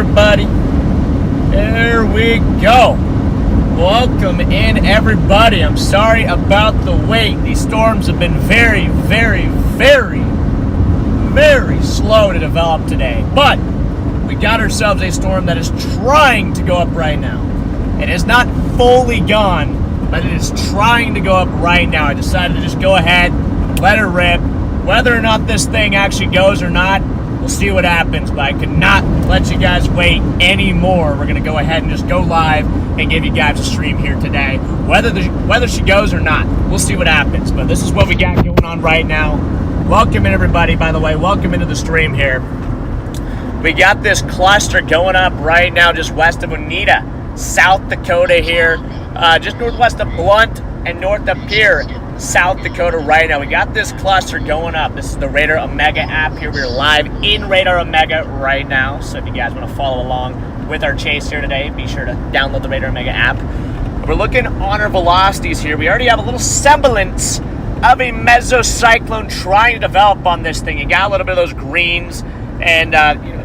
everybody. There we go. Welcome in, everybody. I'm sorry about the wait. These storms have been very, very, very, very slow to develop today. But we got ourselves a storm that is trying to go up right now. It is not fully gone, but it is trying to go up right now. I decided to just go ahead, let it rip. Whether or not this thing actually goes or not, we'll see what happens, but I could not let you guys wait anymore. We're going to go ahead and just go live and give you guys a stream here today. Whether she goes or not, we'll see what happens. But this is what we got going on right now. Welcome in, everybody, by the way. Welcome into the stream here. We got this cluster going up right now just west of Oneida, South Dakota here. Just northwest of Blunt and north of Pierre, South Dakota right now. We got this cluster going up. This is the Radar Omega app here. We're live in Radar Omega right now. So if you guys want to follow along with our chase here today, be sure to download the Radar Omega app. We're looking on our velocities here. We already have a little semblance of a mesocyclone trying to develop on this thing. You got a little bit of those greens and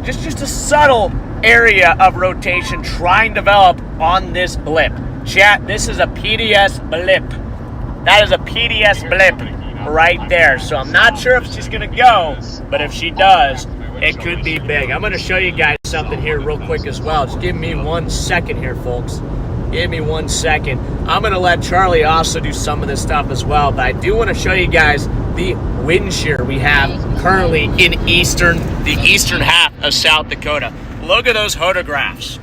just a subtle area of rotation trying to develop on this blip. Chat, this is a PDS blip. That is a PDS blip right there. So I'm not sure if she's going to go, but if she does, it could be big. I'm going to show you guys something here real quick as well. Just give me 1 second here, folks. Give me 1 second. I'm going to let Charlie also do some of this stuff as well, but I do want to show you guys the wind shear we have currently in the eastern half of South Dakota. Look at those photographs.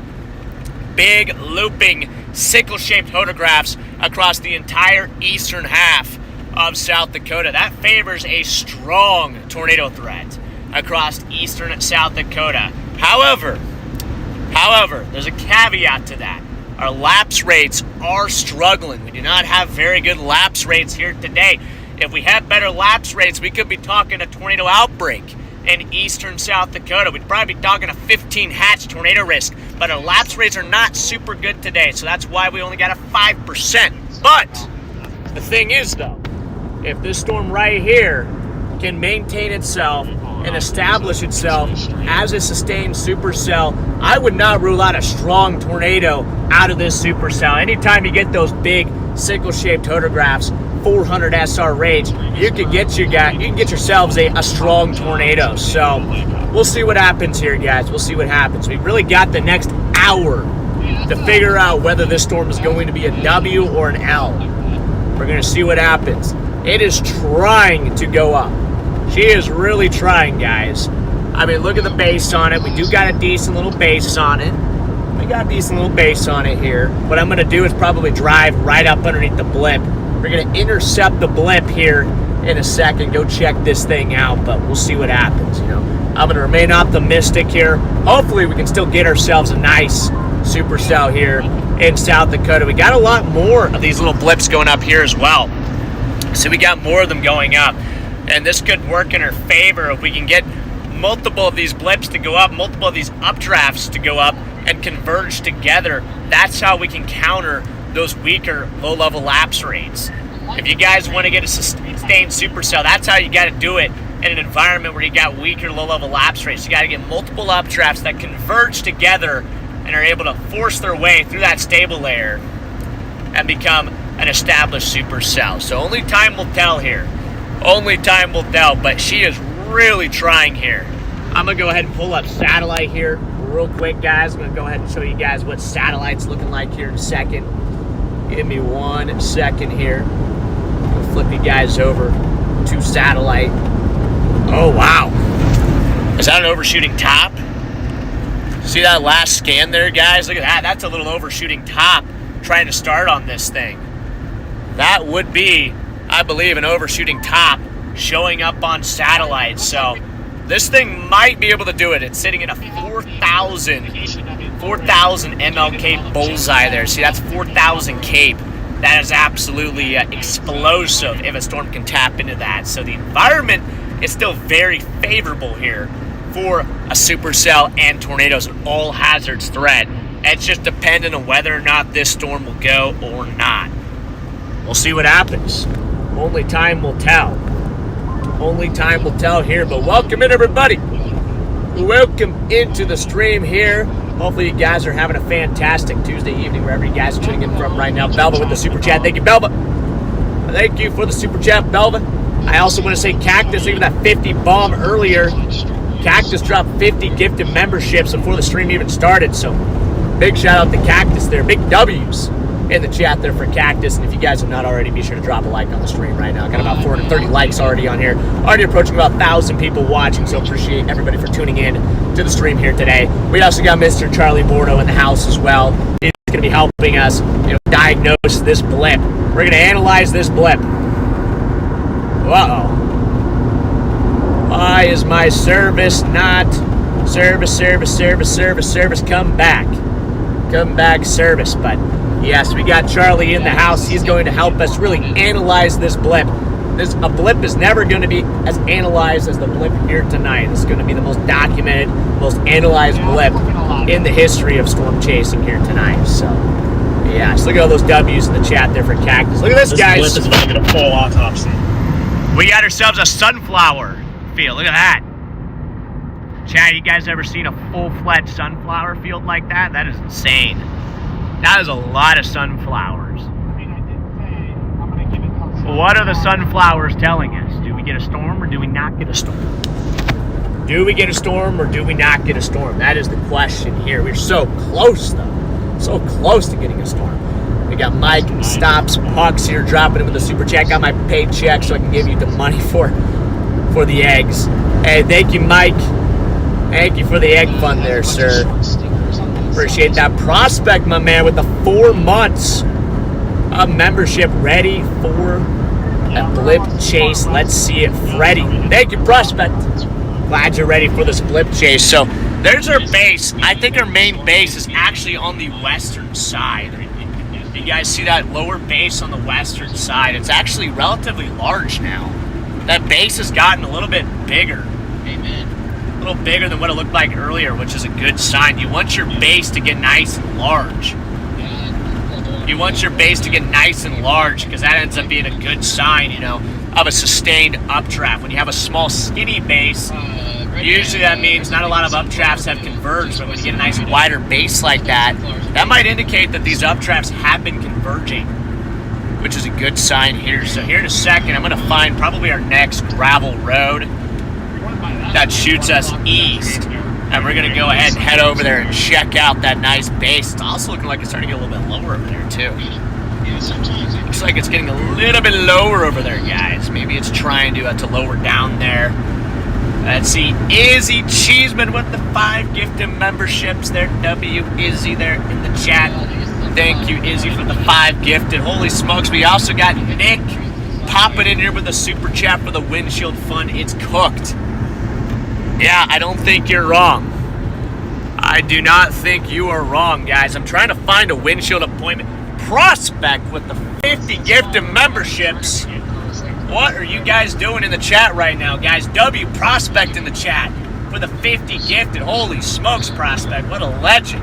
Big, looping, sickle-shaped photographs across the entire eastern half of South Dakota. That favors a strong tornado threat across eastern South Dakota. However, there's a caveat to that. Our lapse rates are struggling. We do not have very good lapse rates here today. If we had better lapse rates, we could be talking a tornado outbreak in eastern South Dakota. We'd probably be talking a 15 hatch tornado risk, but our lapse rates are not super good today, so that's why we only got a 5%. But the thing is, though, if this storm right here can maintain itself and establish itself as a sustained supercell, I would not rule out a strong tornado out of this supercell. Anytime you get those big sickle-shaped photographs, 400 SR range, you can get yourselves a strong tornado. So we'll see what happens here, guys. We'll see what happens. We've really got the next hour to figure out whether this storm is going to be a W or an L. We're going to see what happens. It is trying to go up. She is really trying, guys. I mean, look at the base on it. We do got a decent little base on it. We got a decent little base on it here. What I'm going to do is probably drive right up underneath the blip. We're going to intercept the blip here in a second, go check this thing out, but we'll see what happens, I'm going to remain optimistic here. Hopefully we can still get ourselves a nice supercell here in South Dakota. We got a lot more of these little blips going up here as well. So we got more of them going up, and this could work in our favor if we can get multiple of these blips to go up, multiple of these updrafts to go up and converge together. That's how we can counter those weaker low-level lapse rates. If you guys want to get a sustained supercell, that's how you got to do it in an environment where you got weaker low-level lapse rates. You got to get multiple updrafts that converge together and are able to force their way through that stable layer and become an established supercell. So only time will tell here. Only time will tell, but she is really trying here. I'm going to go ahead and pull up satellite here real quick, guys. I'm going to go ahead and show you guys what satellite's looking like here in a second. Give me 1 second here. I'll flip you guys over to satellite. Oh, wow. Is that an overshooting top? See that last scan there, guys? Look at that. That's a little overshooting top trying to start on this thing. That would be, I believe, an overshooting top showing up on satellite. So this thing might be able to do it. It's sitting in a 4,000 ML Cape bullseye there. See, that's 4,000 Cape. That is absolutely explosive if a storm can tap into that. So the environment is still very favorable here for a supercell and tornadoes, an all hazards threat. It's just dependent on whether or not this storm will go or not. We'll see what happens. Only time will tell. Only time will tell here, but welcome in, everybody. Welcome into the stream here. Hopefully you guys are having a fantastic Tuesday evening wherever you guys are tuning in from right now. Belva with the super chat. Thank you, Belva. Thank you for the super chat, Belva. I also want to say Cactus, even that 50 bomb earlier. Cactus dropped 50 gifted memberships before the stream even started. So big shout out to Cactus there. Big W's in the chat there for Cactus. And if you guys have not already, be sure to drop a like on the stream right now. I got about 430 likes already on here. Already approaching about 1,000 people watching. So appreciate everybody for tuning in to the stream here today. We also got Mr. Charlie Bordo in the house as well. He's going to be helping us, diagnose this blip. We're going to analyze this blip. Uh-oh. Why is my service not service? Come back service. But yes, we got Charlie in the house. He's going to help us really analyze this blip. A blip is never going to be as analyzed as the blip here tonight. It's going to be the most documented, most analyzed blip in the history of storm chasing here tonight. So, yeah, just look at all those W's in the chat there for Cactus. Look at this, guys. This blip is about to get a full autopsy. We got ourselves a sunflower field. Look at that. Chad, you guys ever seen a full-fledged sunflower field like that? That is insane. That is a lot of sunflowers. What are the sunflowers telling us? Do we get a storm or do we not get a storm? Do we get a storm or do we not get a storm? That is the question here. We're so close, though. So close to getting a storm. We got Mike and Stops Pucks here dropping in with the super chat. Got my paycheck so I can give you the money for the eggs. Hey, thank you, Mike. Thank you for the egg fund there, sir. Appreciate that. Prospect, my man, with the 4 months of membership ready for a blip chase. Let's see it, Freddy. Thank you, Prospect. Glad you're ready for this blip chase. So there's our base. I think our main base is actually on the western side. You guys see that lower base on the western side? It's actually relatively large now. That base has gotten a little bit bigger. A little bigger than what it looked like earlier, which is a good sign. You want your base to get nice and large. You want your base to get nice and large because that ends up being a good sign, of a sustained updraft. When you have a small, skinny base, usually that means not a lot of updrafts have converged, but when you get a nice wider base like that, that might indicate that these updrafts have been converging, which is a good sign here. So here in a second, I'm going to find probably our next gravel road that shoots us east. And we're going to go ahead and head over there and check out that nice base. It's also looking like it's starting to get a little bit lower over there, too. Looks like it's getting a little bit lower over there, guys. Maybe it's trying to lower down there. Let's see. Izzy Cheeseman with the 5 gifted memberships there. W. Izzy there in the chat. Thank you, Izzy, for the 5 gifted. Holy smokes. We also got Nick popping in here with a super chat for the windshield fund. It's cooked. Yeah, I don't think you're wrong. I do not think you are wrong, guys. I'm trying to find a windshield appointment. Prospect with the 50 gifted memberships. What are you guys doing in the chat right now, guys? W Prospect in the chat for the 50 gifted. Holy smokes, Prospect. What a legend.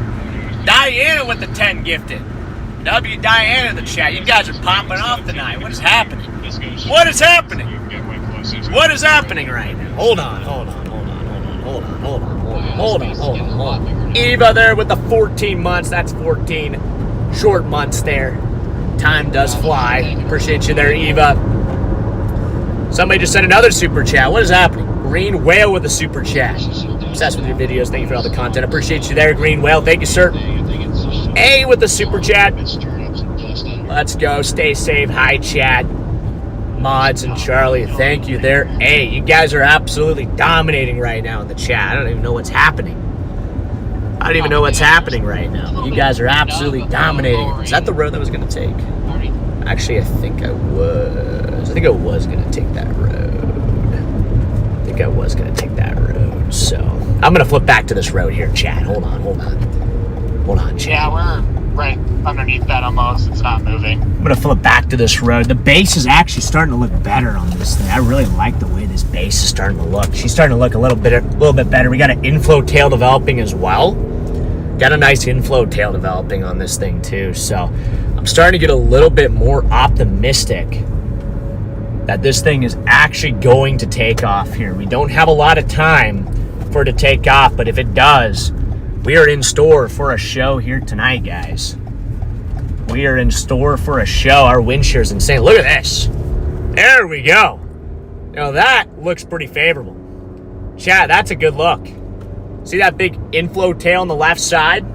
Diana with the 10 gifted. W Diana in the chat. You guys are popping off tonight. What is happening? What is happening? What is happening right now? Hold on. Eva there with the 14 months. That's 14 short months there. Time does fly. Appreciate you there, Eva. Somebody just sent another super chat. What is happening? Green Whale with a super chat. Obsessed with your videos. Thank you for all the content. Appreciate you there, Green Whale. Thank you, sir. A with the super chat. Let's go. Stay safe. Hi, chat. Mods and Charlie, thank you there. Hey, you guys are absolutely dominating right now in the chat. I don't even know what's happening. I don't even know what's happening right now. You guys are absolutely dominating. Is that the road that I was going to take? Actually, I think I was. I think I was going to take that road. So, I'm going to flip back to this road here, chat. Hold on, chat. Yeah, we're right underneath that almost. It's not moving. I'm going to flip back to this road. The base is actually starting to look better on this thing. I really like the way this base is starting to look. She's starting to look a little bit better. We got an inflow tail developing as well. Got a nice inflow tail developing on this thing too. So I'm starting to get a little bit more optimistic that this thing is actually going to take off here. We don't have a lot of time for it to take off, but if it does, We are in store for a show here tonight, guys. We are in store for a show. Our wind shear is insane. Look at this. There we go. Now that looks pretty favorable. Chat, that's a good look. See that big inflow tail on the left side?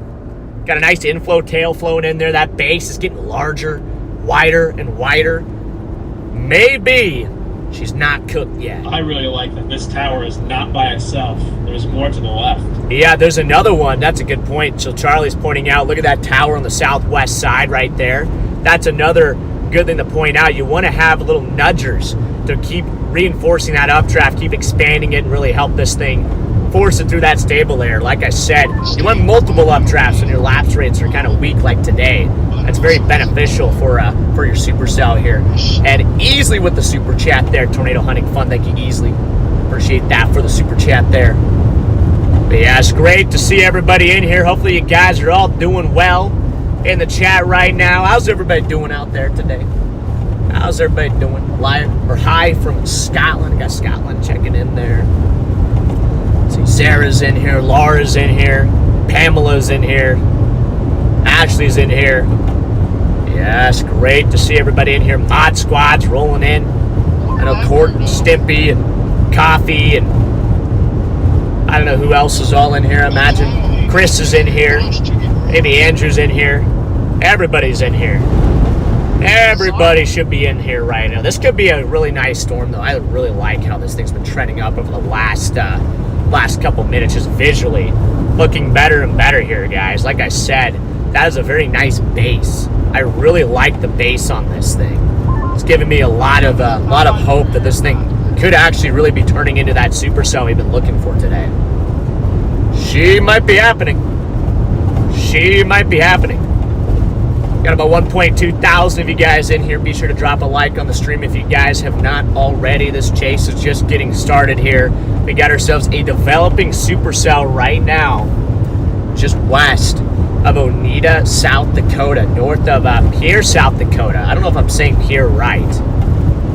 Got a nice inflow tail flowing in there. That base is getting larger, wider, and wider. Maybe she's not cooked yet. I really like that this tower is not by itself. There's more to the left. Yeah, there's another one. That's a good point. So Charlie's pointing out, look at that tower on the southwest side right there. That's another good thing to point out. You want to have little nudgers to keep reinforcing that updraft, keep expanding it, and really help this thing force it through that stable layer. Like I said, you want multiple updrafts when your lapse rates are kind of weak like today. That's very beneficial for your supercell here. And easily with the super chat there, Tornado Hunting Fun, thank you easily. Appreciate that for the super chat there. But yeah, it's great to see everybody in here. Hopefully you guys are all doing well in the chat right now. How's everybody doing out there today? How's everybody doing? Live or hi from Scotland. I got Scotland checking in there. See, Sarah's in here, Laura's in here, Pamela's in here, Ashley's in here. Yes, great to see everybody in here. Mod Squad's rolling in. I know Court and Stimpy and Coffee and I don't know who else is all in here. I imagine Chris is in here. Maybe Andrew's in here. Everybody's in here. Everybody should be in here right now. This could be a really nice storm, though. I really like how this thing's been trending up over the last couple minutes, just visually looking better and better here, guys. Like I said, that is a very nice base. I really like the base on this thing. It's giving me a lot of hope that this thing could actually really be turning into that supercell we've been looking for today. She might be happening. She might be happening. Got about 1.2 thousand of you guys in here. Be sure to drop a like on the stream if you guys have not already. This chase is just getting started here. We got ourselves a developing supercell right now, just west of Oneida, South Dakota, north of Pierre, South Dakota. I don't know if I'm saying Pierre right.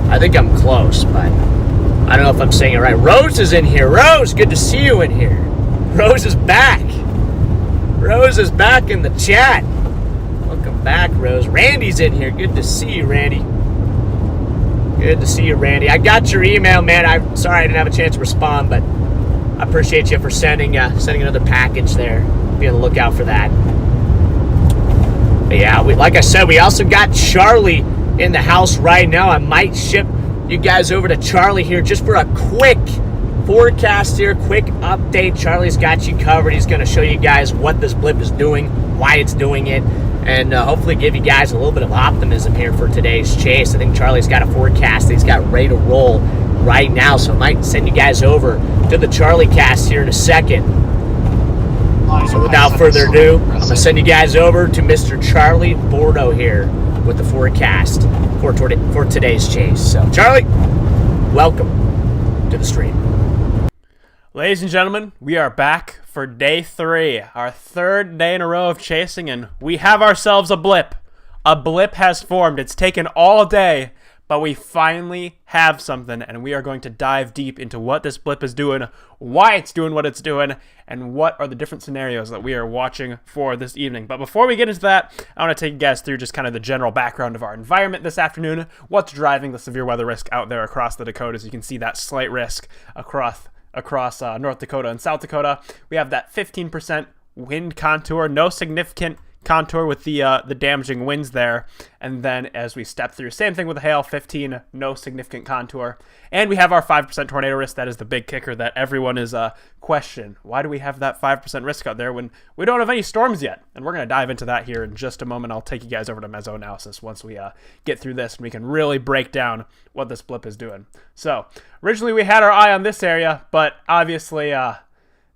I think I'm close, but I don't know if I'm saying it right. Rose is in here. Rose, good to see you in here. Rose is back. Rose is back in the chat. Welcome back, Rose. Randy's in here. Good to see you, Randy. Good to see you, Randy. I got your email, man. I'm sorry I didn't have a chance to respond, but I appreciate you for sending another package there. Be on the lookout for that. But yeah, like I said, we also got Charlie in the house right now. I might ship you guys over to Charlie here just for a quick forecast here, quick update. Charlie's got you covered. He's going to show you guys what this blip is doing, why it's doing it, and hopefully give you guys a little bit of optimism here for today's chase. I think Charlie's got a forecast that he's got ready to roll right now, so I might send you guys over to the Charlie cast here in a second. So without further ado, I'm going to send you guys over to Mr. Charlie Bordeaux here with the forecast for today's chase. So, Charlie, welcome to the stream. Ladies and gentlemen, we are back for day 3, our 3rd day in a row of chasing, and we have ourselves a blip. A blip has formed. It's taken all day, but we finally have something, and we are going to dive deep into what this blip is doing, why it's doing what it's doing, and what are the different scenarios that we are watching for this evening. But before we get into that, I want to take you guys through just kind of the general background of our environment this afternoon, what's driving the severe weather risk out there across the Dakotas. You can see that slight risk across North Dakota and South Dakota. We have that 15% wind contour, no significant contour with the damaging winds there. And then as we step through, same thing with the hail, 15, no significant contour. And we have our 5% tornado risk. That is the big kicker that everyone is questioning. Why do we have that 5% risk out there when we don't have any storms yet? And we're going to dive into that here in just a moment. I'll take you guys over to meso analysis once we get through this, and we can really break down what this blip is doing. So originally we had our eye on this area, but obviously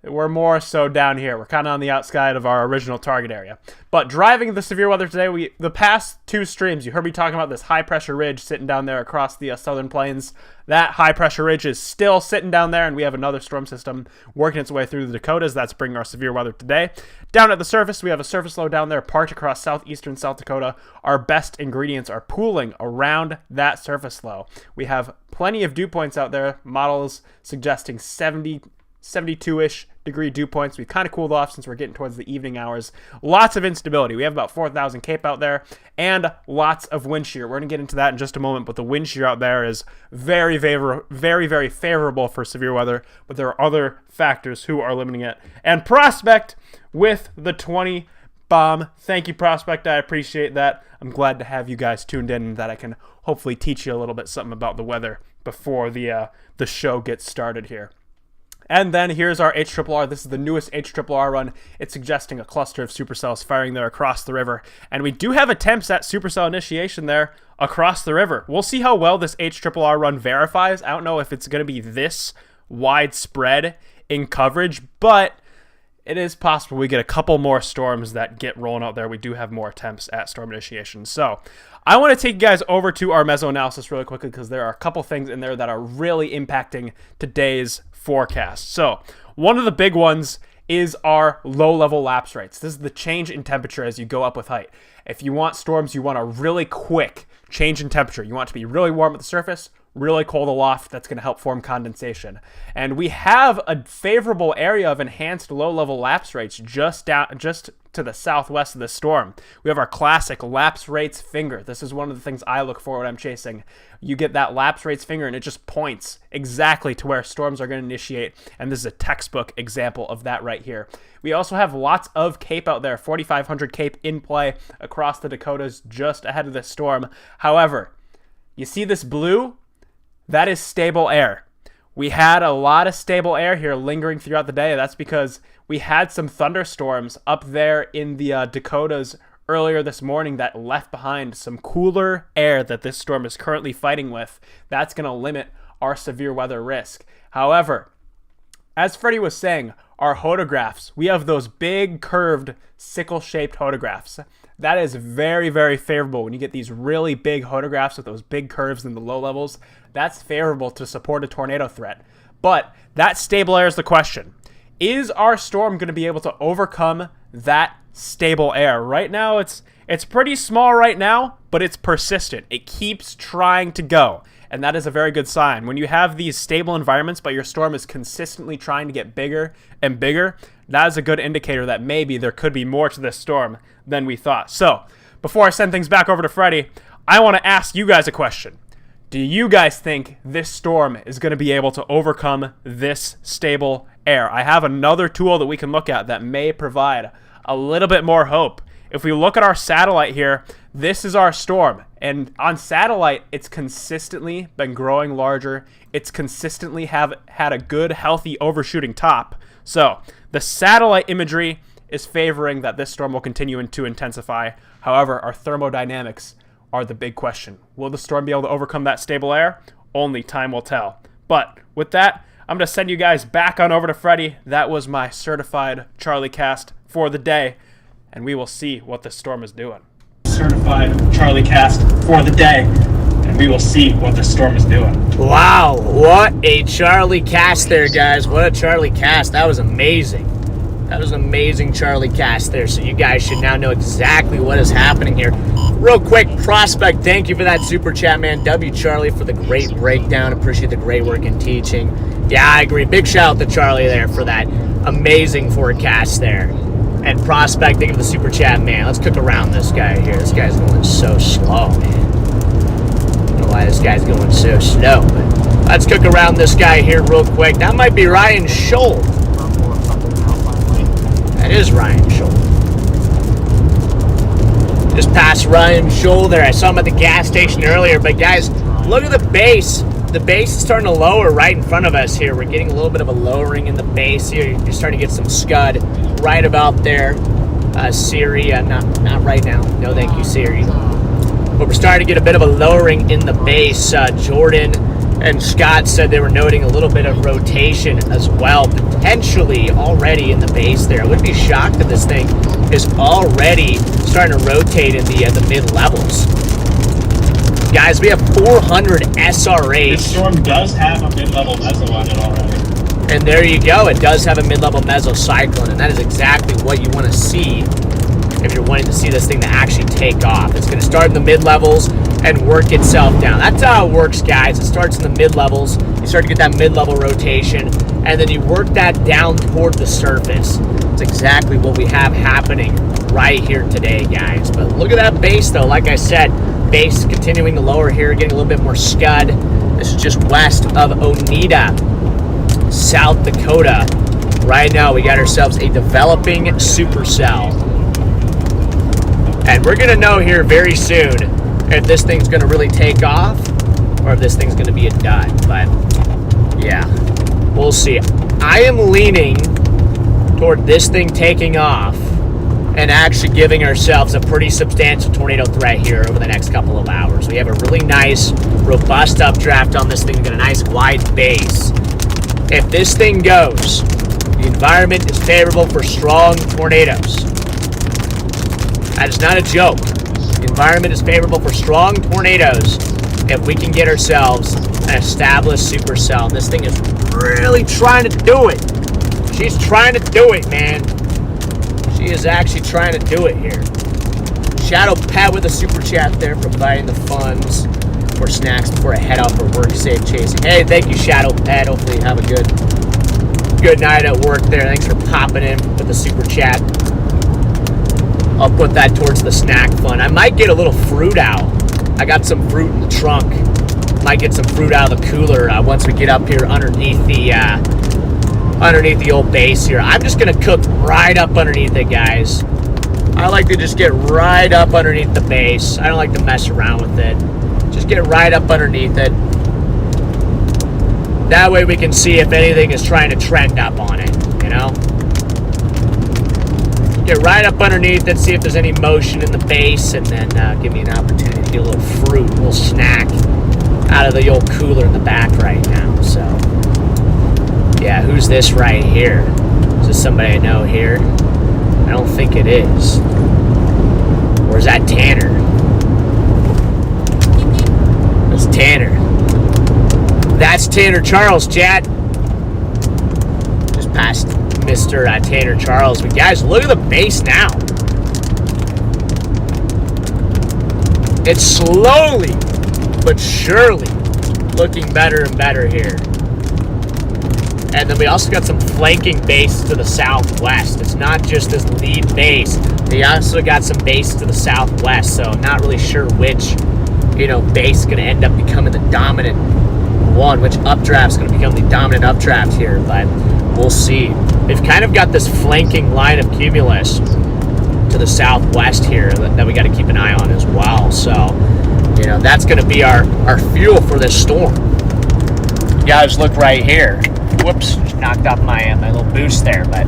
we're more so down here. We're kind of on the outside of our original target area. But driving the severe weather today, the past 2 streams, you heard me talking about this high-pressure ridge sitting down there across the southern plains. That high-pressure ridge is still sitting down there, and we have another storm system working its way through the Dakotas. That's bringing our severe weather today. Down at the surface, we have a surface low down there parked across southeastern South Dakota. Our best ingredients are pooling around that surface low. We have plenty of dew points out there, models suggesting 70 72-ish degree dew points. We've kind of cooled off since we're getting towards the evening hours. Lots of instability. We have about 4,000 cape out there and lots of wind shear. We're going to get into that in just a moment, but the wind shear out there is very, very favorable for severe weather, but there are other factors who are limiting it. And Prospect with the 20 bomb. Thank you, Prospect. I appreciate that. I'm glad to have you guys tuned in and that I can hopefully teach you a little bit something about the weather before the show gets started here. And then here's our HRRR. This is the newest HRRR run. It's suggesting a cluster of supercells firing there across the river. And we do have attempts at supercell initiation there across the river. We'll see how well this HRRR run verifies. I don't know if it's going to be this widespread in coverage, but it is possible we get a couple more storms that get rolling out there. We do have more attempts at storm initiation. So I want to take you guys over to our meso-analysis really quickly because there are a couple things in there that are really impacting today's forecast. So one of the big ones is our low-level lapse rates. This is the change in temperature as you go up with height. If you want storms, you want a really quick change in temperature. You want it to be really warm at the surface, really cold aloft. That's going to help form condensation. And we have a favorable area of enhanced low-level lapse rates just to the southwest of the storm. We have our classic lapse rates finger. This is one of the things I look for when I'm chasing. You get that lapse rates finger and it just points exactly to where storms are going to initiate. And this is a textbook example of that right here. We also have lots of cape out there, 4,500 cape in play across the Dakotas just ahead of this storm. However, you see this blue? That is stable air. We had a lot of stable air here lingering throughout the day. That's because we had some thunderstorms up there in the Dakotas earlier this morning that left behind some cooler air that this storm is currently fighting with. That's going to limit our severe weather risk. However, as Freddy was saying, our hodographs, we have those big curved sickle-shaped hodographs. That is very, very favorable when you get these really big hodographs with those big curves in the low levels. That's favorable to support a tornado threat. But that stable air is the question. Is our storm going to be able to overcome that stable air? Right now, it's pretty small right now, but it's persistent. It keeps trying to go. And that is a very good sign. When you have these stable environments, but your storm is consistently trying to get bigger and bigger, that is a good indicator that maybe there could be more to this storm than we thought. So, before I send things back over to Freddy, I want to ask you guys a question. Do you guys think this storm is going to be able to overcome this stable air? I have another tool that we can look at that may provide a little bit more hope. If we look at our satellite here, this is our storm. And on satellite, it's consistently been growing larger. It's consistently had a good, healthy overshooting top. So the satellite imagery is favoring that this storm will continue to intensify. However, our thermodynamics are the big question. Will the storm be able to overcome that stable air? Only time will tell. But with that, I'm going to send you guys back on over to Freddy. That was my certified Charlie cast for the day. And we will see what the storm is doing. Certified Charlie cast for the day, and we will see what the storm is doing. Wow, what a Charlie cast there, guys. What a Charlie cast. That was amazing. That was an amazing Charlie cast there. So you guys should now know exactly what is happening here. Real quick, Prospect, thank you for that super chat, man. W. Charlie for the great breakdown. Appreciate the great work in teaching. Yeah, I agree. Big shout out to Charlie there for that amazing forecast there. And Prospect, thank you for the super chat, man. Let's cook around this guy here. This guy's going so slow, man. I don't know why this guy's going so slow, but let's cook around this guy here real quick. That might be Ryan Scholl. That is Ryan Scholl. Just past Ryan Scholl there. I saw him at the gas station earlier. But guys, look at the base. The base is starting to lower right in front of us here. We're getting a little bit of a lowering in the base here. You're starting to get some scud right about there. Siri, not right now. No, thank you, Siri. But we're starting to get a bit of a lowering in the base. Jordan and Scott said they were noting a little bit of rotation as well, potentially already in the base there. I wouldn't be shocked if this thing is already starting to rotate in the mid-levels. Guys, we have 400 SRH. This storm does have a mid-level meso on it already. And there you go. It does have a mid-level mesocyclone, and that is exactly what you want to see if you're wanting to see this thing to actually take off. It's going to start in the mid-levels, and work itself down. That's how it works, guys. It starts in the mid-levels. You start to get that mid-level rotation, and then you work that down toward the surface. It's exactly what we have happening right here today, guys. But look at that base, though. Like I said, base continuing to lower here, getting a little bit more scud. This is just west of Oneida, South Dakota. Right now, we got ourselves a developing supercell. And we're going to know here very soon if this thing's going to really take off or if this thing's going to be a dud. But, yeah, we'll see. I am leaning toward this thing taking off and actually giving ourselves a pretty substantial tornado threat here over the next couple of hours. We have a really nice, robust updraft on this thing. We've got a nice wide base. If this thing goes, the environment is favorable for strong tornadoes. That is not a joke. The environment is favorable for strong tornadoes if we can get ourselves an established supercell. This thing is really trying to do it. She's trying to do it, man. She is actually trying to do it here. Shadow Pet with a super chat there, providing the funds for snacks before I head out for work. Safe chasing. Hey, thank you, Shadow Pet. Hopefully you have a good night at work there. Thanks for popping in with the super chat. I'll put that towards the snack fund. I might get a little fruit out. I got some fruit in the trunk. Might get some fruit out of the cooler once we get up here underneath the old base here. I'm just gonna cook right up underneath it, guys. I like to just get right up underneath the base. I don't like to mess around with it. Just get right up underneath it. That way we can see if anything is trying to trend up on it, you know? Get right up underneath it, see if there's any motion in the base, and then give me an opportunity to get a little fruit, a little snack out of the old cooler in the back right now, so. Yeah, who's this right here? Is this somebody I know here? I don't think it is. Or is that Tanner? That's Tanner. That's Tanner Charles, chat. Just past Mr. Tanner Charles. But guys, look at the base now. It's slowly but surely looking better and better here. And then we also got some flanking base to the southwest. It's not just this lead base. We also got some base to the southwest, so I'm not really sure which, base is going to end up becoming the dominant one, which updraft is going to become the dominant updraft here, but we'll see. We've kind of got this flanking line of cumulus to the southwest here that we got to keep an eye on as well. So, that's going to be our fuel for this storm. You guys look right here. Whoops, just knocked off my little boost there, but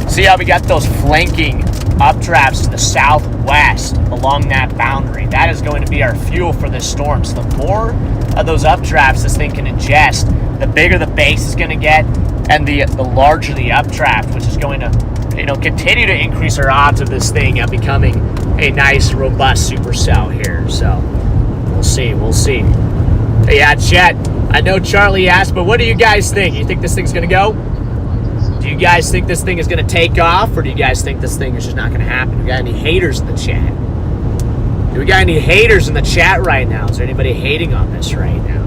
see how we got those flanking updrafts to the southwest along that boundary. That is going to be our fuel for this storm. So the more of those updrafts this thing can ingest, the bigger the base is going to get, and the larger the updraft, which is going to continue to increase our odds of this thing becoming a nice, robust supercell here. So we'll see. Hey, yeah, chat. I know Charlie asked, but what do you guys think? You think this thing's going to go? Do you guys think this thing is going to take off, or do you guys think this thing is just not going to happen? Do we got any haters in the chat? Do we got any haters in the chat right now? Is there anybody hating on this right now?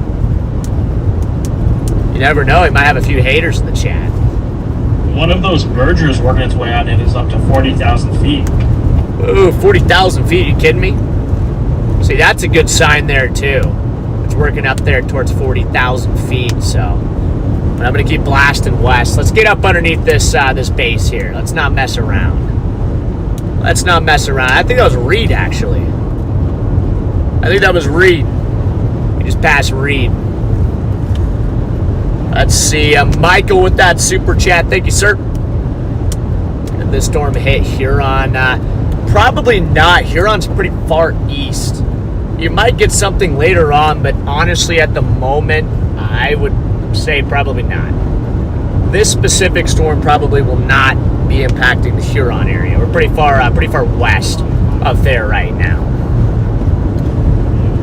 You never know. We might have a few haters in the chat. One of those mergers working its way on it is up to 40,000 feet. Ooh, 40,000 feet. You kidding me? See, that's a good sign there, too. It's working up there towards 40,000 feet, so. But I'm going to keep blasting west. Let's get up underneath this base here. Let's not mess around. I think that was Reed, actually. I think that was Reed. We just passed Reed. Let's see. Michael with that super chat. Thank you, sir. Did this storm hit Huron? Probably not. Huron's pretty far east. You might get something later on, but honestly, at the moment, I would say probably not. This specific storm probably will not be impacting the Huron area. We're pretty far west of there right now.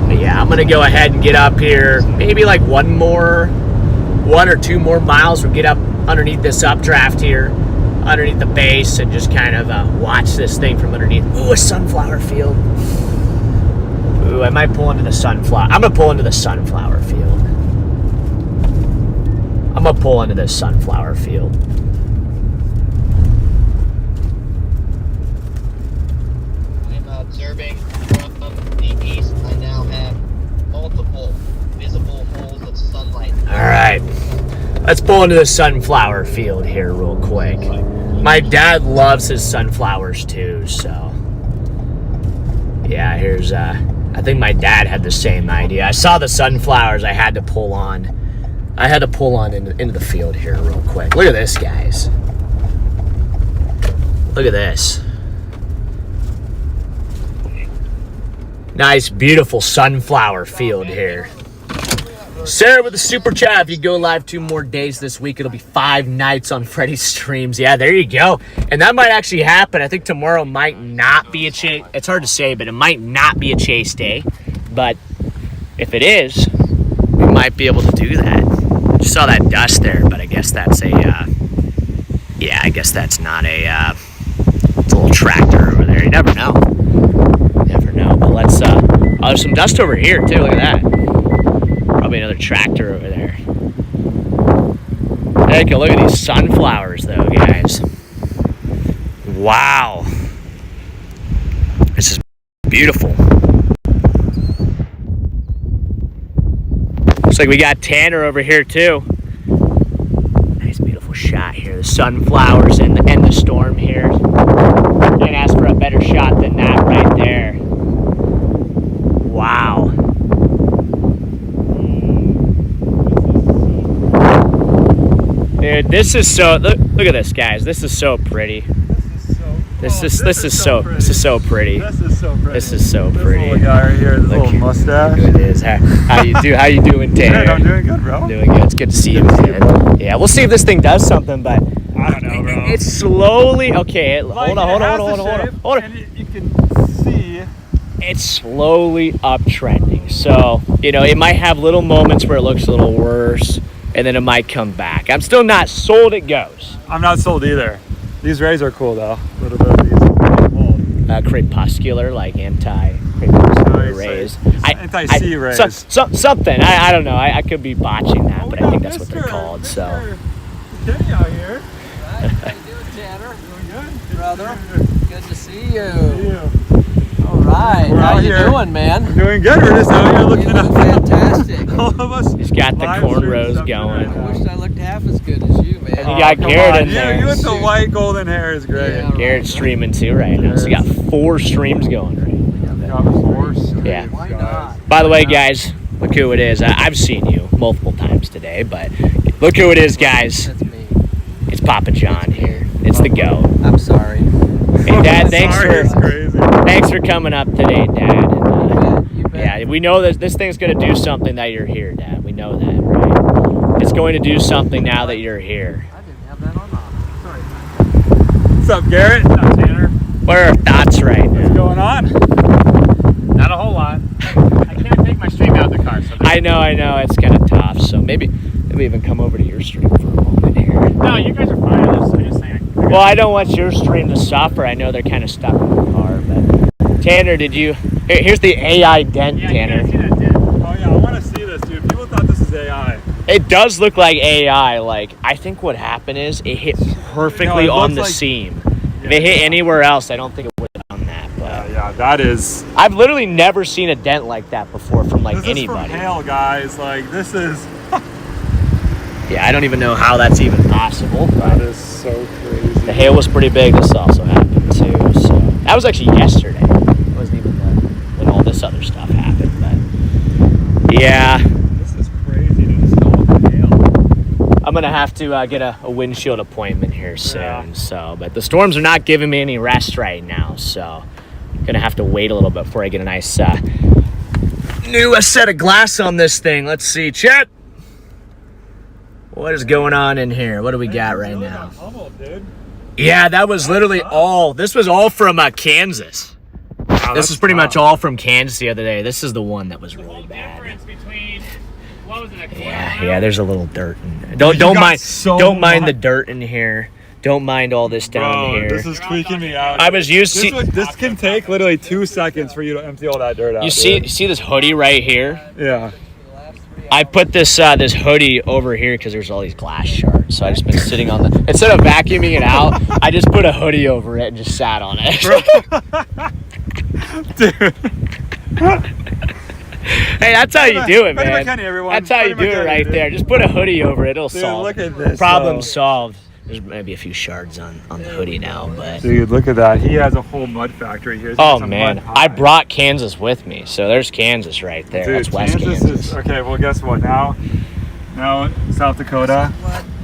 But yeah, I'm gonna go ahead and get up here. Maybe like one or two more miles. We'll get up underneath this updraft here, underneath the base, and just kind of watch this thing from underneath. Ooh, a sunflower field. Ooh, I might pull into the sunflower. I'm gonna pull into the sunflower field. I'm gonna pull into this sunflower field. I'm observing from the east. I now have multiple visible holes of sunlight. All right, let's pull into the sunflower field here real quick. My dad loves his sunflowers too, so yeah. Here's I think my dad had the same idea. I saw the sunflowers. I had to pull on. Into the field here real quick. Look at this, guys. Look at this. Nice, beautiful sunflower field here. Sarah with the super chat. If you go live 2 more days this week, it'll be 5 nights on Freddy's streams. Yeah, there you go. And that might actually happen. I think tomorrow might not be a chase. It's hard to say, but it might not be a chase day. But if it is, we might be able to do that. Just saw that dust there, but I guess that's a, yeah, I guess that's not a, it's a little tractor over there. You never know. Never know. But let's, oh, there's some dust over here too. Look at that. Probably another tractor over there. Take a look at these sunflowers though, guys. Wow. This is beautiful. Looks like we got Tanner over here too. Nice, beautiful shot here. The sunflowers and the storm here. Can't ask for a better shot than that right there. Wow. Dude, this is so. Look at this, guys. This is so pretty. This is so pretty. This is so pretty. This is so pretty. This is so pretty. This little guy right here, this little mustache. It is. How you doing, Tanner? Good, I'm doing good, bro. I'm doing good. It's good to see you, man. Yeah, we'll see if this thing does something, but I don't know, bro. it's slowly. Okay, Like, hold on. And you can see. It's slowly uptrending. So, you know, it might have little moments where it looks a little worse, and then it might come back. I'm still not sold it goes. I'm not sold either. These rays are cool though. A little bit of these are pretty cool. Crepuscular, like anti-crepuscular rays. Anti-C rays. Something. I don't know. I could be botching that, but I think that's what they're called. So. Kenny out here. How you doing, Tanner? Doing good. Brother, good to see See you. you. All right, We're how out you here. doing, man? Doing good. We're just out here You looking look at fantastic. all of us. He's got the live stream cornrows stuff going. right I now. wish I looked half as good as you, man. And you got come Garrett on. in there. You with the white golden hair is great. Yeah. Garrett's streaming too right now. So you got 4 streams going right now. Got 4 streams, Yeah. Why guys. not? By the way, guys, look who it is. I've seen you multiple times today, but look who it is, guys. That's me. It's Papa John here. It's the go. I'm sorry. Hey, Dad, thanks Sorry, it's for crazy. coming up today, Dad. You bet. Yeah, we know that this thing's going to do something that you're here, Dad. We know that, right? It's going to do something now that you're here. I didn't have that on my. Sorry. What's up, Garrett? What's up, Tanner? What are our thoughts right What's now? going on? Not a whole lot. I can't take my stream out of the car. So I know. It's kind of tough. So maybe even come over to your stream for a moment here. no, you guys are fine. I'm just saying. Well, I don't want your stream to suffer. I know they're kind of stuck in the car, but Tanner, did you? Here's the AI dent, Yeah, Tanner. you guys see that dent? Oh yeah, I want to see this, dude. People thought this is AI. It does look like AI. Like, I think what happened is it hit perfectly No, it on looks the like- seam. If it hit anywhere else, I don't think it would have done that. But Yeah, that is. I've literally never seen a dent like that before from like This anybody. is from hail, guys. Like this is. Yeah, I don't even know how that's even possible. That But is so crazy. the hail was pretty big. This also happened too. So that was actually yesterday. It wasn't even when all this other stuff happened. But yeah. This is crazy, dude. This is all from hail. I'm gonna have to get a windshield appointment here soon. Yeah. So, but the storms are not giving me any rest right now. So, I'm gonna have to wait a little bit before I get a nice new set of glass on this thing. Let's see, Chet. What is going on in here? What do we got right now? Dude. Yeah, that was literally all. This was all from Kansas. This is pretty much all from Kansas the other day. This is the one that was really bad. Between what was it? Yeah, there's a little dirt in there. Don't got mind so don't mind much- the dirt in here. Don't mind all this down here. This is tweaking me out. I was used to. This can take literally 2 seconds for you to empty all that dirt out. You see this hoodie right here? Yeah. I put this this hoodie over here because there's all these glass shards. So I just been sitting on the. Instead of vacuuming it out, I just put a hoodie over it and just sat on it. Dude. Hey, that's how you do it, Freddy man. McKinney, everyone. That's how you do it right there. Just put a hoodie over it. It'll Dude, solve. look at this. Problem though. solved. There's maybe a few shards on the hoodie now, but. Dude, look at that. He has a whole mud factory here. He's Oh got some man, mud I pies. brought Kansas with me, so there's Kansas right there. Dude, That's West Kansas. is okay. Well, guess what? Now South Dakota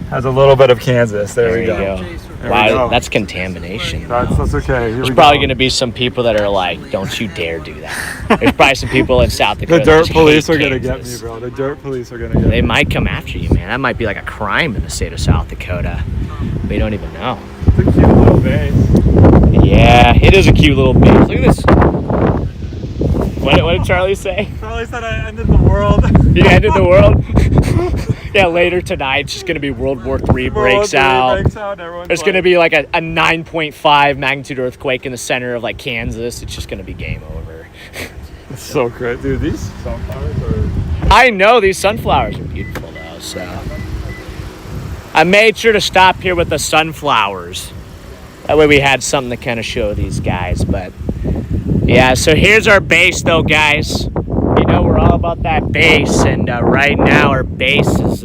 has a little bit of Kansas. There we you go. go. There we Wow, go. that's contamination. That's okay. Here There's we probably go. going to be some people that are like, "Don't you dare do that." There's probably some people in South Dakota. The that dirt just police hate are gonna get me, Kansas. bro. The dirt police are gonna get me. They might come after you, man. That might be like a crime in the state of South Dakota. We don't even know. It's a cute little base. Yeah, it is a cute little base. Look at this. What did Charlie say? Charlie said I ended the world. You ended the world? Yeah, later tonight, it's just going to be World War III breaks out. There's going to be like a 9.5 magnitude earthquake in the center of like Kansas. It's just going to be game over. It's so great, dude. These sunflowers are. I know these sunflowers are beautiful though, so I made sure to stop here with the sunflowers. That way we had something to kind of show these guys. But yeah, so here's our base though, guys. You know, we're all about that base, and right now our base is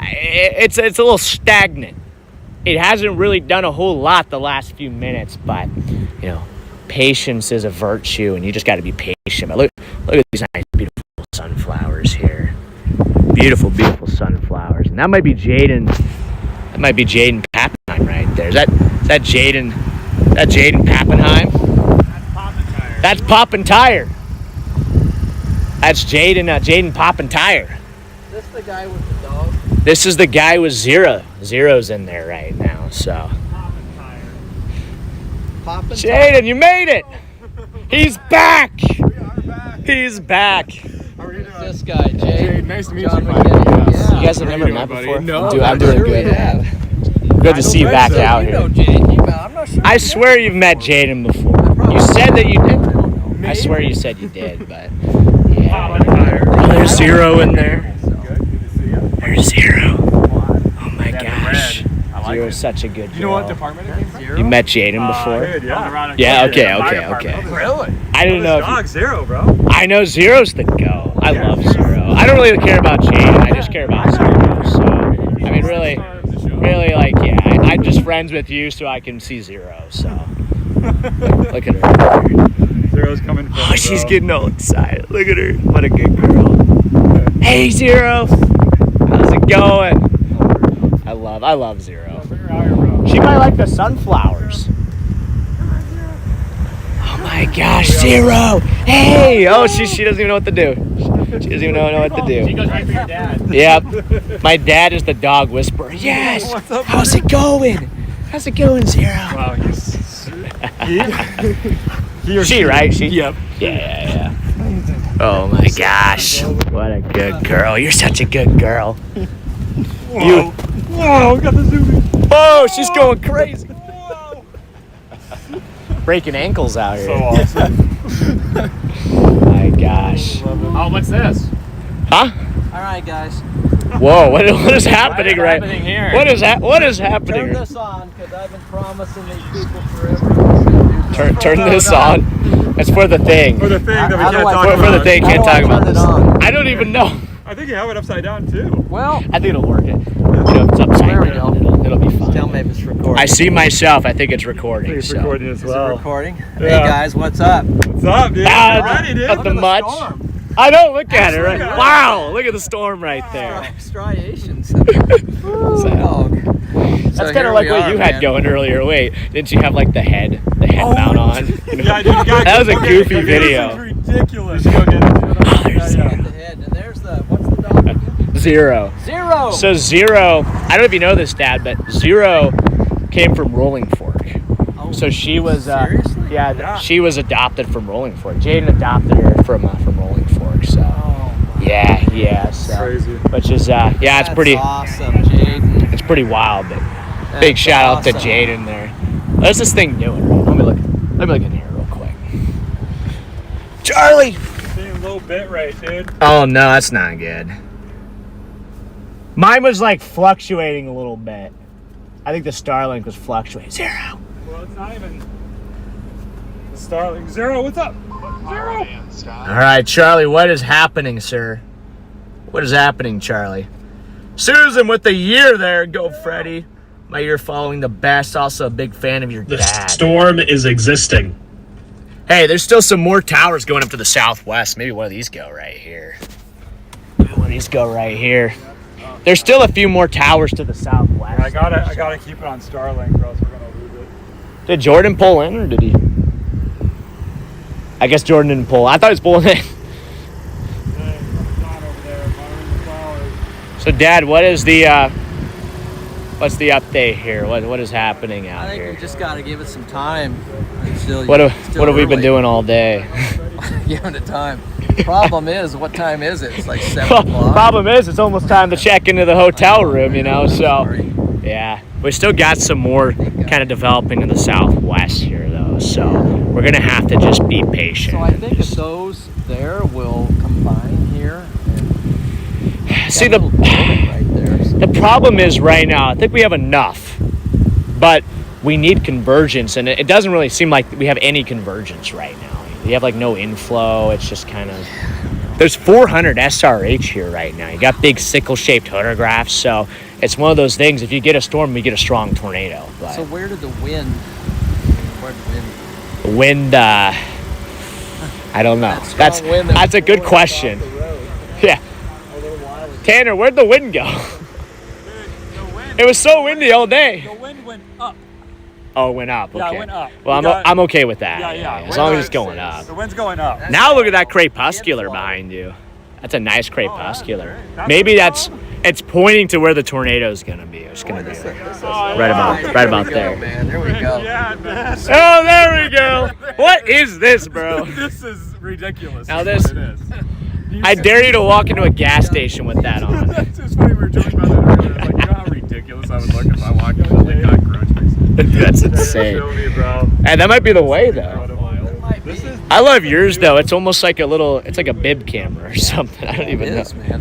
it's a little stagnant. It hasn't really done a whole lot the last few minutes, but you know, patience is a virtue, and you just got to be patient. But look at these nice, beautiful sunflowers here. Beautiful, beautiful sunflowers, and that might be Jaden. That might be Jaden Pappenheim right there. Is that Jaden? That Jaden Pappenheim? That's Poppin' Tire. That's Jaden Poppin' Tire. Is this the guy with the dog? This is the guy with Zero. Zero's in there right now, so. Poppin' Jaden, you made it! He's back! He's back! This guy, Jay. Nice to meet John you, McKinney. buddy. Yeah. You guys have How never you met doing, before? buddy? No, I'm doing sure good. we have. Good to see you back so. out You know here. Jay. I'm not sure. I swear you've met Jaden before. You said that you did. I swear you said you did, but yeah. There's Zero in there. There's Zero. Oh my gosh. Zero's such a good girl. You know what department it came from? You met Jaden before? Dude, yeah. Yeah, okay. Really? I didn't know if Dog Zero, bro. I know Zero's the go. I love Zero. I don't really care about Jaden. I just care about Zero. So, I mean, really, like, yeah, I'm just friends with you so I can see Zero. So, look at her. Zero's coming for Oh, me, she's bro. getting all excited. Look at her. What a good girl. Hey, Zero. How's it going? I love Zero. She might like the sunflowers. Oh my gosh, Zero! Hey! Oh, she doesn't even know what to do. She doesn't even know what to do. She goes right for your dad. Yep. My dad is the dog whisperer. Yes! What's up, How's it going? How's it going, Zero? Wow, he or She, right? She? Yep. Yeah. Oh my gosh. What a good girl. You're such a good girl. You. Whoa, got the zoomies. Oh, she's going crazy. Breaking ankles out here. So awesome. My gosh. Oh, what's this? Huh? All right, guys. Whoa, what is happening right happening here? What is happening? Turn this on, because I've been promising these people forever. Turn this on. It's for the thing. For the thing that we How do can't I- talk For about. the thing, How can't do I talk about turn it this. on? I don't even know. I think you have it upside down too. Well, I think it'll work. You know, if it's upside There we down, go. it'll be fine. tell me if it's recording. I see myself. I think it's recording. It's so. recording as Is it well. recording? Hey Yeah. guys, what's up? What's up, dude? Ah, Get ready, dude. not the Look at much. storm. I know. Look at it. Right? at it. Wow. Look at the storm right there. Striations. So- Dog. That's kind of like what you had going earlier. Wait, didn't you have like the head mount on? You know? Yeah, dude, you gotta That was a go get goofy it. video. This is ridiculous. You go get it. there's Yeah, The head, and there's the, what's the dog again? Zero. Zero. So Zero, I don't know if you know this, Dad, but Zero came from Rolling Fork. Oh, So she was, seriously? yeah, she was adopted from Rolling Fork. Jaden adopted her from Rolling Fork. So Oh, yeah. So Crazy. which is yeah, it's that's pretty, awesome, Jaden. it's pretty wild. But Big shout out to Jaden there. What's this thing doing? Let me look in here real quick. Charlie! Being low bit rate, dude. Oh no, that's not good. Mine was like fluctuating a little bit. I think the Starlink was fluctuating. 0. Well, it's not even the Starlink. 0, what's up? 0. All right, Charlie, what is happening, sir? What is happening, Charlie? Susan with the year there. Go, Freddy. My year following the best. Also a big fan of your The dad. storm is existing. Hey, there's still some more towers going up to the southwest. Maybe one of these go right here. Maybe one of these go right here. There's still a few more towers to the southwest. I gotta keep it on Starlink, or else we're gonna lose it. Did Jordan pull in, or did he? I guess Jordan didn't pull. I thought he was pulling in. Hey, John over there, watering the flowers. So, Dad, what is the what's the update here? What is happening out I think here? we just got to give it some time. It's still, What still have we been early. doing all day? Giving it time. Problem is, what time is it? It's like 7 o'clock. Problem is, it's almost time to check into the hotel room, you know. So, Sorry. yeah, we still got some more kind of developing in the southwest here, though. So we're gonna have to just be patient. So I think if those there will combine here. And See, that little building right there. the problem is right now, I think we have enough, but we need convergence, and it doesn't really seem like we have any convergence right now. You have like no inflow. It's just kind of, there's 400 SRH here right now. You got big sickle-shaped hodographs, so it's one of those things. If you get a storm, we get a strong tornado. But So where did the wind? Where'd the wind? the wind, I don't know. That strong wind that That's a was good blowing question. off the road Yeah, a little while ago. Tanner, where'd the wind go? It was so windy all day. The wind went up. Oh, it went up. Okay. Yeah, it went up. Well, We got- I'm okay with that. Yeah. As long as it's going up. The wind's going up. Now look at that crepuscular behind you. That's a nice crepuscular. Maybe it's pointing to where the tornado is gonna be. It's gonna be right about there. Man, there we go. Yeah, this, Oh, there we go. What is this, bro? this is ridiculous. Now is this- what it is. I dare you to walk into a gas station with that on. That's just funny. We were joking about that earlier. It's like, you know how ridiculous I would look if I walked into the got garage space. That's insane. Show me, bro. And that might be the way, though. This is I love yours, though. It's almost like it's like a bib camera or something. I don't It even know. is, man.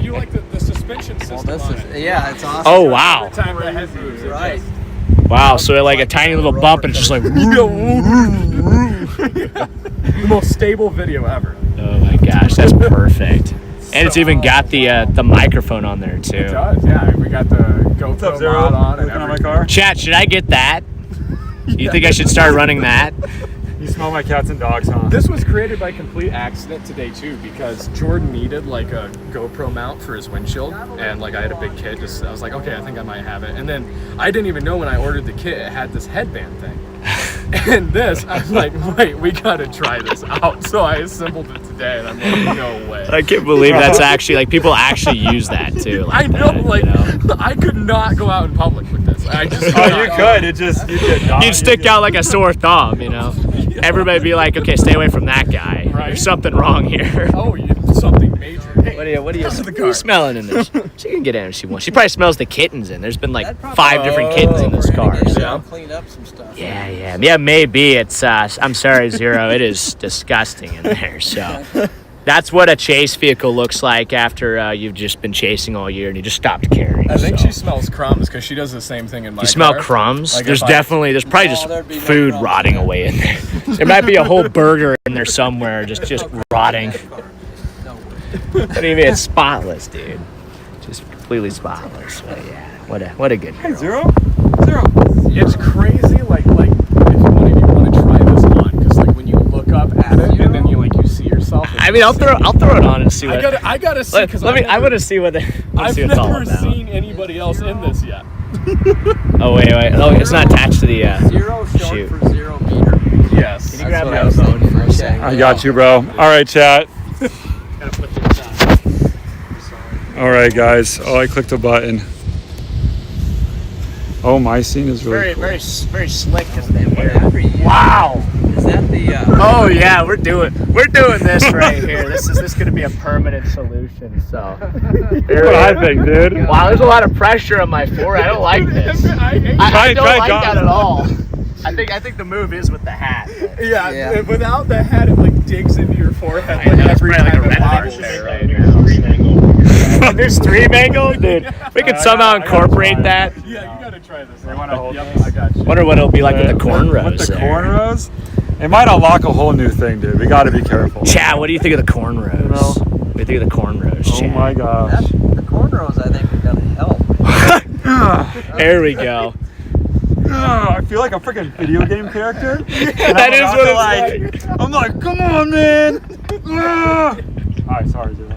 you like the suspension Well, system this on is, it. yeah, it's awesome. Oh, wow. Every time the head moves, it Right. Wow, so like a tiny little bump and it's just like, the most stable video ever. oh my gosh, that's perfect. And it's even got the microphone on there, too. It does, yeah. We got the GoPro mod on and on my everything. car. Chat, should I get that? You think I should start running that? You smell my cats and dogs, huh? This was created by complete accident today too, because Jordan needed like a GoPro mount for his windshield, and like I had a big kit. I was like, okay, I think I might have it. And then I didn't even know when I ordered the kit it had this headband thing. And this, I was like, wait, we gotta try this out. So I assembled it today, and I'm like, no way. I can't believe that's actually, like, people actually use that, too. I know, that, like, you know? I could not go out in public with this. I just Oh, you could. It just, you did not. You'd stick out like a sore thumb, you know? Everybody be like, okay, stay away from that guy. Right. There's something wrong here. Oh, something major. Hey, What are you smelling in this? She can get in if she wants. She probably smells the kittens in. There's been like That probably- 5 different kittens in this We're gonna car. get it So. out, clean up some stuff. Yeah, maybe. It's, I'm sorry, Zero. It is disgusting in there. So that's what a chase vehicle looks like after you've just been chasing all year and you just stopped caring. I think so. she smells crumbs because she does the same thing in my You smell car. crumbs? Like There's if probably No, just there'd be no food crumbs rotting in there. away in there. There might be a whole burger in there somewhere, just rotting. What do you mean? It's spotless, dude. Just completely spotless. But yeah, what a good girl. Zero? It's crazy, like if one of you want to try this on, because like when you look up at it and then you see yourself. I mean, I'll throw it on and see what. I gotta see because I want to see what I've see what it's all never about. seen anybody else in this yet. Oh wait. Oh, it's not attached to the. Zero short Shoot. for 0 meter. Yes. Can you grab what my I was phone? thinking for a second. I got you, bro. All right, chat. All right, guys. Oh, I clicked a button. Oh, my scene is really cool. very slick, isn't it? Whatever you- Wow. Is that that the? Oh yeah, we're doing this right here. This is going to be a permanent solution. So, That's what I think, dude. wow, there's a lot of pressure on my forehead. I don't like this. I don't Try like John. that at all. I think the move is with the hat. Yeah, without the hat, it like digs into your forehead. I know, it's probably like a red marsh there right now. There's stream angle, dude. We could somehow incorporate that. Yeah, you gotta try this. They want to hold I got you. Wonder what it'll be like with the cornrows. With the there. cornrows? It might unlock a whole new thing, dude. We gotta be careful. Chad, what do you think of the cornrows? What do you think of the cornrows, Oh Chad? my gosh. The cornrows, I think, are gonna help. There we go. I feel like a freaking video game character. That is what it's like. I'm like, come on, man. Alright, sorry, dude.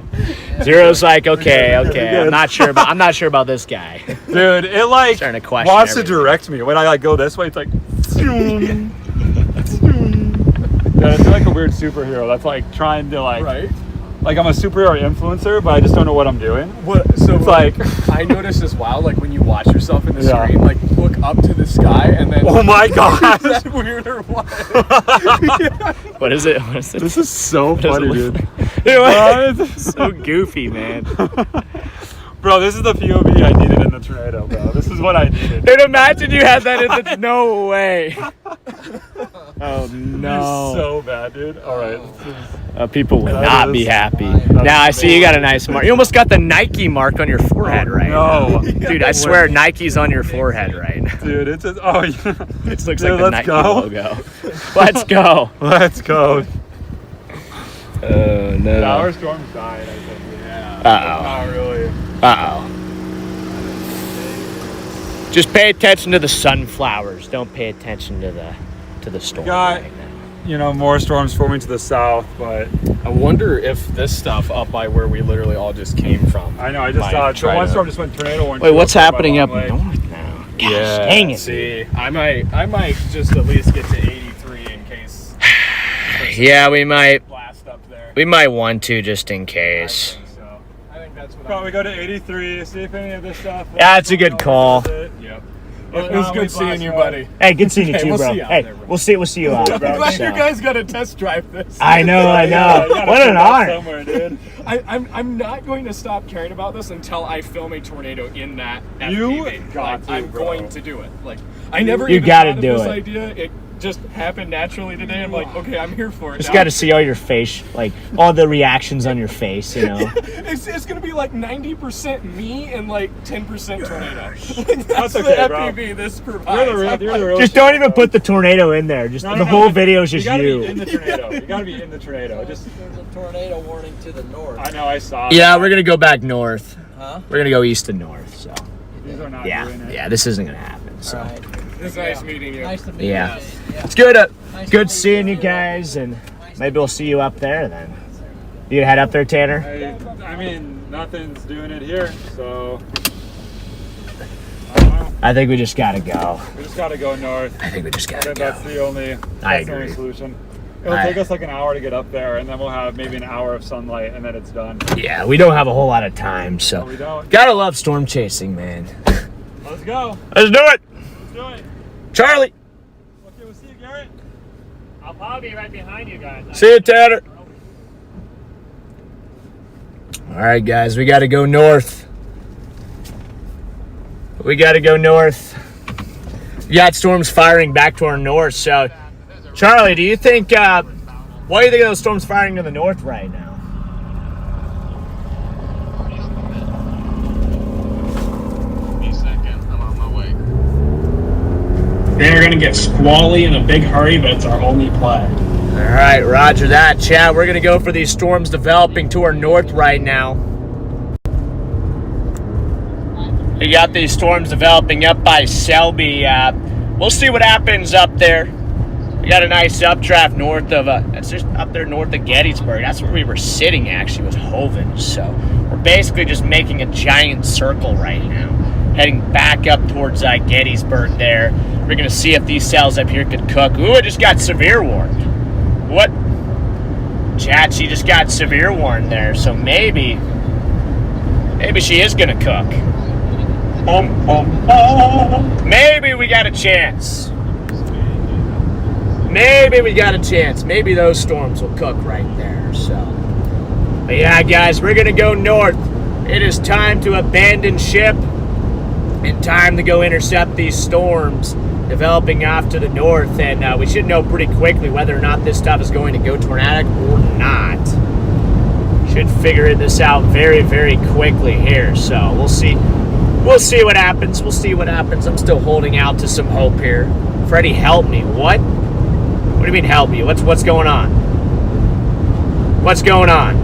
Zero's like, okay. I'm not sure about this guy. Dude, it like Starting to question wants to everything. direct me. When I like go this way, it's like. Yeah, I feel like a weird superhero that's like trying to like. Right? Like I'm a superhero influencer, but I just don't know what I'm doing. What? So It's like. I noticed as well, like when you watch yourself in the Yeah. screen, like look up to the sky and then. Oh my Is gosh. that weird or what? What is it? What is it? This is so does it funny, look dude. What? So goofy, man. Bro, this is the POV I needed in the tornado, bro. This is what I needed. Dude, imagine you had that in the. No way. Oh no. So bad, dude. All right. People would That not is- be happy. Now I see you got a nice mark. You almost got the Nike mark on your forehead right No, now. Dude, I swear Nike's on your forehead right now. dude, it's just. Oh, yeah. This looks Dude, like the let's Nike go. logo. Let's go. Let's go. Oh no. Our storm's died, I think. Yeah. Uh-oh. Oh, really? Uh-oh. Just pay attention to the sunflowers. Don't pay attention to the storm. Got- right now. You know, more storms forming to the south, but I wonder if this stuff up by where we literally all just came from. I know, I just might saw it. The try one to- storm just went tornado warning. Wait, what's by happening up Long Lake. north now? Gosh, Yeah. dang it. See, I might just at least get to 83 in case. Yeah, we might Blast up there. want to just in case. So I think that's what. Probably go to 83, see if any of this stuff. Yeah, that's a good call. Yep. If It was not, we good seeing blast you, away. buddy. Hey, good seeing you Okay, too, we'll bro. see you out Hey, there, bro. we'll see you out, bro. I'm glad So. you guys got to test drive this. I know. Yeah, you gotta What put an that honor. somewhere, dude. I'm not going to stop caring about this until I film a tornado in that You FPV. got Like, to, I'm bro. going to do it. Like I never You even gotta thought of do this it. idea. It just happened naturally today. I'm like, okay, I'm here for it. Just now. got to see all your face, like all the reactions on your face, you know. It's gonna be like 90% me and like 10% tornado. Like, that's okay, the bro. FPV this You're provides. the real, I'm you're like, the real Just shit, don't even bro. put the tornado in there. Just No, the no, whole no. video is just You gotta you. be in the tornado. You gotta be in the tornado. Just, There's a tornado warning to the north. I know, I saw. Yeah, we're gonna go back north. Huh? We're gonna go east and north. So These are not yeah, doing it. yeah, this isn't gonna happen. So All right. It's nice meeting you. Nice to meet Yeah. you. Yeah. it's good. Nice Good to meet seeing you guys, and maybe we'll see you up there then. You gonna head up there, Tanner? I mean, nothing's doing it here, so. I don't know. I think we just gotta go. We just gotta go north. I think we just I gotta think go. that's the only, I that's the only agree. solution. It'll take us like an hour to get up there, and then we'll have maybe an hour of sunlight, and then it's done. Yeah, we don't have a whole lot of time, No, so we don't. gotta love storm chasing, man. Let's go. Let's do it, Let's do it. Charlie. Okay, we'll see you, Garrett. I'll probably be right behind you guys. See you, Tanner. All right, guys, we got to go north. We got to go north. We got storms firing back to our north. So, Charlie, do you think? What do you think of those storms firing to the north right now? Give me a second. I'm on my way. They're gonna get squally in a big hurry, but it's our only play. All right, roger that, Chad. We're gonna go for these storms developing to our north right now. We got these storms developing up by Selby. We'll see what happens up there. We got a nice updraft north of, it's just up there north of Gettysburg. That's where we were sitting, actually, was Hoven. So we're basically just making a giant circle right now, heading back up towards Gettysburg there. We're gonna see if these cells up here could cook. Ooh, it just got severe warned. What? Chad, she just got severe warned there, so maybe she is gonna cook. Maybe we got a chance. maybe we got a chance. Maybe those storms will cook right there. So, but yeah, guys, we're gonna go north. It is time to abandon ship and time to go intercept these storms developing off to the north, and we should know pretty quickly whether or not this stuff is going to go tornadic or not. Should figure this out very, very quickly here. So we'll see. We'll see what happens. We'll see what happens. I'm still holding out to some hope here. Freddie, help me. What? What do you mean help me? What's going on? What's going on?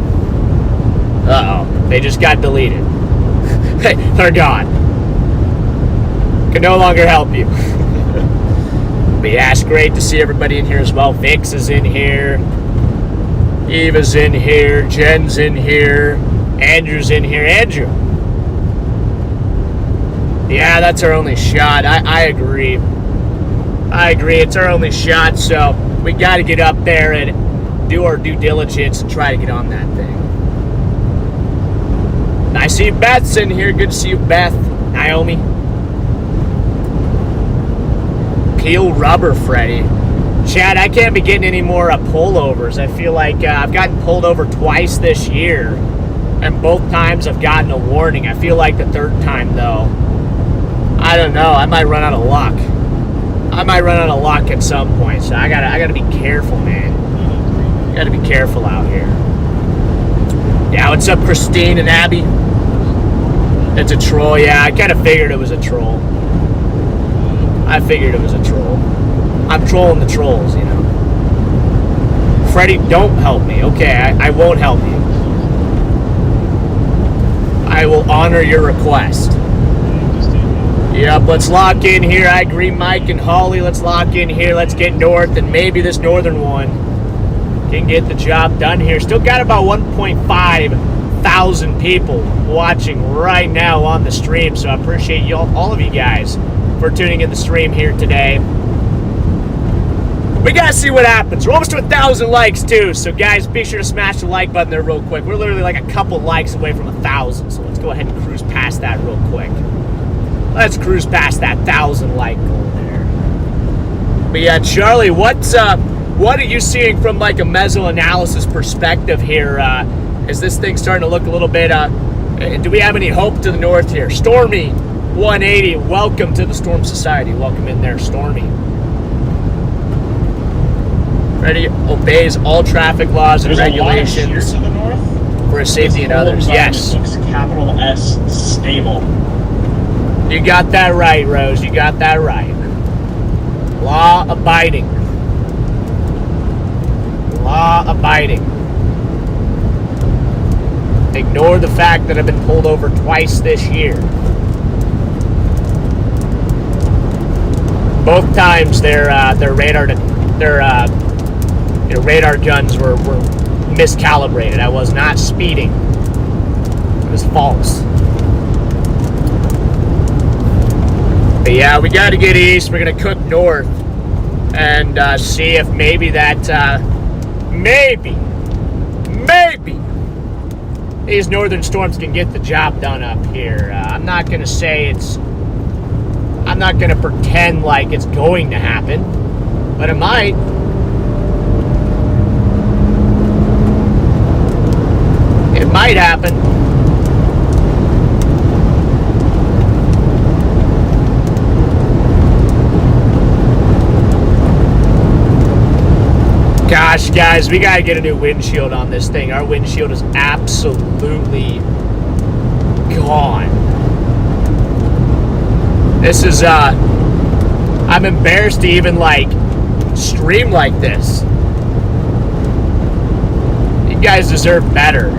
Uh-oh. They just got deleted. They're gone. Can no longer help you. But yeah, it's great to see everybody in here as well. Vix is in here. Eva's in here. Jen's in here. Andrew's in here. Andrew. Yeah, that's our only shot. I agree. I agree. It's our only shot, so we got to get up there and do our due diligence and try to get on that thing. I see Beth's in here. Good to see you, Beth. Naomi. Peel rubber, Freddy. Chad, I can't be getting any more pullovers. I feel like I've gotten pulled over twice this year, and both times I've gotten a warning. I feel like the third time, though, I don't know. I might run out of luck. I might run out of luck at some point. So I gotta be careful, man. Gotta be careful out here. Yeah, what's up, Christine and Abby? It's a troll. Yeah, I kind of figured it was a troll. I figured it was a troll. I'm trolling the trolls, you know. Freddy, don't help me. Okay, I won't help you. I will honor your request. Yep, let's lock in here. I agree, Mike and Holly. Let's lock in here. Let's get north, and maybe this northern one can get the job done here. Still got about 1,500 people watching right now on the stream, so I appreciate you all of you guys for tuning in the stream here today. We gotta see what happens. We're almost to 1,000 likes too, so guys, be sure to smash the like button there real quick. We're literally like a couple likes away from 1,000, so let's go ahead and cruise past that real quick. Let's cruise past that 1,000 like goal there. But yeah, Charlie, what are you seeing from like a meso-analysis perspective here? Is this thing starting to look a little bit, do we have any hope to the north here? Stormy 180, welcome to the Storm Society. Welcome in there, Stormy. Freddy obeys all traffic laws and regulations to the north. for his safety and others. Yes. Looks capital S stable. You got that right, Rose. You got that right. Law abiding. Law abiding. Ignore the fact that I've been pulled over twice this year. Both times their radar guns were miscalibrated. I was not speeding. It was false. But yeah, we got to get east. We're gonna cook north and see if maybe that maybe these northern storms can get the job done up here. I'm not gonna say it's. I'm not gonna pretend like it's going to happen, but it might. It might happen. Gosh, guys, we gotta get a new windshield on this thing. Our windshield is absolutely gone. This is, I'm embarrassed to even, like, stream like this. You guys deserve better.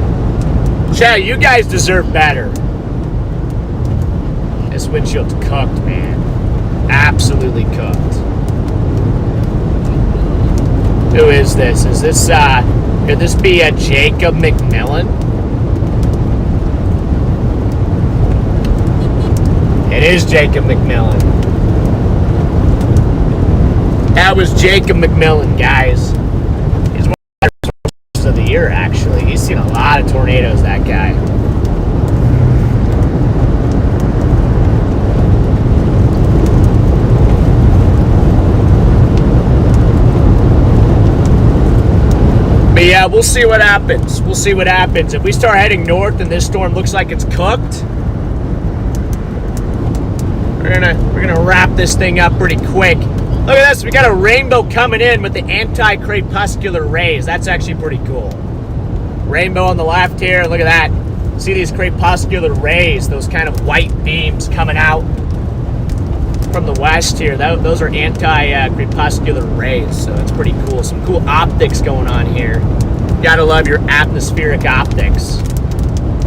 Chat, you guys deserve better. This windshield's cooked, man. Absolutely cooked. Who is this? Is this, could this be a Jacob McMillan? It is Jacob McMillan. That was Jacob McMillan, guys. He's one of the best of the year, actually. He's seen a lot of tornadoes, that guy. Yeah, we'll see what happens. We'll see what happens. If we start heading north and this storm looks like it's cooked, we're gonna wrap this thing up pretty quick. Look at this. We got a rainbow coming in with the anti-crepuscular rays. That's actually pretty cool. Rainbow on the left here. Look at that. See these crepuscular rays, those kind of white beams coming out from the west here. Those are anti-crepuscular rays, so it's pretty cool. Some cool optics going on here. Gotta love your atmospheric optics.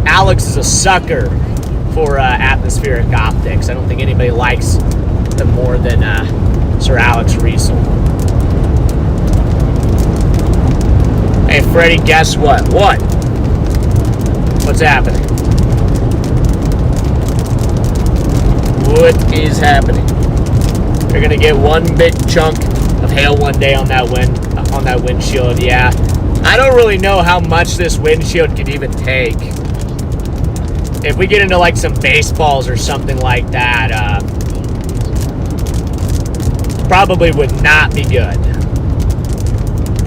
Alex is a sucker for atmospheric optics. I don't think anybody likes them more than Sir Alex Riesel. Hey, Freddy, guess what? What? What's happening? What is happening? You're gonna get one big chunk of hail one day on that windshield. Yeah, I don't really know how much this windshield can even take. If we get into like some baseballs or something like that, probably would not be good.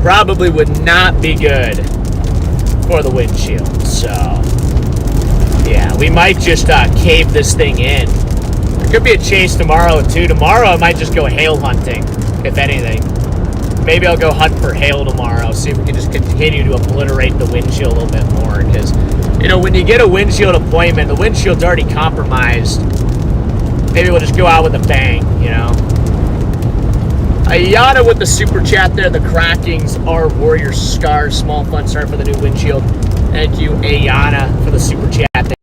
Probably would not be good for the windshield. So, yeah, we might just cave this thing in. There could be a chase tomorrow too. Tomorrow I might just go hail hunting, if anything. Maybe I'll go hunt for hail tomorrow. See if we can just continue to obliterate the windshield a little bit more. Because, you know, when you get a windshield appointment, the windshield's already compromised. Maybe we'll just go out with a bang, you know. Ayana with the super chat there. The crackings are warrior scars. Small fun start for the new windshield. Thank you, Ayana, for the super chat there.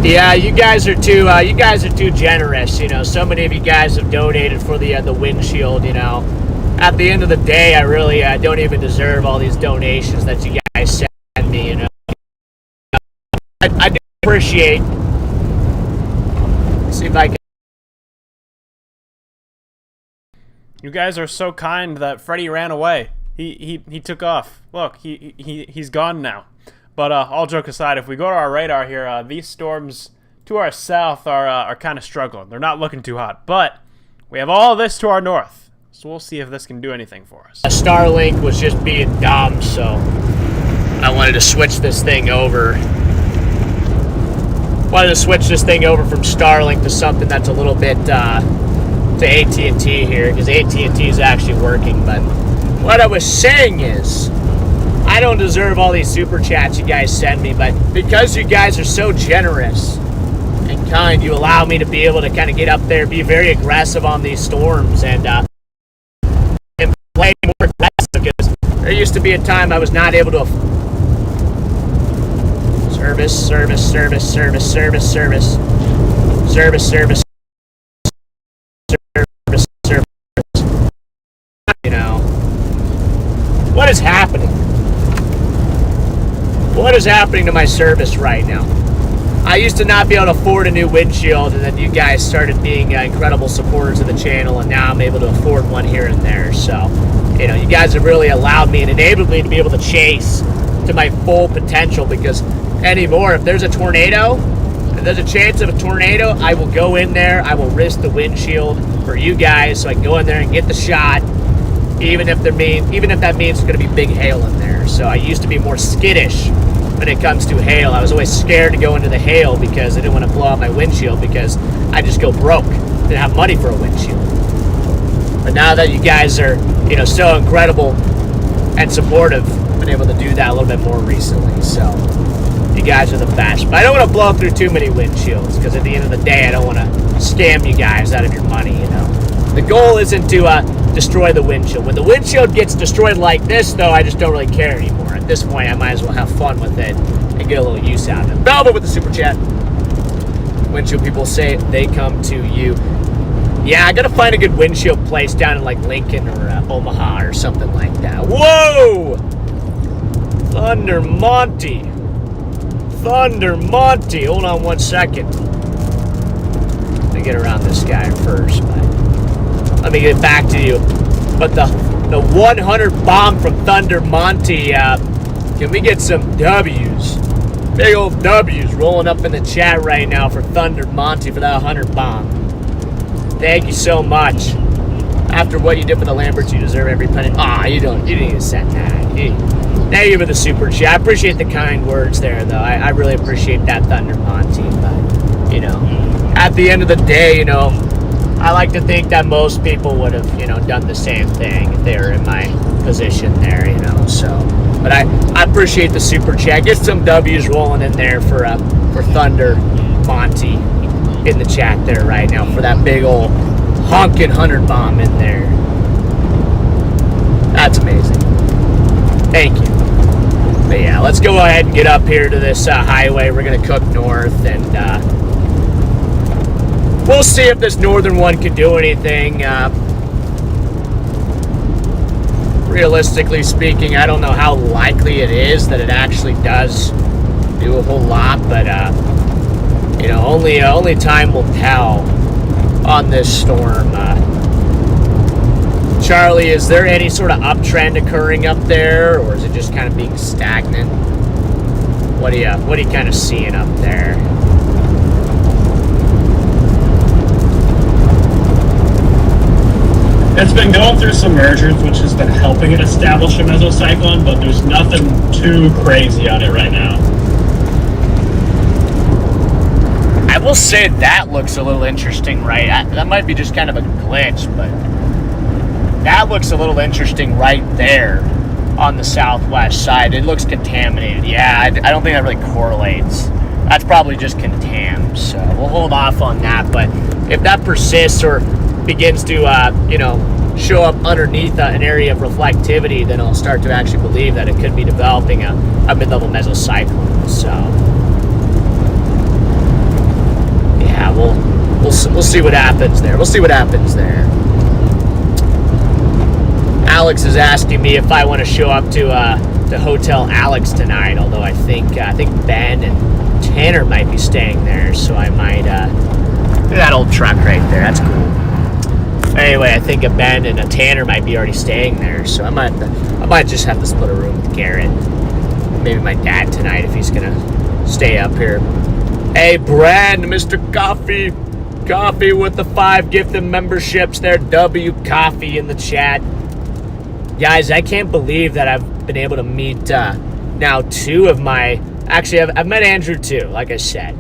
Yeah, you guys are too generous. You know, so many of you guys have donated for the windshield. You know, at the end of the day, I really don't even deserve all these donations that you guys send me. You know, I do appreciate. See if I can. You guys are so kind that Freddy ran away. He took off. Look, he's gone now. But all joke aside, if we go to our radar here, these storms to our south are kind of struggling. They're not looking too hot. But we have all this to our north. So we'll see if this can do anything for us. Starlink was just being dumb, so I wanted to switch this thing over. Wanted to switch this thing over from Starlink to something that's a little bit to AT&T here, because AT&T is actually working. But what I was saying is, I don't deserve all these super chats you guys send me, but because you guys are so generous and kind, you allow me to be able to kind of get up there, be very aggressive on these storms, and play more aggressive, because there used to be a time I was not able to service, you know. What is happening? What is happening to my service right now? I used to not be able to afford a new windshield, and then you guys started being incredible supporters of the channel, and now I'm able to afford one here and there. So, you know, you guys have really allowed me and enabled me to be able to chase to my full potential, because anymore, if there's a tornado, if there's a chance of a tornado, I will go in there, I will risk the windshield for you guys, so I can go in there and get the shot, even if that means it's going to be big hail in there. So I used to be more skittish when it comes to hail. I was always scared to go into the hail because I didn't want to blow out my windshield, because I just go broke. Didn't have money for a windshield. But now that you guys are, you know, so incredible and supportive, I've been able to do that a little bit more recently. So you guys are the best. But I don't want to blow through too many windshields, because at the end of the day, I don't want to scam you guys out of your money, you know. The goal isn't to destroy the windshield. When the windshield gets destroyed like this, though, I just don't really care anymore. At this point, I might as well have fun with it and get a little use out of it. Belva with the super chat. Windshield people say they come to you. Yeah, I gotta find a good windshield place down in like Lincoln or Omaha or something like that. Whoa! Thunder Monty. Thunder Monty. Hold on one second. Let me get around this guy first, but let me get back to you. But the 100 bomb from Thunder Monty, can we get some W's? Big old W's rolling up in the chat right now for Thunder Monty for that 100 bomb. Thank you so much. after what you did for the Lamberts, you deserve every penny. You didn't even send that. Thank you for the super chat. I appreciate the kind words there, though. I really appreciate that, Thunder Monty. But, you know, at the end of the day, you know, I like to think that most people would have, you know, done the same thing if they were in my position there, you know, so. But I appreciate the super chat. Get some W's rolling in there for Thunder Monty in the chat there right now for that big old honking 100 bomb in there. That's amazing. Thank you. But yeah, let's go ahead and get up here to this highway. We're going to cook north, and we'll see if this northern one can do anything. Realistically speaking, I don't know how likely it is that it actually does do a whole lot, but you know, only time will tell on this storm. Charlie, is there any sort of uptrend occurring up there, or is it just kind of being stagnant? What are you kind of seeing up there? It's been going through some mergers, which has been helping it establish a mesocyclone, but there's nothing too crazy on it right now. I will say that looks a little interesting, right? That might be just kind of a glitch, but that looks a little interesting right there on the southwest side. It looks contaminated. Yeah, I don't think that really correlates. That's probably just contam, so we'll hold off on that. But if that persists or begins to, you know, show up underneath an area of reflectivity, then I'll start to actually believe that it could be developing a mid-level mesocyclone. So, yeah, we'll see what happens there. We'll see what happens there. Alex is asking me if I want to show up to Hotel Alex tonight, although I think Ben and Tanner might be staying there, so I might look at that old truck right there. That's cool. Anyway, I think a Ben and a Tanner might be already staying there, so I might just have to split a room with Garrett. Maybe my dad tonight if he's gonna stay up here. Hey, Brand, Mr. Coffee with the 5 gifted memberships there. W Coffee in the chat. Guys, I can't believe that I've been able to meet now 2 of my... Actually, I've met Andrew too, like I said.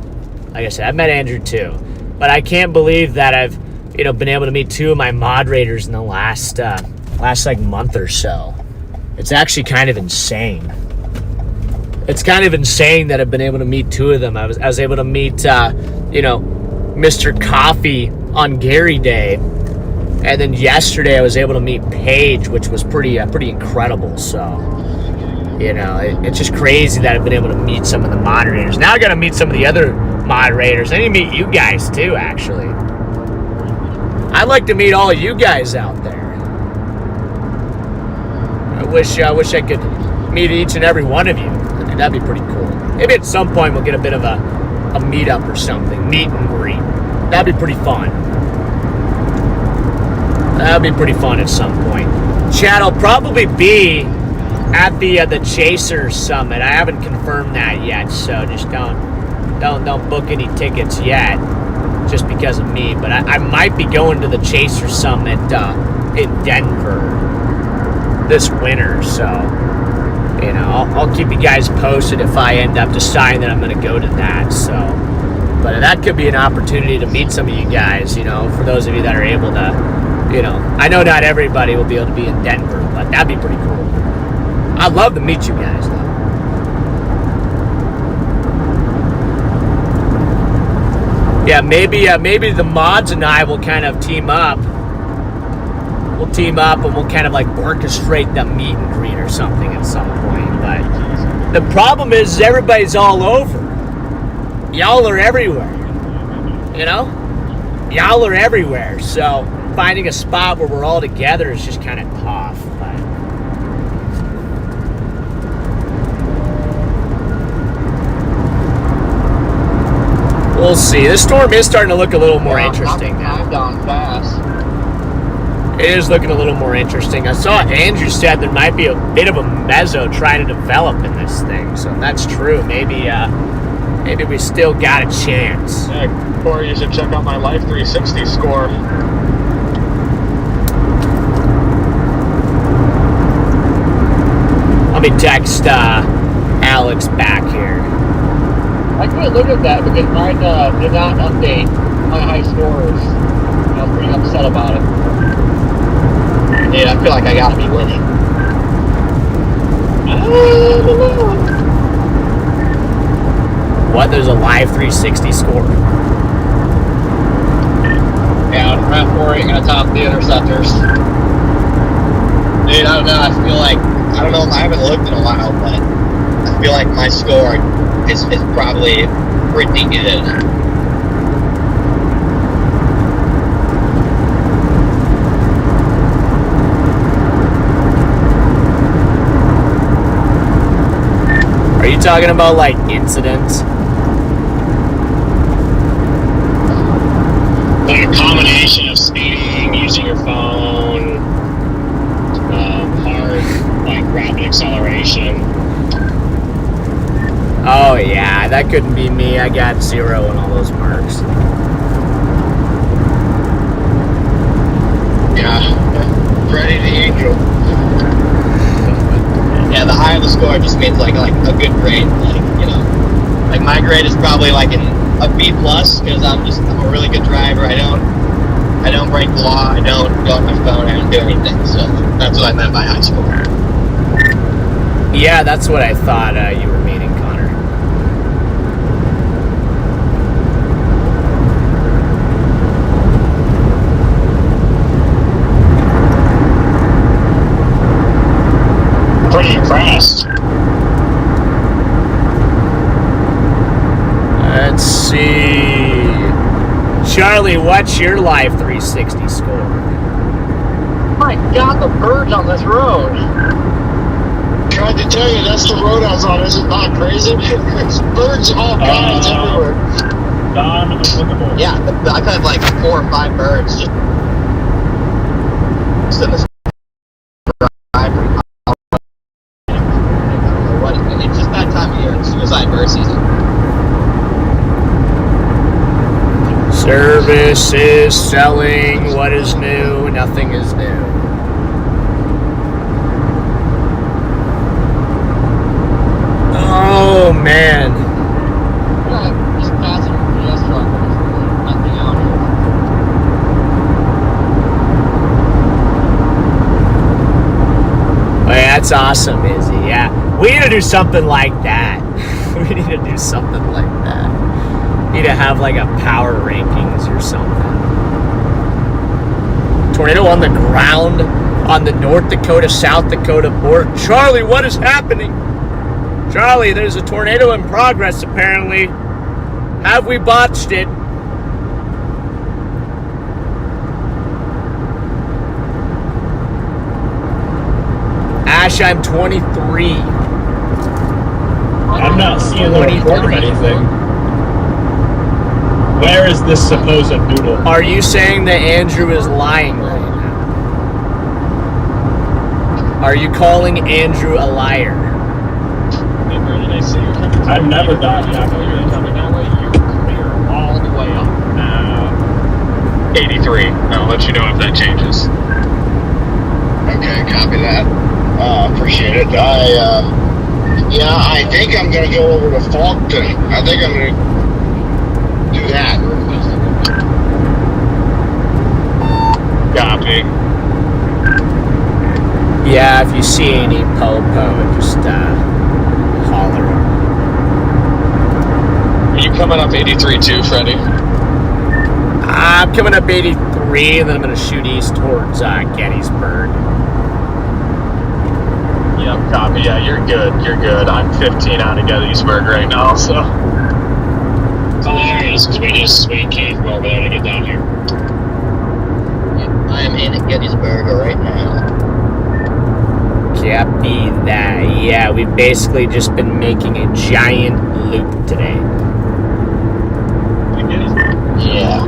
I've met Andrew too. But I can't believe that I've, you know, been able to meet 2 of my moderators in the last like month or so. It's actually kind of insane. It's kind of insane that I've been able to meet 2 of them. I was able to meet, you know, Mr. Coffee on Gary Day. And then yesterday I was able to meet Paige, which was pretty incredible. So, you know, it's just crazy that I've been able to meet some of the moderators. Now I got to meet some of the other moderators. I need to meet you guys too, actually. I'd like to meet all of you guys out there. I wish I could meet each and every one of you. I think that'd be pretty cool. Maybe at some point we'll get a bit of a meetup or something, meet and greet. That'd be pretty fun. That'll be pretty fun at some point. Chad, I'll probably be at the Chaser Summit. I haven't confirmed that yet, so just don't book any tickets yet, just because of me. But I might be going to the Chaser Summit in Denver this winter, so you know I'll keep you guys posted if I end up deciding that I'm going to go to that. So, but that could be an opportunity to meet some of you guys. You know, for those of you that are able to. You know, I know not everybody will be able to be in Denver, but that'd be pretty cool. I'd love to meet you guys, though. Yeah, maybe the mods and I will kind of team up. We'll team up and we'll kind of like orchestrate the meet and greet or something at some point. But the problem is everybody's all over. Y'all are everywhere. You know? Y'all are everywhere, so finding a spot where we're all together is just kind of tough. But we'll see. This storm is starting to look a little more interesting now. I'm gone fast. It is looking a little more interesting. I saw Andrew said there might be a bit of a meso trying to develop in this thing. So if that's true, maybe we still got a chance. Yeah, Corey, you should check out my Life 360 score. me text Alex back here. I couldn't look at that because mine did not update my high scores. I was pretty upset about it. Dude, I feel like I gotta be winning. What? There's a live 360 score. Yeah, I'm right for it. Gonna top the interceptors. Dude, I don't know. I feel like, I don't know. I haven't looked in a while, but I feel like my score is probably pretty good. Are you talking about like incidents? Like a combination of speeding, using your phone, hard, like rapid acceleration. Oh yeah, that couldn't be me. I got 0 on all those marks. Yeah, Freddy the Angel. Yeah, the higher the score just means like a good grade. Like, you know, like my grade is probably like a B plus because I'm a really good driver. I don't break the law. I don't go on my phone. I don't do anything. So that's what I meant by high score. Yeah, that's what I thought you were meaning, Connor. Pretty impressed. Let's see. Charlie, what's your live 360 score? My God, the birds on this road. Tried to tell you, that's the road I was on. Is it not crazy? There's birds of all kinds everywhere. Non-applicable. Yeah, I've had like 4 or 5 birds just in this driveway. It's just that time of year. It's suicide bird season. Service is selling. What is new? Nothing is new. Oh man. Yeah, just passing a UPS truck. There's nothing out here. Oh, yeah, that's awesome, Izzy. Yeah, we need to do something like that. We need to do something like that. Need to have like a power rankings or something. Tornado on the ground on the North Dakota, South Dakota border. Charlie, what is happening? Charlie, there's a tornado in progress apparently. Have we botched it? Ash, I'm 23. I'm not seeing the report of anything. Where is this supposed doodle? Are you saying that Andrew is lying right now? Are you calling Andrew a liar? Where did I see you coming? I've never done that. You're coming that way. You're clear all the way up. 83. I'll let you know if that changes. Okay, copy that. Appreciate it. I think I'm gonna go over to Faulkton. I think I'm gonna do that. Copy. Yeah, if you see any po-po, just holler. Are you coming up 83 too, Freddy? I'm coming up 83, and then I'm going to shoot east towards Gettysburg. Yep, copy. Yeah, you're good. You're good. I'm 15 out of Gettysburg right now, so. It's hilarious because we just came from over there to get down here. I am in Gettysburg right now. Copy that. Yeah, we've basically just been making a giant loop today. Yeah.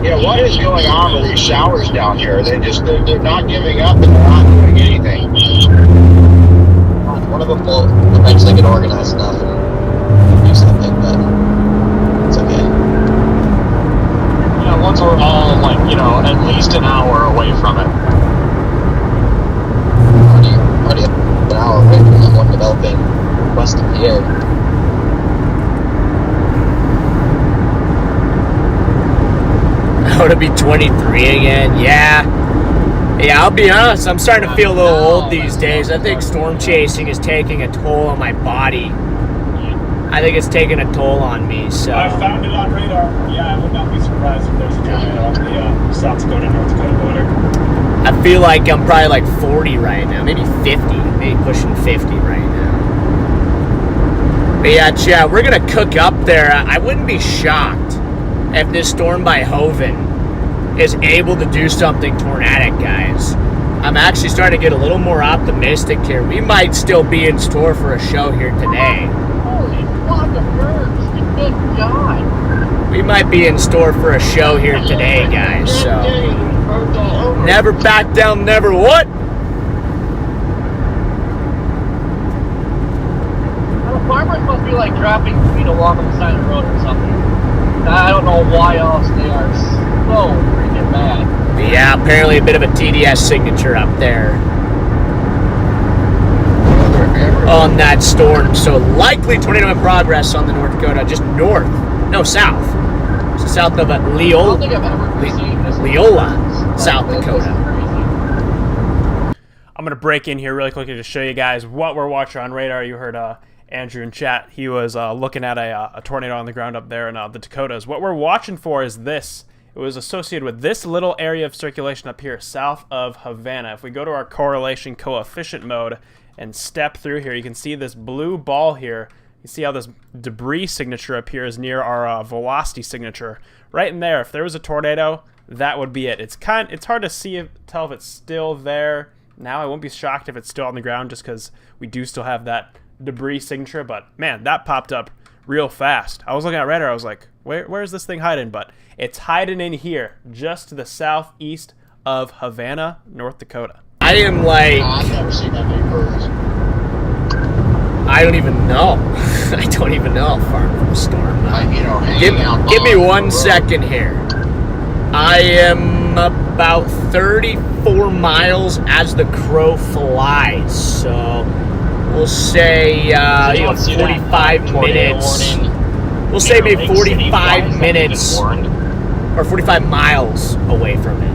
Yeah, what is going on with these showers down here? They're not giving up and they're not doing anything. One of them will eventually get organized enough and do something, but it's okay. Yeah, once we're all, like, at least an hour away from it. to be 23 again. Yeah, I'll be honest, I'm starting to feel a little old these days. I think storm chasing is taking a toll on my body. I think it's taking a toll on me, so. I found it on radar. Yeah, I would not be surprised if there's a tornado on the South Dakota, North Dakota border. I feel like I'm probably like 40 right now, maybe 50, maybe pushing 50 right now. But yeah, Chad, we're gonna cook up there. I wouldn't be shocked if this storm by Hovind is able to do something tornadic, guys. I'm actually starting to get a little more optimistic here. We might still be in store for a show here today. Holy flock of birds. Good God. We might be in store for a show here today, guys, so. Never back down, never what? The farmers must be like dropping feet along the side of the road or something. I don't know why else they are so freaking bad. Yeah, apparently a bit of a TDS signature up there on that storm. So likely tornado in progress on the North Dakota, just north, no south. So south of I don't think I've ever seen this. Leola, South Dakota. I'm going to break in here really quickly to show you guys what we're watching on radar. You heard Andrew in chat. He was looking at a tornado on the ground up there in the Dakotas. What we're watching for is this. It was associated with this little area of circulation up here south of Havana. If we go to our correlation coefficient mode and step through here, you can see this blue ball here. You see how this debris signature appears near our velocity signature. Right in there, if there was a tornado, that would be it. It's hard to tell if it's still there now. I won't be shocked if it's still on the ground just because we do still have that debris signature. But man, that popped up real fast. I was looking at radar, I was like, where is this thing hiding? But it's hiding in here, just to the southeast of Havana, North Dakota. I am like, I've never seen that many birds. I don't even know. I don't even know how far from the storm. Give me 1 second here. I am about 34 miles as the crow flies. So we'll say 45 minutes. We'll say maybe 45 minutes or 45 miles away from it.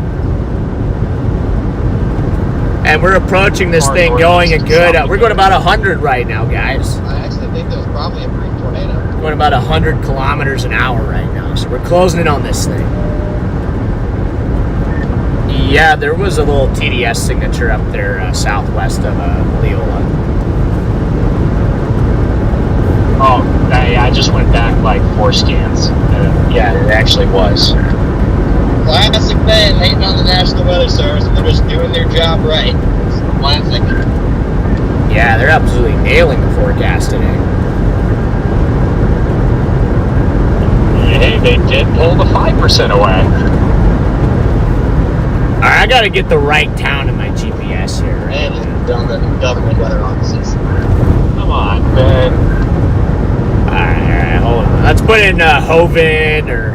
And we're approaching this thing going a good, we're going about 100 right now, guys. I actually think that was probably a brief tornado. Going about 100 kilometers an hour right now, so we're closing in on this thing. Yeah, there was a little TDS signature up there southwest of Leola. Oh, yeah, I just went back like 4 scans. Yeah, it actually was. Classic man hating on the National Weather Service, and they're just doing their job right. It's classic. Yeah, they're absolutely nailing the forecast today. Hey, they did pull the 5% away. Alright, I gotta get the right town in my GPS here. Right? And government weather offices. Come on, man. Alright, hold on. Let's put in Hovind, or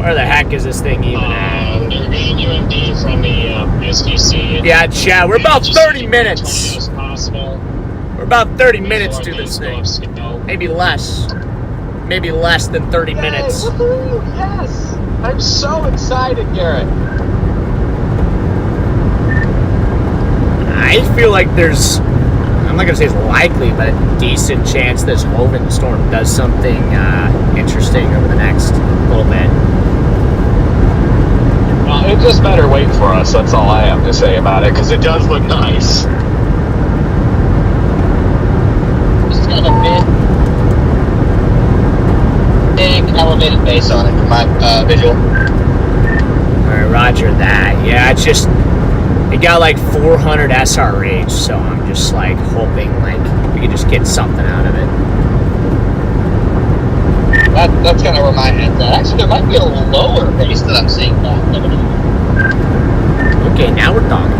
where the heck is this thing even at? They're getting UMD from the SDC. Yeah, chat, we're about 30 minutes. As possible. We're about 30 minutes to this thing. Maybe less. Maybe less than 30 minutes. Woohoo! Yes! I'm so excited, Garrett. I feel like there's, I'm not going to say it's likely, but a decent chance this Hovind storm does something interesting over the next little bit. Well, it just better wait for us. That's all I have to say about it, because it does look nice. This is kind of a big elevated base on it for my visual. Alright, roger that. Yeah, it's just, it got like 400 SRH, so I'm just like hoping like we can just get something out of it. That's kind of where my head's at. Actually, there might be a lower base that I'm seeing now. Okay, now we're talking.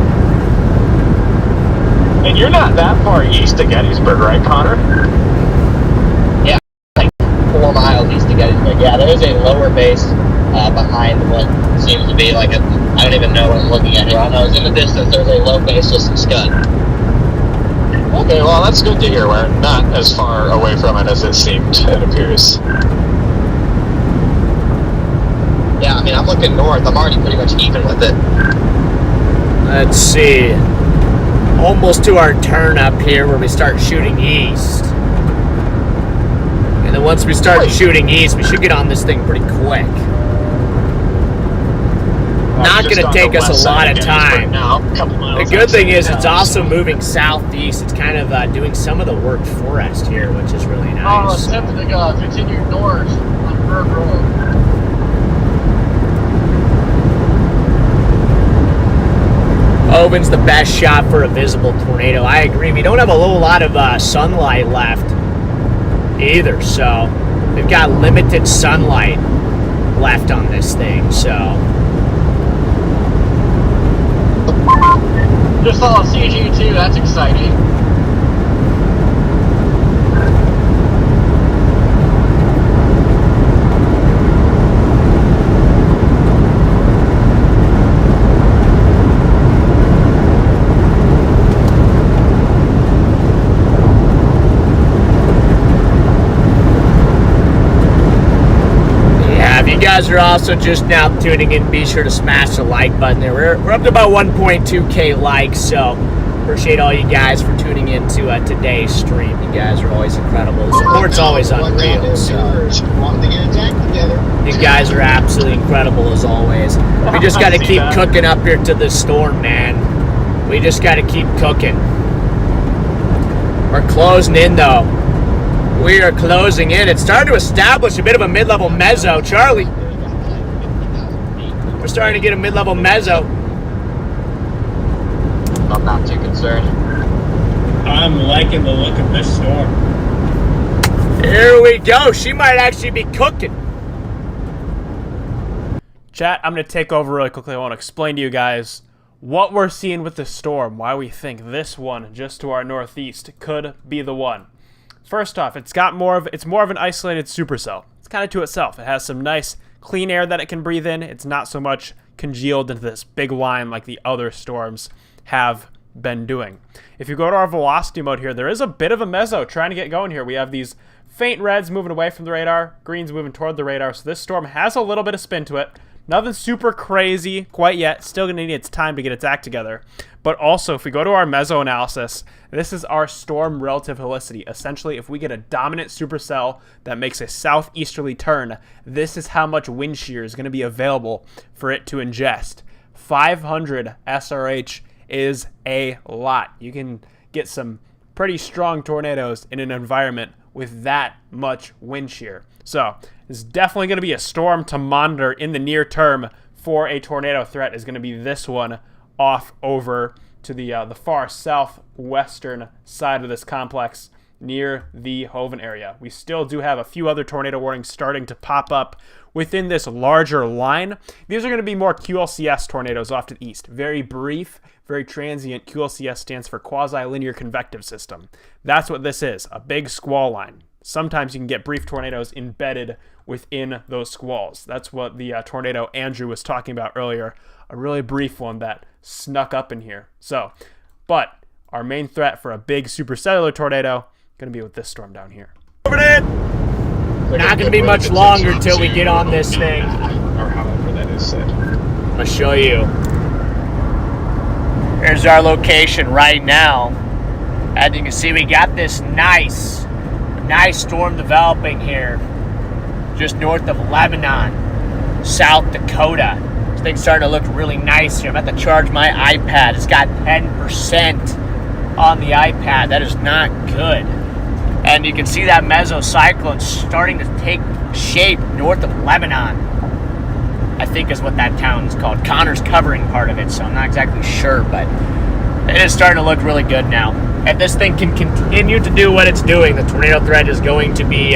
And you're not that far east of Gettysburg, right, Connor? Yeah, like 4 miles east of Gettysburg. Yeah, there is a lower base behind what seems to be like a, I don't even know what I'm looking at here. I know it's in the distance. There's a low base with some scud. Okay, well, that's good to hear. We're not as far away from it as it seemed, it appears. Yeah, mean, I'm looking north. I'm already pretty much even with it. Let's see. Almost to our turn up here where we start shooting east. And then once we start shooting east, we should get on this thing pretty quick. Not going to take us a lot of time. The good thing is it's also moving southeast. It's kind of doing some of the work for us here, which is really nice. Oh, it's tempting to go. Continue north on Berg Road. Oven's the best shot for a visible tornado. I agree. We don't have a whole lot of sunlight left either, so we've got limited sunlight left on this thing, so... Just saw a CG2, that's exciting. Yeah, if you guys are also just now tuning in, be sure to smash the like button there. We're up to about 1.2k likes, so appreciate all you guys for tuning in to today's stream. You guys are always incredible. The support's always unreal, so you guys are absolutely incredible as always. We just got to keep cooking up here to this storm, man. We just got to keep cooking. We're closing in, though. We are closing in. It's starting to establish a bit of a mid-level mezzo. Charlie, we're starting to get a mid-level mezzo. I'm not too concerned. I'm liking the look of this storm. Here we go. She might actually be cooking. Chat, I'm going to take over really quickly. I want to explain to you guys what we're seeing with the storm, why we think this one just to our northeast could be the one. First off, it's more of an isolated supercell. It's kind of to itself. It has some nice clean air that it can breathe in. It's not so much congealed into this big line like the other storms have been doing. If you go to our velocity mode here, there is a bit of a mezzo trying to get going here. We have these faint reds moving away from the radar, greens moving toward the radar, so this storm has a little bit of spin to it. Nothing super crazy quite yet. Still going to need its time to get its act together. But also, if we go to our meso analysis, this is our storm relative helicity. Essentially, if we get a dominant supercell that makes a southeasterly turn, this is how much wind shear is going to be available for it to ingest. 500 SRH is a lot. You can get some pretty strong tornadoes in an environment with that much wind shear. So it's definitely going to be a storm to monitor in the near term for a tornado threat. Is going to be this one off over to the far southwestern side of this complex near the Hoven area. We still do have a few other tornado warnings starting to pop up within this larger line. These are going to be more QLCS tornadoes off to the east. Very brief, very transient. QLCS stands for quasi-linear convective system. That's what this is, a big squall line. Sometimes you can get brief tornadoes embedded within those squalls. That's what the tornado Andrew was talking about earlier, a really brief one that snuck up in here. So, but our main threat for a big supercellular tornado going to be with this storm down here. Over it! Not going to be much longer until we get on this thing. Or however that is said. I'll show you. Here's our location right now. As you can see, we got this nice storm developing here just north of Lebanon, South Dakota. This thing's starting to look really nice here. I'm about to charge my iPad. It's got 10% on the iPad. That is not good. And you can see that mesocyclone starting to take shape north of Lebanon, I think is what that town is called. Connor's covering part of it, so I'm not exactly sure, but it is starting to look really good now. If this thing can continue to do what it's doing, the tornado threat is going to be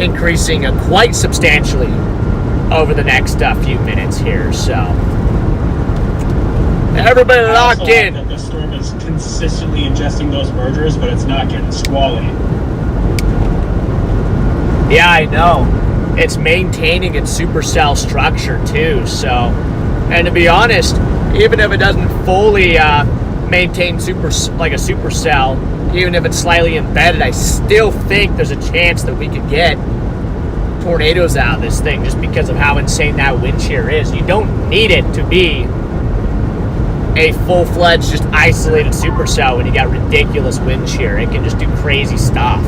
increasing quite substantially over the next few minutes here. So everybody locked in. That the storm is consistently ingesting those mergers, but it's not getting squally. Yeah, I know. It's maintaining its supercell structure too. So, and to be honest, even if it doesn't fully maintain like a supercell, even if it's slightly embedded, I still think there's a chance that we could get tornadoes out of this thing just because of how insane that wind shear is. You don't need it to be a full-fledged, just isolated supercell when you got ridiculous wind shear. It can just do crazy stuff.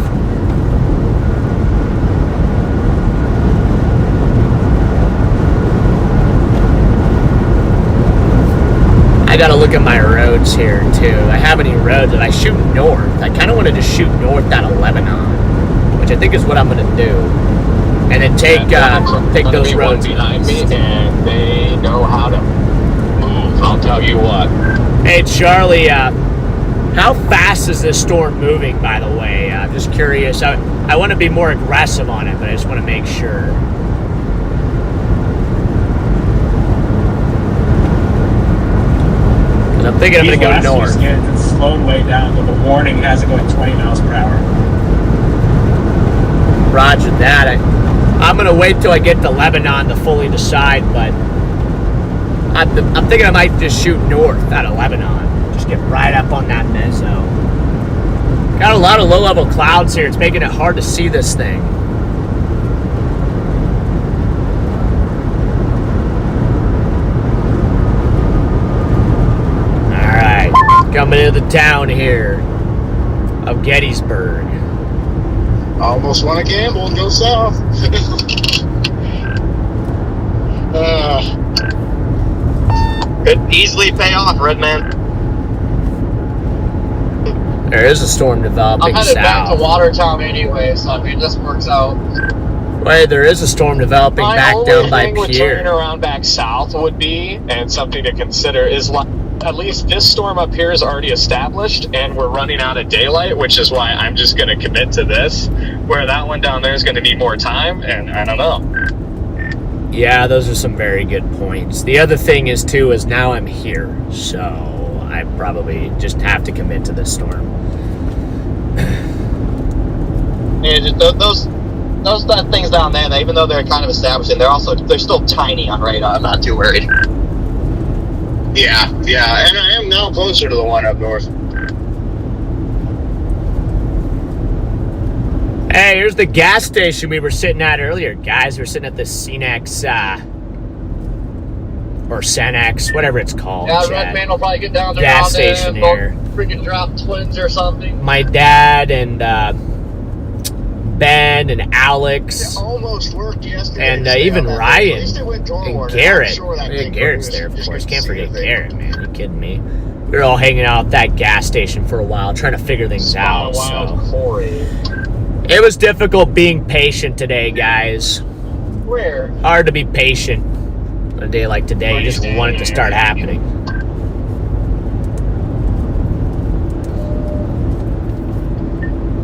I gotta look at my roads here too. I have any roads. If I shoot north, I kind of want to just shoot north out of Lebanon, which I think is what I'm gonna do, and then take those roads behind me, and they know how to move. I'll tell you what. Hey Charlie, how fast is this storm moving? By the way, I'm just curious. I want to be more aggressive on it, but I just want to make sure. I'm thinking I'm going to go north. It's slowed way down, but the warning has it going 20 miles per hour. Roger that. I'm going to wait till I get to Lebanon to fully decide, but I'm thinking I might just shoot north out of Lebanon. Just get right up on that mezzo. Got a lot of low-level clouds here. It's making it hard to see this thing. Coming into the town here of Gettysburg. Almost want to gamble and go south. Could easily pay off, Redman. There is a storm developing I'm south. headed back to Watertown anyway, so I mean, this works out. Wait, there is a storm developing back down by My only thing with Pier. turning around back south would be, and something to consider, is like, at least this storm up here is already established, and we're running out of daylight, which is why I'm just going to commit to this, where that one down there is going to need more time, and I don't know. Yeah, those are some very good points. The other thing is, too, is now I'm here, so I probably just have to commit to this storm. Yeah, those things down there, even though they're kind of established, and they're still tiny on radar. I'm not too worried. Yeah, and I am now closer to the one up north. Hey, here's the gas station we were sitting at earlier, guys. We're sitting at the Cenex, or Cenex, whatever it's called. Yeah, Redman will probably get down there gas all day station and here. freaking drop twins or something. My dad and Ben and Alex. It almost worked yesterday. And even Ryan At least it went and doorward, Garrett. I'm sure that thing Garrett's produced. there, of Just course. couldn't Can't see forget anything. Garrett, man. You kidding me? We were all hanging out at that gas station for a while, trying to figure things out. So it was difficult being patient today, guys. Where? Hard to be patient on a day like today. You just want it to start happening.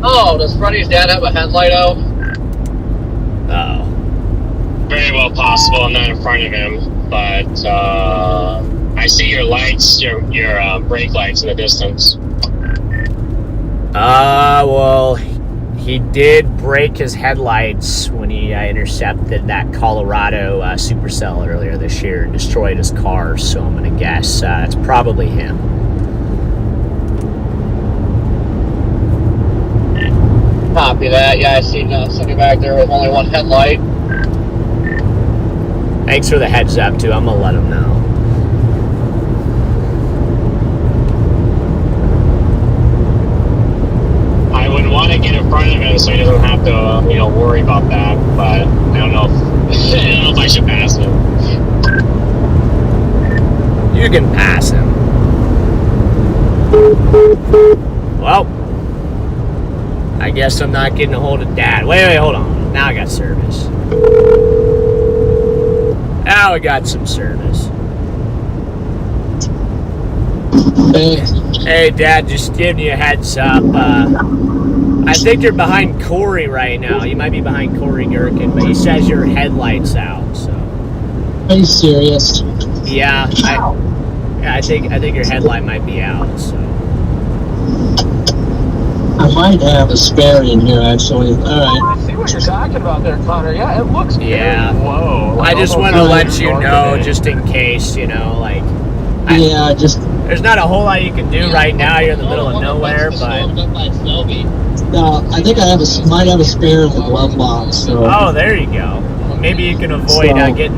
Oh, does Freddy's dad have a headlight out? Uh-oh. Very well possible. I'm not in front of him, but I see your lights, your brake lights in the distance. Well, he did break his headlights when he intercepted that Colorado supercell earlier this year and destroyed his car, so I'm going to guess it's probably him. Copy that. Yeah, I seen somebody back there with only one headlight. Thanks for the heads up, too. I'm going to let him know. I would want to get in front of him so he doesn't have to, worry about that. But I don't know if I should pass him. You can pass him. Well, I guess I'm not getting a hold of Dad. Wait, hold on. Now I got service. Now I got some service. Hey, Dad, just giving you a heads up. I think you're behind Corey right now. You might be behind Corey Gherkin, but he says your headlight's out. So. Are you serious? Yeah, I think your headlight might be out. So. I might have a spare in here, actually. All right. I see what you're talking about there, Connor. Yeah, it looks very low. I just wanted to let you know, just in case, like, Yeah, just There's not a whole lot you can do right now. You're in the middle of nowhere, but I think might have a spare in the glove box. So. oh, there you go. Well, maybe you can avoid getting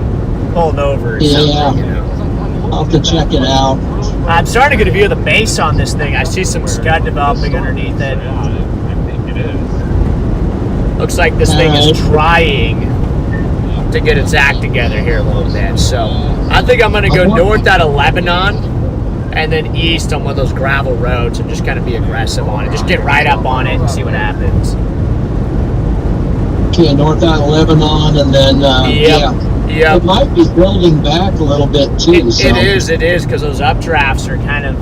pulled over or something. You know? I'll have to check it out. I'm starting to get a view of the base on this thing. I see some scud developing underneath it. I think it is. Looks like this thing is trying to get its act together here a little bit. So I think I'm going to go north out of Lebanon and then east on one of those gravel roads and just kind of be aggressive on it. Just get right up on it and see what happens. Okay, north out of Lebanon, and then Yep. It might be building back a little bit too. It is, because those updrafts are kind of,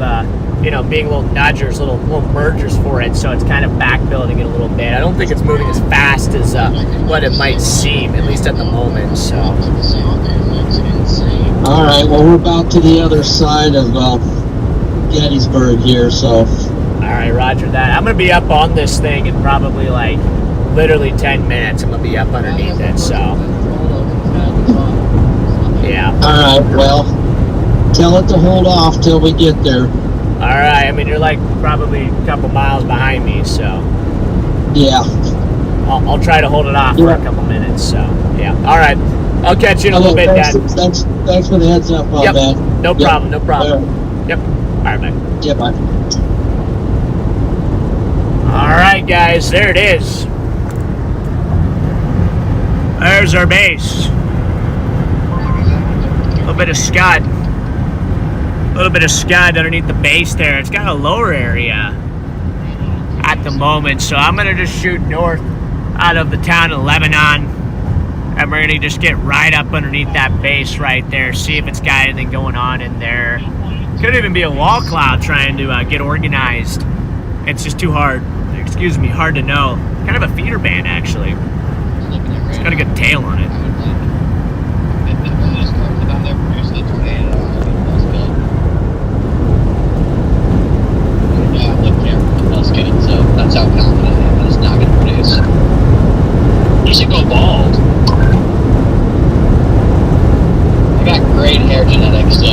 being little nudgers, little mergers for it, so it's kind of back building it a little bit. I don't think it's moving as fast as what it might seem, at least at the moment. So. All right, well, we're about to the other side of Gettysburg here, so. All right, roger that. I'm going to be up on this thing in probably literally 10 minutes. I'm going to be up underneath it, so. Yeah. All right, well, tell it to hold off till we get there. All right, I mean, you're probably a couple miles behind me, so. Yeah. I'll try to hold it off for a couple minutes, so. Yeah. All right. I'll catch you in a little bit, Dad. Thanks for the heads up on that. No problem, no problem. Yep. All right, man. Yeah, bye. All right, guys, there it is. There's our base. A little bit of scud. A little bit of scud underneath the base there. It's got a lower area at the moment, so I'm gonna just shoot north out of the town of Lebanon, and we're gonna just get right up underneath that base right there, see if it's got anything going on in there. Could even be a wall cloud trying to get organized. It's just too hard to know. Kind of a feeder band, actually. It's got a good tail on it. So that's how confident I am that it's not going to produce. You should go bald. I got great hair genetics, so.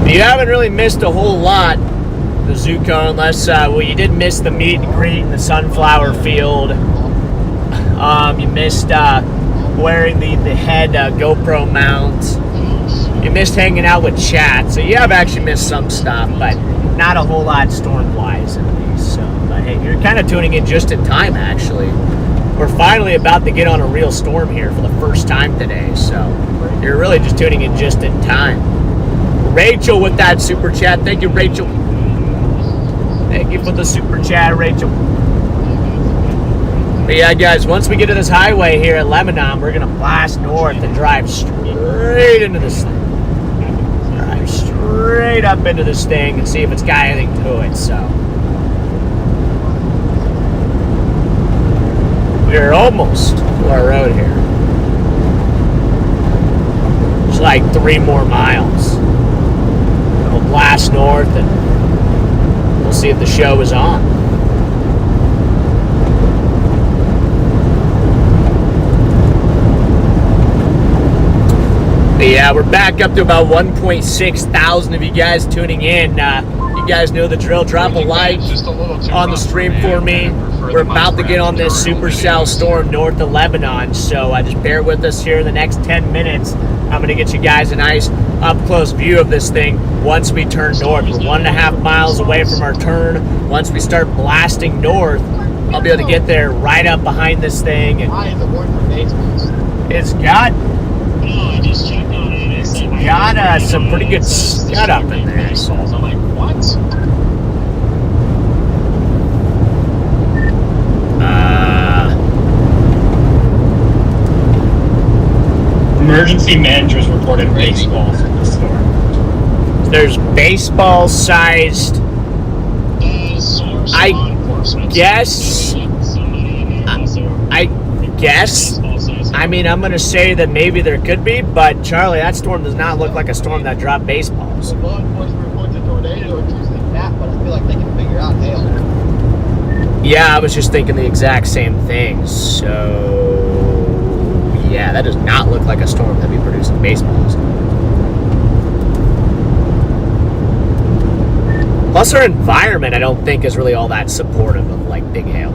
You haven't really missed a whole lot, the Zuko, unless, you did miss the meet and greet in the sunflower field. You missed wearing the head GoPro mount. You missed hanging out with chat, so you have actually missed some stuff, but not a whole lot storm-wise at least. So, but hey, you're kind of tuning in just in time, actually. We're finally about to get on a real storm here for the first time today, so you're really just tuning in just in time. Rachel with that super chat. Thank you, Rachel. Thank you for the super chat, Rachel. But yeah, guys, once we get to this highway here at Lebanon, we're going to blast north and drive straight into this thing. Drive straight up into this thing and see if it's got anything to it, so. We're almost to our road here. It's like 3 more miles. We'll blast north and we'll see if the show is on. But yeah, we're back up to about 1.6 thousand of you guys tuning in. You guys know the drill. Drop a like on the stream for me. We're about to get on this supercell storm north of Lebanon, so just bear with us here in the next 10 minutes. I'm going to get you guys a nice up-close view of this thing once we turn north. We're 1.5 miles away from our turn. Once we start blasting north, I'll be able to get there right up behind this thing. And it's got some pretty good scud up in there. So I'm like, what? Emergency managers reported baseballs in the storm. There's baseball-sized. I guess. I mean, I'm going to say that maybe there could be, but Charlie, that storm does not look like a storm that dropped baseballs. The law enforcement reports a tornado or Tuesday that, but I feel like they can figure out hail. Yeah, I was just thinking the exact same thing. So like a storm that'd be producing baseballs. Plus, our environment, I don't think, is really all that supportive of like big hail.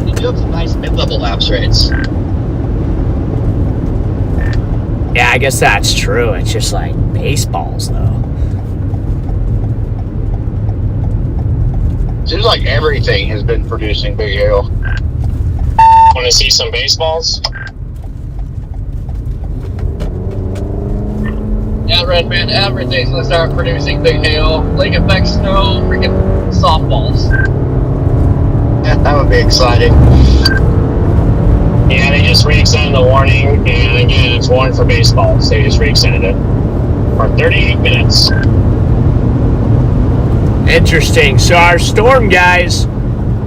You do have some nice mid-level lapse rates. Yeah, I guess that's true. It's just like baseballs, though. Seems like everything has been producing big hail. Want to see some baseballs? Yeah, Redman, everything's gonna start producing big hail. Lake effect snow, freaking softballs. Yeah, that would be exciting. Yeah, they just re-extended the warning, and again, it's warned for baseballs. They just re-extended it for 38 minutes. Interesting. So our storm, guys,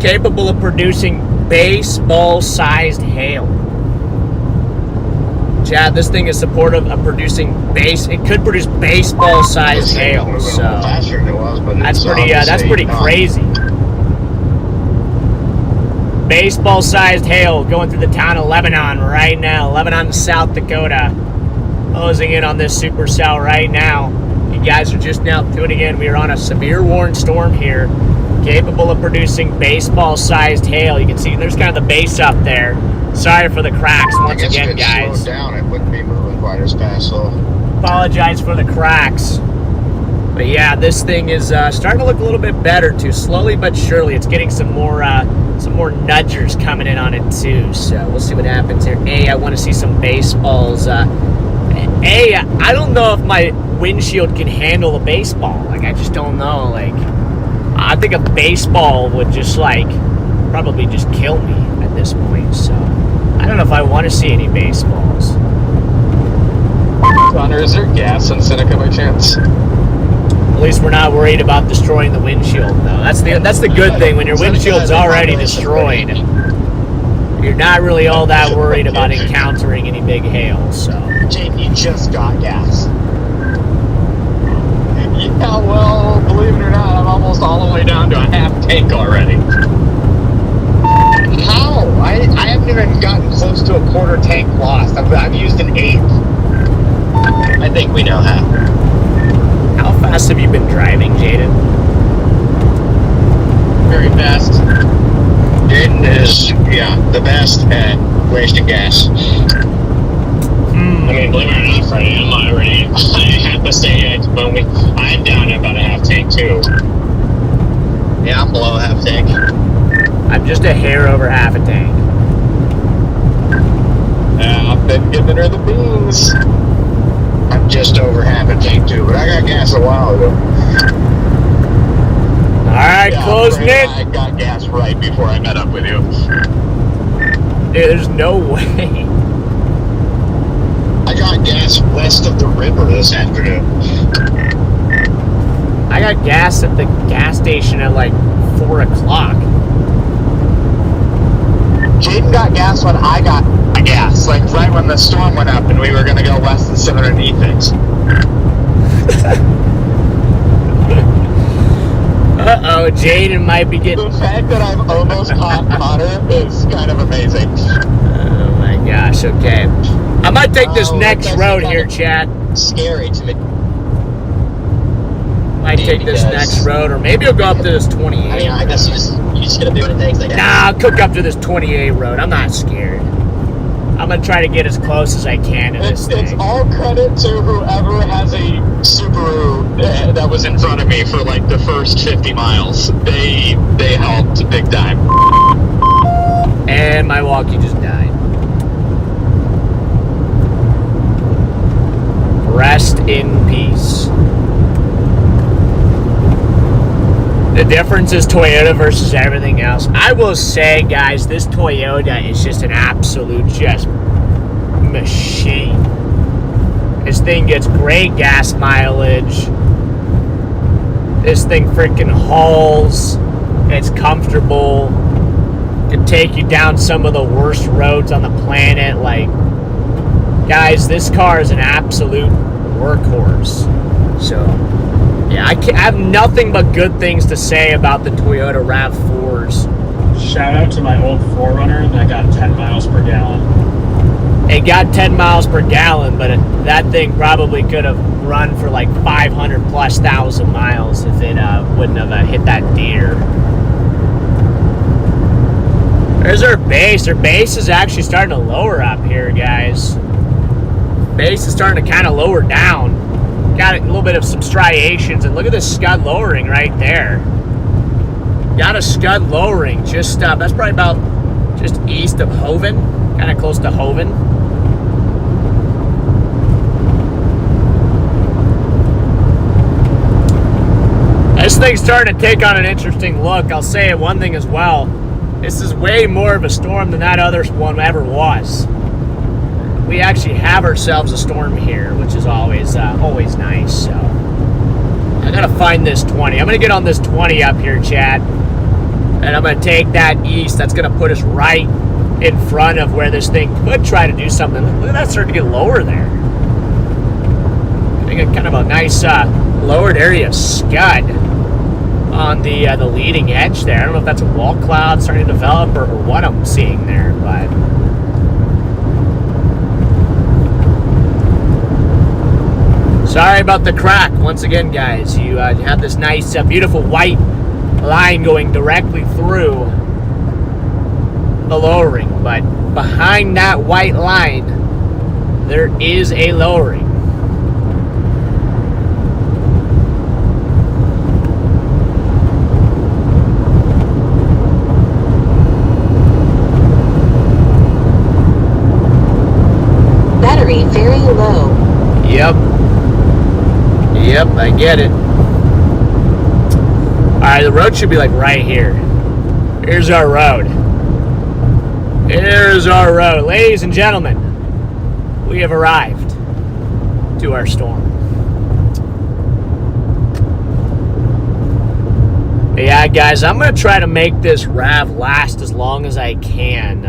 capable of producing baseball-sized hail. Chad, this thing is supportive of producing it could produce baseball-sized hail. So Faster than it was, but that's it's pretty crazy. Baseball-sized hail going through the town of Lebanon right now. Lebanon to South Dakota. Closing in on this supercell right now. You guys are just now tuning in. We are on a severe warned storm here, capable of producing baseball-sized hail. You can see there's kind of the base up there. Sorry for the cracks once again, guys. Slowed down, it wouldn't be moving quite as fast. So Apologize for the cracks. But yeah, this thing is starting to look a little bit better too. Slowly but surely, it's getting some more nudgers coming in on it too. So we'll see what happens here. I want to see some baseballs. I don't know if my windshield can handle a baseball. Like, I just don't know. Like, I think a baseball would just probably just kill me at this point. So I don't know if I want to see any baseballs. Connor, is there gas in Seneca by chance? At least we're not worried about destroying the windshield, though. That's the good thing. When your windshield's already destroyed, you're not really all that worried about encountering any big hail. So, Jake, you just got gas. Yeah, well, believe it or not, I'm almost all the way down to a half tank already. How? I haven't even gotten close to a quarter tank lost. I've used an eighth. I think we know how. how fast have you been driving, Jaden? Very fast. Jaden is, the best at wasting gas. I mean, believe it or not, Freddy, I'm already at the stage when I'm down at about a half tank too. Yeah, I'm below half tank. I'm just a hair over half a tank. Yeah, I've been giving her the beans. I'm just over half a tank too, but I got gas a while ago. Alright, closing in. I got gas right before I met up with you. Dude, there's no way. I got gas west of the river this afternoon. I got gas at the gas station at like 4 o'clock. Jaden got gas when I got gas, like right when the storm went up and we were gonna go west and sit underneath things. Uh-oh, Jaden might be getting... The fact that I've almost caught Connor is kind of amazing. Oh my gosh, okay. I might take this next road here, Chad. Scary to me. Might take this next road, or maybe I'll go up to this 28. I mean, I guess you just gotta do what it takes, I guess. Nah, I'll cook up to this 28 road. I'm not scared. I'm gonna try to get as close as I can to this thing. It's all credit to whoever has a Subaru that was in front of me for like the first 50 miles. They helped big time. And my walkie just died. Rest in peace. The difference is Toyota versus everything else. I will say, guys, this Toyota is just an absolute machine. This thing gets great gas mileage. This thing freaking hauls. It's comfortable. Can take you down some of the worst roads on the planet. Like, guys, this car is an absolute workhorse. So, yeah, I have nothing but good things to say about the Toyota RAV4s. Shout out to my old 4Runner that got 10 miles per gallon. got 10 miles per gallon, but that thing probably could have run for like 500 plus thousand miles if it wouldn't have hit that deer. There's our base. Our base is actually starting to lower up here, guys. Base is starting to kind of lower down. Got a little bit of some striations, and look at this scud lowering right there. Got a scud lowering just that's probably about just east of Hoven, kind of close to Hoven. This thing's starting to take on an interesting look. I'll say one thing as well. This is way more of a storm than that other one ever was. We actually have ourselves a storm here, which is always nice. So I gotta find this 20. I'm gonna get on this 20 up here, Chad, and I'm gonna take that east. That's gonna put us right in front of where this thing could try to do something. Look at that starting to get lower there. I got kind of a nice lowered area of scud on the leading edge there. I don't know if that's a wall cloud starting to develop or what I'm seeing there, but sorry about the crack. Once again, guys, you have this nice, beautiful white line going directly through the lowering, but behind that white line, there is a lowering. Battery very low. Yep, I get it. Alright, the road should be like right here. Here's our road. Here's our road. Ladies and gentlemen, we have arrived to our storm. Yeah, guys, I'm going to try to make this RAV last as long as I can.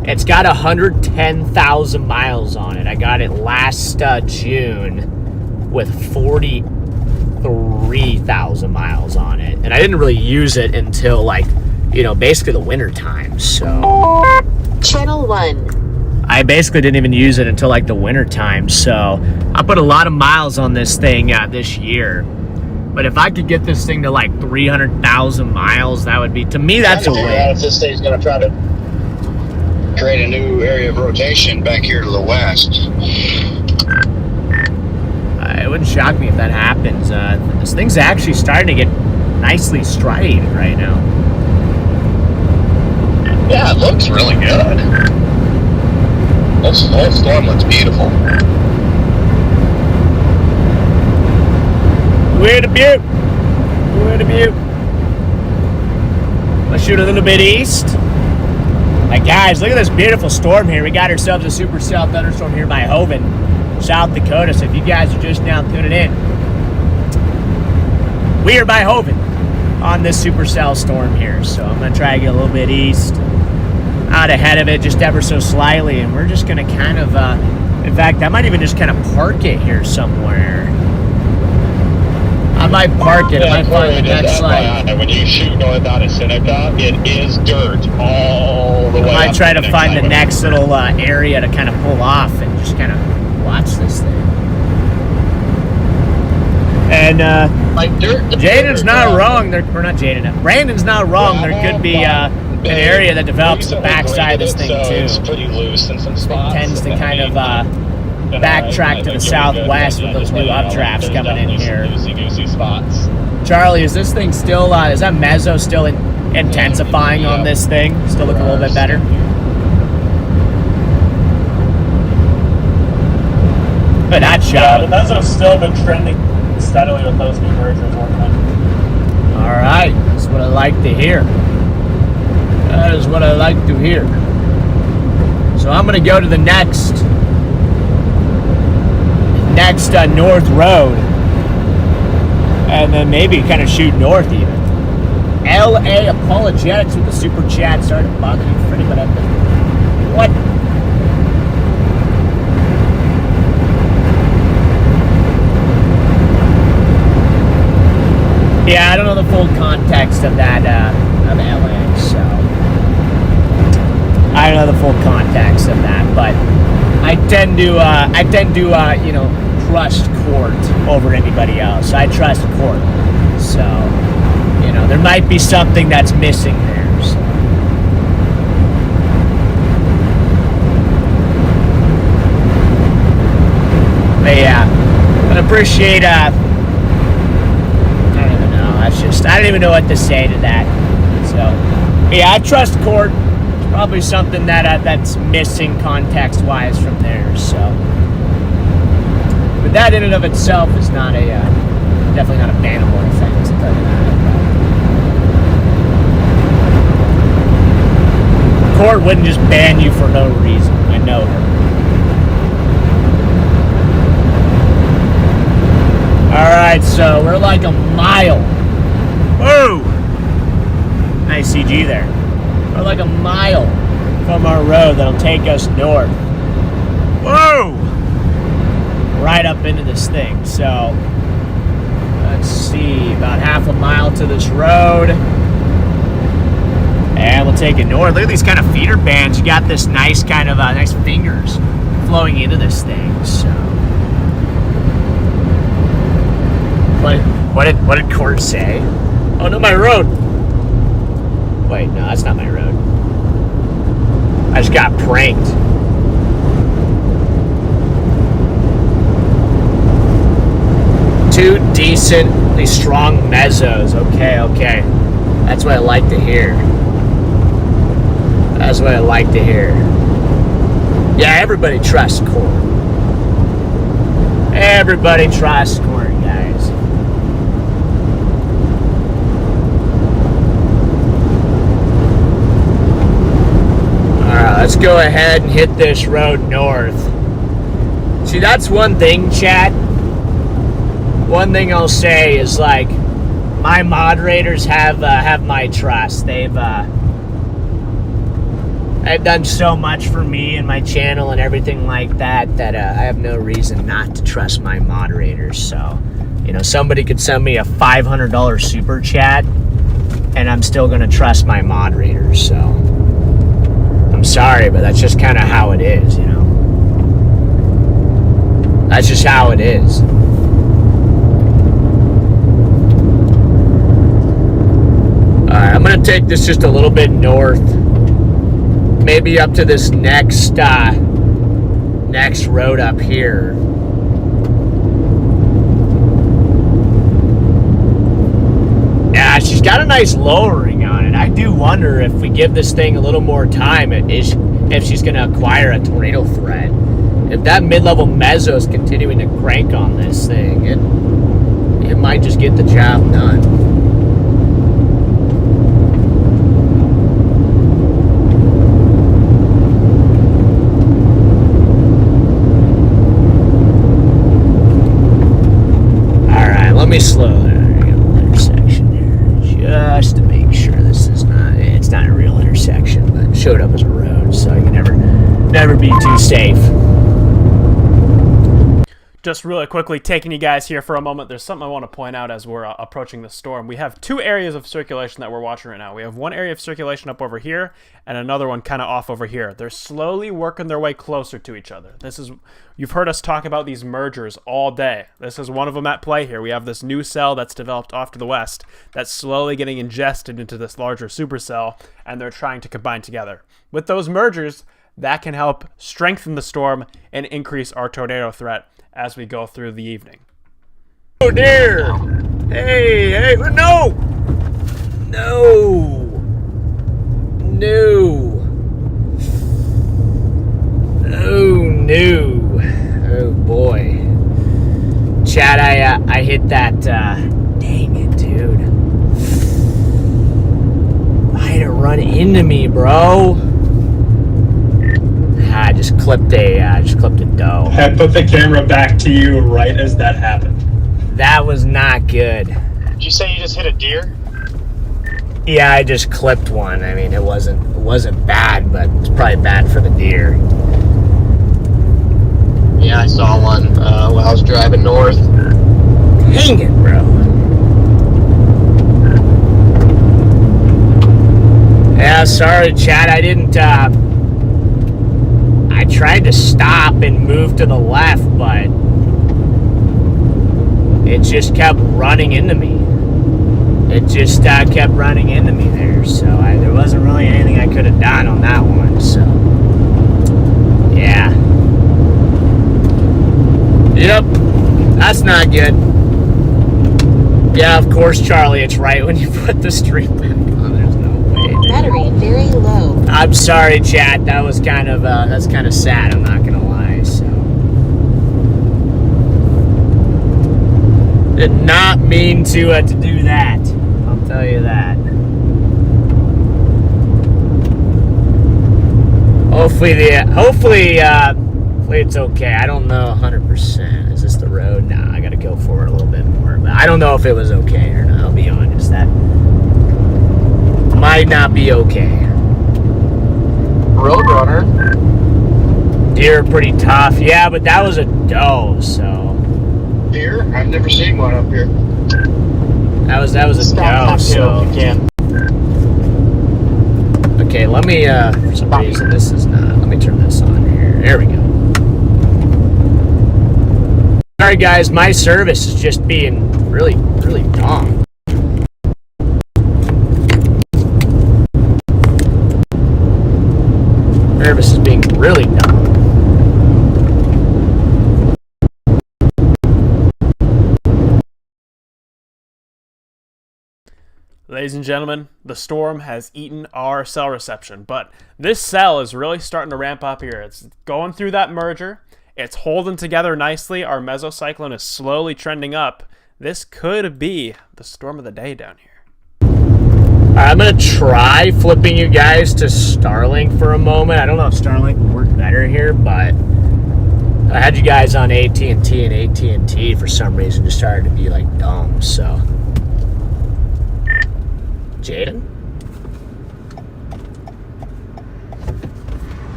It's got 110,000 miles on it. I got it last June with 43,000 miles on it. And I didn't really use it until, like, you know, basically the winter time. So Channel 1. I basically didn't even use it until, like, the winter time. So I put a lot of miles on this thing this year. But if I could get this thing to, like, 300,000 miles, that would be, to me, that's a win. If this thing's going to try to create a new area of rotation back here to the west. It wouldn't shock me if that happens. This thing's actually starting to get nicely striated right now. Yeah, it looks really good. This whole storm looks beautiful. We're the butte. We're the butte. Let's shoot a little bit east. Like, guys, look at this beautiful storm here. We got ourselves a supercell thunderstorm here by Hoven, South Dakota. So if you guys are just now tuning in, we are by Hoven on this supercell storm here. So I'm going to try to get a little bit east, out ahead of it just ever so slightly. And we're just going to kind of, in fact, I might even just kind of park it here somewhere. I might park it. I might find the next slide. When you shoot north out of Seneca, it is dirt all the way. I might try to find the next little area to kind of pull off and just kind of watch this thing. And like dirt. Jaden's not wrong. Or not Jaden. Brandon's not wrong. There could be an area that develops the backside of this thing too. It's pretty loose in some spots. It tends to kind of backtrack to the southwest with those new updrafts coming in here. Loosey spots. Charlie, is this thing still, is that mezzo still intensifying on this thing? Still looking a little bit better? But that shot. Yeah, the mezzo's still been trending steadily with those new versions working on. Alright, that's what I like to hear. That is what I like to hear. So I'm going to go to the next north road, and then maybe kind of shoot north even. LA Apologetics with the super chat. Sorry to bother you, Freddy, but what? Yeah, I don't know the full context of that of LA, so I don't know the full context of that, but I tend to you know, trust Court over anybody else. I trust Court. So, you know, there might be something that's missing there. So. But yeah, I appreciate, I don't even know. I don't even know what to say to that. So, yeah, I trust Court. It's probably something that's missing context-wise from there. So, but that in and of itself is not a definitely not a bannable offense. I'll tell you that. Court wouldn't just ban you for no reason. I know her. Alright, so we're like a mile. Whoa! Nice CG there. We're like a mile from our road that'll take us north. Whoa! Right up into this thing. So, let's see, about half a mile to this road. And we'll take it north. Look at these kind of feeder bands. You got this nice kind of, nice fingers flowing into this thing, so. What did Court say? Oh, no, my road. Wait, no, that's not my road. I just got pranked. Two decently strong mezzos. Okay. That's what I like to hear. That's what I like to hear. Yeah, everybody trusts Court. Everybody trusts Court, guys. Alright, let's go ahead and hit this road north. See, that's one thing, chat. One thing I'll say is, like, my moderators have my trust. They've done so much for me and my channel and everything like that I have no reason not to trust my moderators. So, you know, somebody could send me a $500 super chat and I'm still gonna trust my moderators. So, I'm sorry, but that's just kind of how it is, you know. That's just how it is. Alright, I'm gonna take this just a little bit north. Maybe up to this next road up here. Yeah, she's got a nice lowering on it. I do wonder if we give this thing a little more time, if she's going to acquire a tornado threat. If that mid-level mezzo is continuing to crank on this thing, it might just get the job done. Let me slow down. I got a intersection here, just to make sure this is it's not a real intersection, but it showed up as a road, so I can never be too safe. Just really quickly, taking you guys here for a moment, there's something I want to point out as we're approaching the storm. We have two areas of circulation that we're watching right now. We have one area of circulation up over here and another one kind of off over here. They're slowly working their way closer to each other. You've heard us talk about these mergers all day. This is one of them at play here. We have this new cell that's developed off to the west that's slowly getting ingested into this larger supercell, and they're trying to combine together. With those mergers, that can help strengthen the storm and increase our tornado threat as we go through the evening. Oh dear! Hey, no! No! Oh boy. Chad, I hit that, dang it, dude. Why did it run into me, bro? I just clipped a doe. I put the camera back to you right as that happened. That was not good. Did you say you just hit a deer? Yeah, I just clipped one. I mean, it wasn't bad, but it's probably bad for the deer. Yeah, I saw one while I was driving north. Dang it, bro. Yeah, sorry, Chad. I tried to stop and move to the left, but it just kept running into me. It just kept running into me there, so there wasn't really anything I could have done on that one, so yeah. Yep, that's not good. Yeah, of course, Charlie, it's right when you put the stream back on. There's no way. Battery very low. I'm sorry, chat. That was kind of that's kind of sad. I'm not gonna lie. So, did not mean to do that. I'll tell you that. Hopefully it's okay. I don't know 100%. Is this the road? No, I gotta go forward a little bit more. But I don't know if it was okay or not. I'll be honest. That might not be okay. Roadrunner. Deer are pretty tough. Yeah, but that was a doe, so. Deer? I've never seen one up here. That was a doe, so. If you can. Okay, let me, for some reason this is not. Let me turn this on here. There we go. Sorry guys, my service is just being really, really dumb. Service is being really dumb. Ladies and gentlemen, the storm has eaten our cell reception, but this cell is really starting to ramp up here. It's going through that merger. It's holding together nicely. Our mesocyclone is slowly trending up. This could be the storm of the day down here. All right, I'm going to try flipping you guys to Starlink for a moment. I don't know if Starlink would work better here, but I had you guys on AT&T, and AT&T for some reason just started to be like dumb, so. Jaden?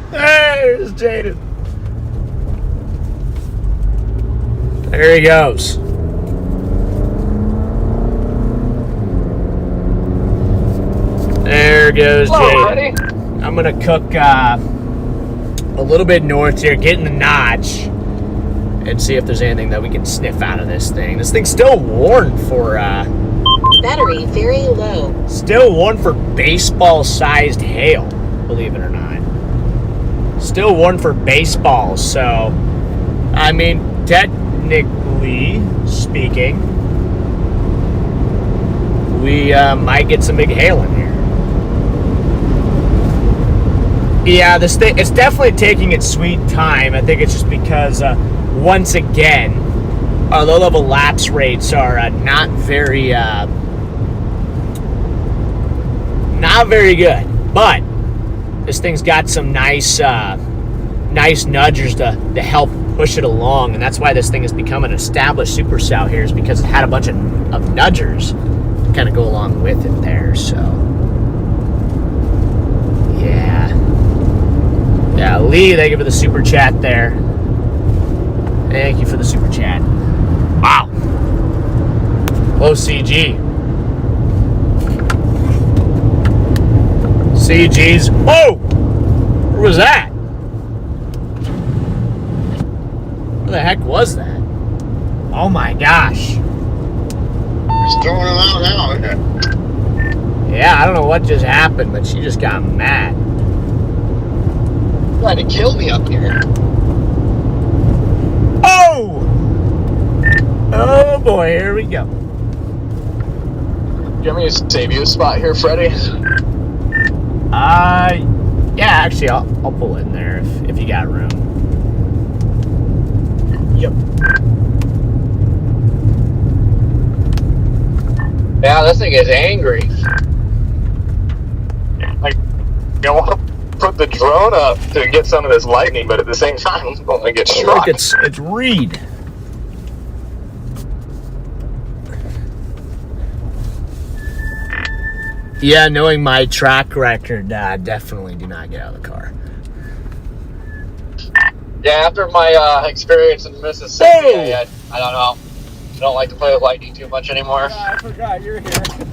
There's Jaden. There he goes. There goes Jaden. I'm gonna cook a little bit north here, get in the notch, and see if there's anything that we can sniff out of this thing. This thing's still warned for Battery very low. still warned for baseball-sized hail, believe it or not. Still warned for baseball, so I mean, technically speaking, we might get some big hail in here. Yeah, this thing, it's definitely taking its sweet time. I think it's just because, once again, our low-level lapse rates are not very good. But this thing's got some nice nudgers to help push it along, and that's why this thing has become an established supercell here, is because it had a bunch of nudgers to kind of go along with it there. So yeah, Lee, thank you for the super chat there. Thank you for the super chat. Wow. Hello, CG. CG's. Whoa! Where was that? Where the heck was that? Oh my gosh. It's throwing them out now, isn't it? Yeah, I don't know what just happened, but she just got mad. Trying to kill me up here. Oh! Oh boy, here we go. Do you want me to save you a spot here, Freddy? Yeah, actually, I'll pull in there if you got room. Yep. Yeah, this thing is angry. Like, I want to put the drone up to get some of this lightning, but at the same time, I'm going to get struck. Look, it's Reed. Yeah, knowing my track record, definitely do not get out of the car. Yeah, after my experience in Mississippi, I don't know. I don't like to play with lightning too much anymore. I forgot you're here.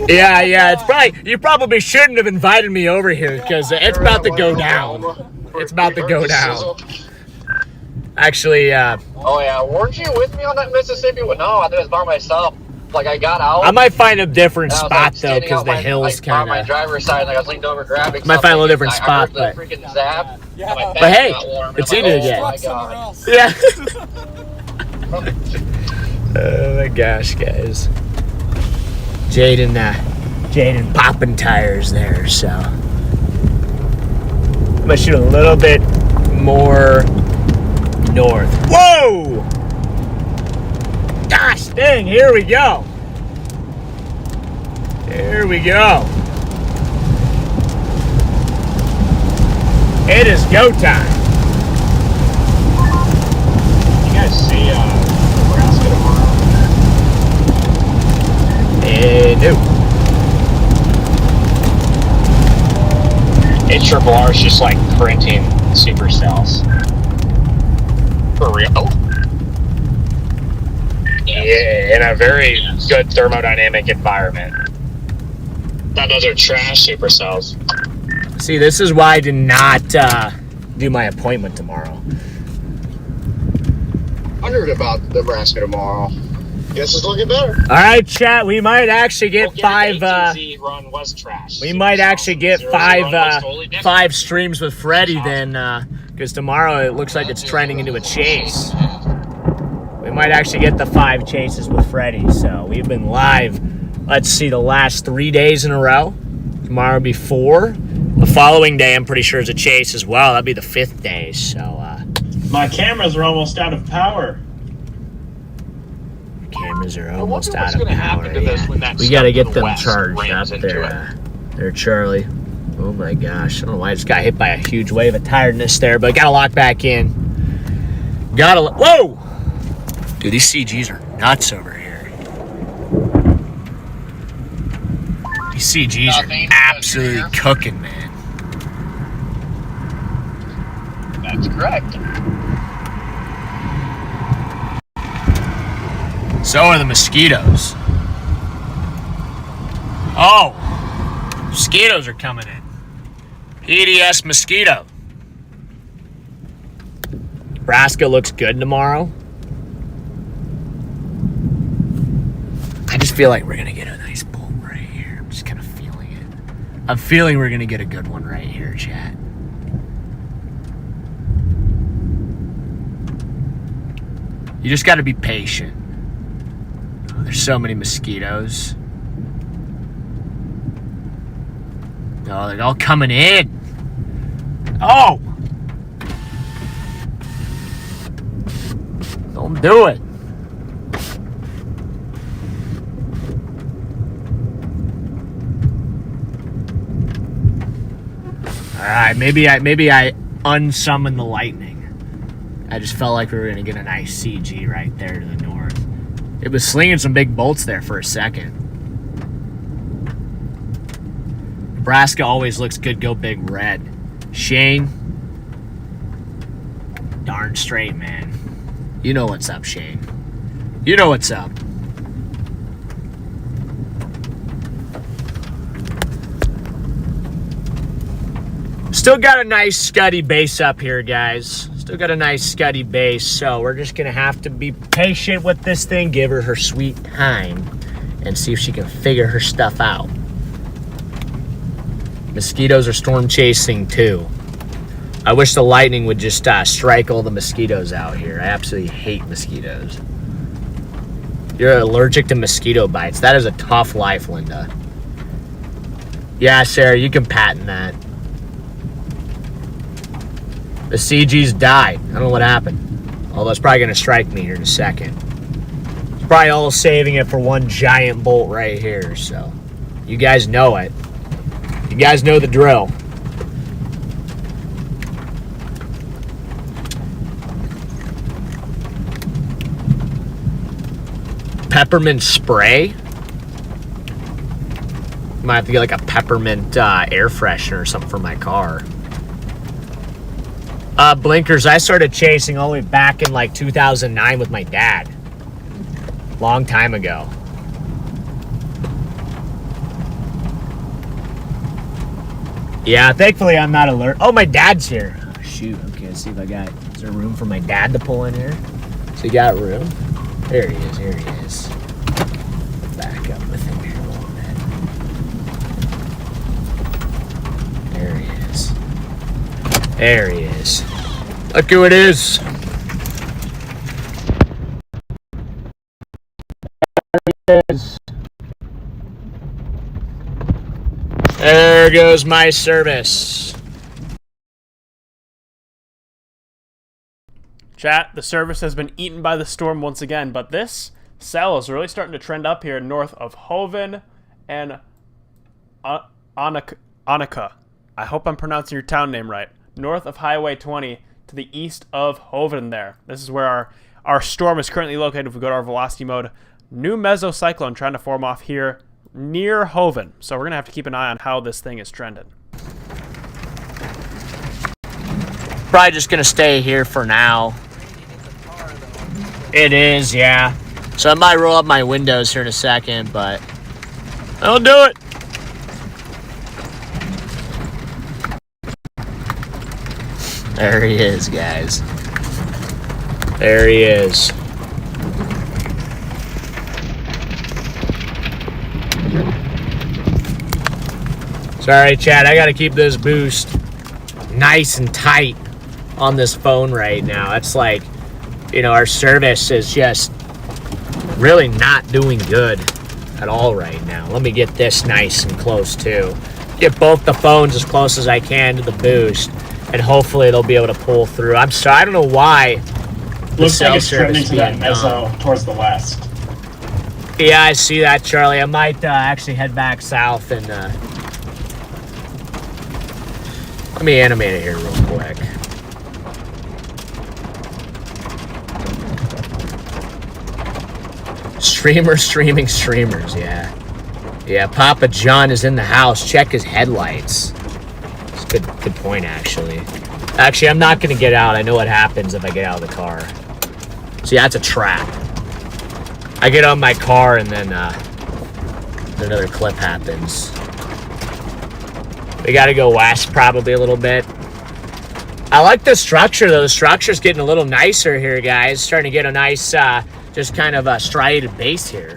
Yeah, it's probably, you probably shouldn't have invited me over here because it's about to go down. It's about to go down. Actually, Oh yeah, weren't you with me on that Mississippi one? No, I did it by myself. Like I got out. I might find a different and I was, spot like, though, standing because out the my- hills like, kind on my of. driver's side, like I was leaned over grabbing. Might find a little different something, and spot, I but- heard the freaking zap. Yeah. and my But back hey, got warm, and it's I'm eating like, again. Oh my Somewhere god. else. Yeah. Oh my gosh, guys. Jaden popping tires there, so. I'm gonna shoot a little bit more north. Whoa! Gosh dang, here we go. Here we go. It is go time. You guys see Nebraska tomorrow? No. HRR is just like printing supercells. For real? Yeah, in a very good thermodynamic environment. Thought those are trash supercells. See, this is why I did not do my appointment tomorrow. Wondered about Nebraska tomorrow. Guess it's looking better. All right, chat. We might actually get five. run was trash. We might actually get Zero run was totally different. five streams with Freddy then, because tomorrow it looks like it's trending into a chase. We might actually get the 5 chases with Freddy. So we've been live. Let's see, the last 3 days in a row. Tomorrow will be 4. The following day, I'm pretty sure, is a chase as well. That'll be the 5th day. So My cameras are almost out of power. cameras are I almost wonder out what's of gonna power. happen to this when that We got to stuff get to the them west charged rams up into there. There, Charlie. Oh my gosh. I don't know why I just got hit by a huge wave of tiredness there, but got to lock back in. Whoa! Dude, these CGs are nuts over here. These CGs are absolutely cooking, man. That's correct. So are the mosquitoes. Oh! Mosquitoes are coming in. PDS mosquito. Nebraska looks good tomorrow. I just feel like we're going to get a nice bolt right here. I'm just kind of feeling it. I'm feeling we're going to get a good one right here, chat. You just got to be patient. Oh, there's so many mosquitoes. Oh, they're all coming in. Oh! Don't do it. Alright, maybe I unsummoned the lightning. I just felt like we were going to get a nice CG right there to the north. It was slinging some big bolts there for a second. Nebraska always looks good, go big red. Shane. Darn straight, man. You know what's up, Shane. You know what's up. Still got a nice scuddy base up here, guys. Still got a nice scuddy base, so we're just gonna have to be patient with this thing, give her sweet time, and see if she can figure her stuff out. Mosquitoes are storm chasing too. I wish the lightning would just strike all the mosquitoes out here. I absolutely hate mosquitoes. You're allergic to mosquito bites. That is a tough life, Linda. Yeah, Sarah, you can patent that. The CG's died. I don't know what happened. Although it's probably going to strike me here in a second. It's probably all saving it for one giant bolt right here. So, you guys know it. You guys know the drill. Peppermint spray? Might have to get like a peppermint air freshener or something for my car. Blinkers, I started chasing all the way back in like 2009 with my dad. Long time ago. Yeah, thankfully I'm not alert. Oh, my dad's here. Oh, shoot. Okay, let's see if I got... Is there room for my dad to pull in here? So you got room? There he is, here he is. Back up with him here a little bit. There he is. There he is. Look who it is. There he is. There goes my service. Chat, the service has been eaten by the storm once again, but this cell is really starting to trend up here north of Hoven and Annika. I hope I'm pronouncing your town name right. North of Highway 20 to the east of Hoven there. This is where our storm is currently located if we go to our velocity mode. New mesocyclone trying to form off here near Hoven. So we're going to have to keep an eye on how this thing is trending. Probably just going to stay here for now. It is, yeah. So I might roll up my windows here in a second, but I'll do it. There he is, guys. There he is. Sorry, Chad, I gotta keep this boost nice and tight on this phone right now. It's like, you know, our service is just really not doing good at all right now. Let me get this nice and close too. Get both the phones as close as I can to the boost, and hopefully they'll be able to pull through. I'm sorry, I don't know why. Looks like it's trending to that meso towards the west. Yeah, I see that, Charlie. I might actually head back south and let me animate it here real quick. Streamers, yeah. Yeah, Papa John is in the house. Check his headlights. It's a good point, actually. Actually, I'm not going to get out. I know what happens if I get out of the car. See, that's a trap. I get on my car and then another clip happens. We got to go west probably a little bit. I like the structure, though. The structure's getting a little nicer here, guys. Starting to get a nice... just kind of a striated base here.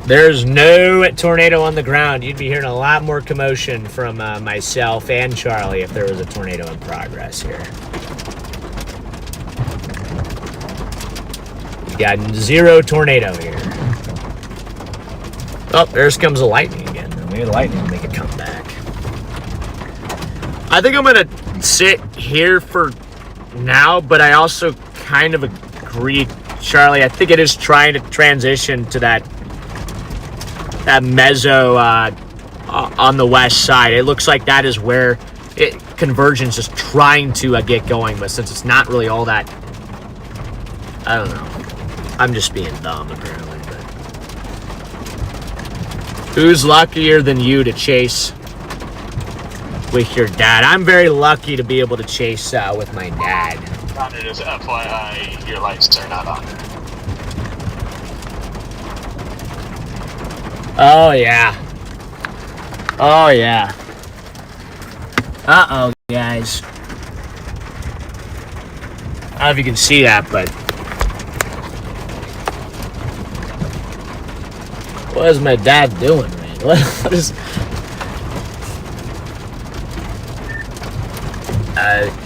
There's no tornado on the ground. You'd be hearing a lot more commotion from myself and Charlie if there was a tornado in progress here. We got zero tornado here. Oh, there comes the lightning again. Maybe the lightning will make it come back. I think I'm going to sit here for now, but I also kind of agree, Charlie. I think it is trying to transition to that meso on the west side. It looks like that is where convergence is trying to get going, but since it's not really all that, I don't know. I'm just being dumb, apparently. But who's luckier than you to chase with your dad? I'm very lucky to be able to chase with my dad. Just FYI, your lights are not on. Oh, yeah. Oh, yeah. Uh-oh, guys. I don't know if you can see that, but... what is my dad doing, man? What is...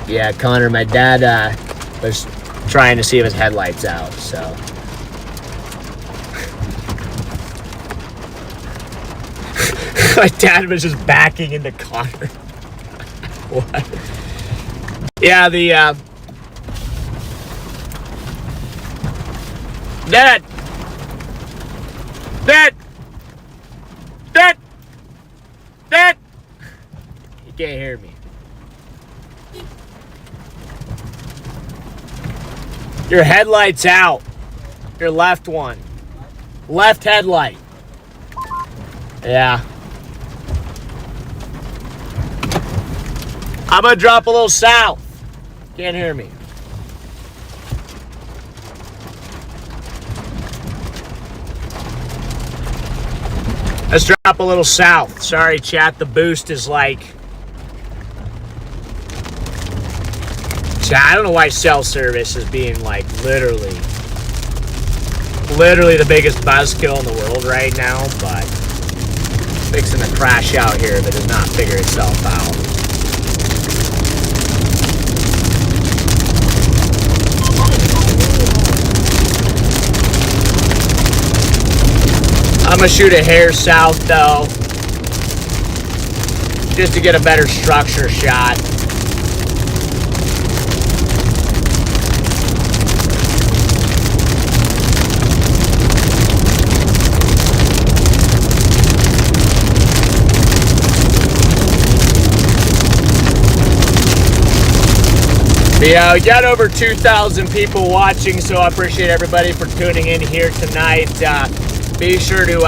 yeah, Connor, my dad was trying to see if his headlight's out, so... my dad was just backing into Connor. What? Yeah, the, Dad! Dad! Dad! Dad! You can't hear me. Your headlight's out. Your left one. Left headlight. Yeah. I'm gonna drop a little south. Can't hear me. Let's drop a little south. Sorry, chat. The boost is like... Chat, I don't know why cell service is being like literally the biggest buzzkill in the world right now, but it's fixing to crash out here if it does not figure itself out. I'm gonna shoot a hair south though, just to get a better structure shot. Yeah, we got over 2,000 people watching, so I appreciate everybody for tuning in here tonight. Be sure to,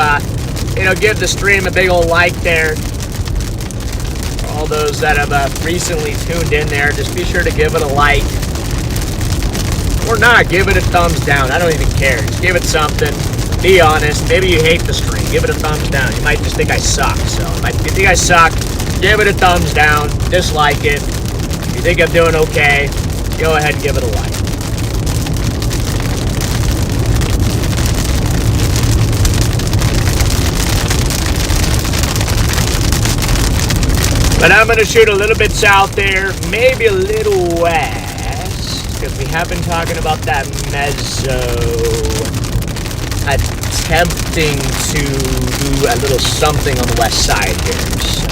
give the stream a big old like there. For all those that have recently tuned in there, just be sure to give it a like. Or not, give it a thumbs down. I don't even care. Just give it something. Be honest. Maybe you hate the stream. Give it a thumbs down. You might just think I suck. So if you think I suck, give it a thumbs down. Dislike it. If you think I'm doing okay, go ahead and give it a like. But I'm going to shoot a little bit south there, maybe a little west, because we have been talking about that mezzo, attempting to do a little something on the west side here, so.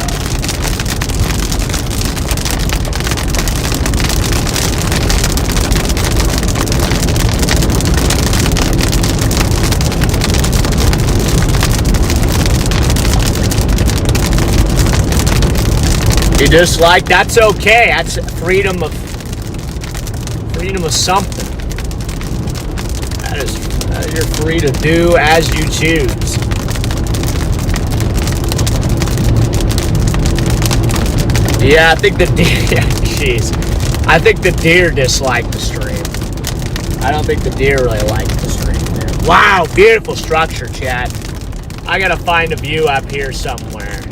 You dislike? That's okay. That's freedom of something. That is you're free to do as you choose. Yeah, I think the deer. Jeez, I think the deer dislike the stream. I don't think the deer really like the stream there. Wow, beautiful structure, chat. I gotta find a view up here somewhere.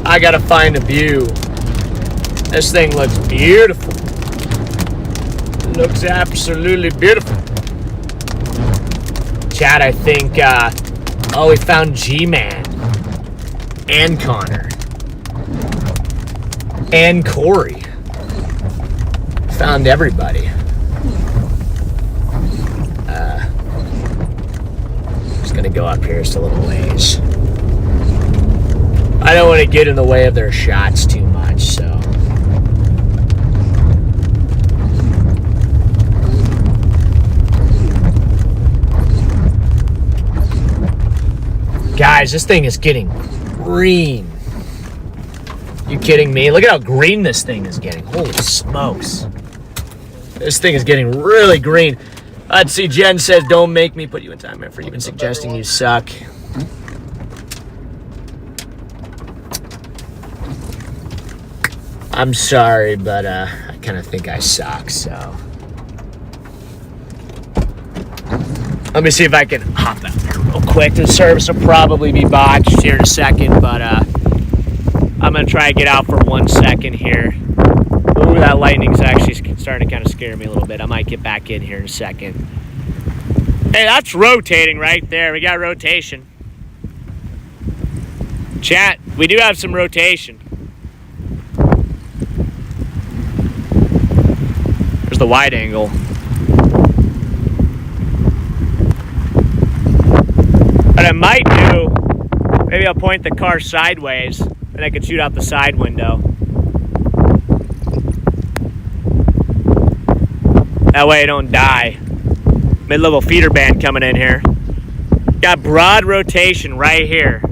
I gotta find a view. This thing looks beautiful. It looks absolutely beautiful. Chad, I think, we found G-Man. And Connor. And Corey. Found everybody. Just gonna go up here just a little ways. I don't want to get in the way of their shots too much, so. Guys, this thing is getting green. You kidding me? Look at how green this thing is getting. Holy smokes. This thing is getting really green. Let's see, Jen says, don't make me put you in time for even suggesting you suck. I'm sorry, but I kind of think I suck, so. Let me see if I can hop out there real quick. The service will probably be botched here in a second, but I'm going to try to get out for 1 second here. Ooh, that lightning's actually starting to kind of scare me a little bit. I might get back in here in a second. Hey, that's rotating right there. We got rotation. Chat, we do have some rotation. The wide angle. What I might do, maybe I'll point the car sideways and I can shoot out the side window. That way I don't die. Mid-level feeder band coming in here. Got broad rotation right here.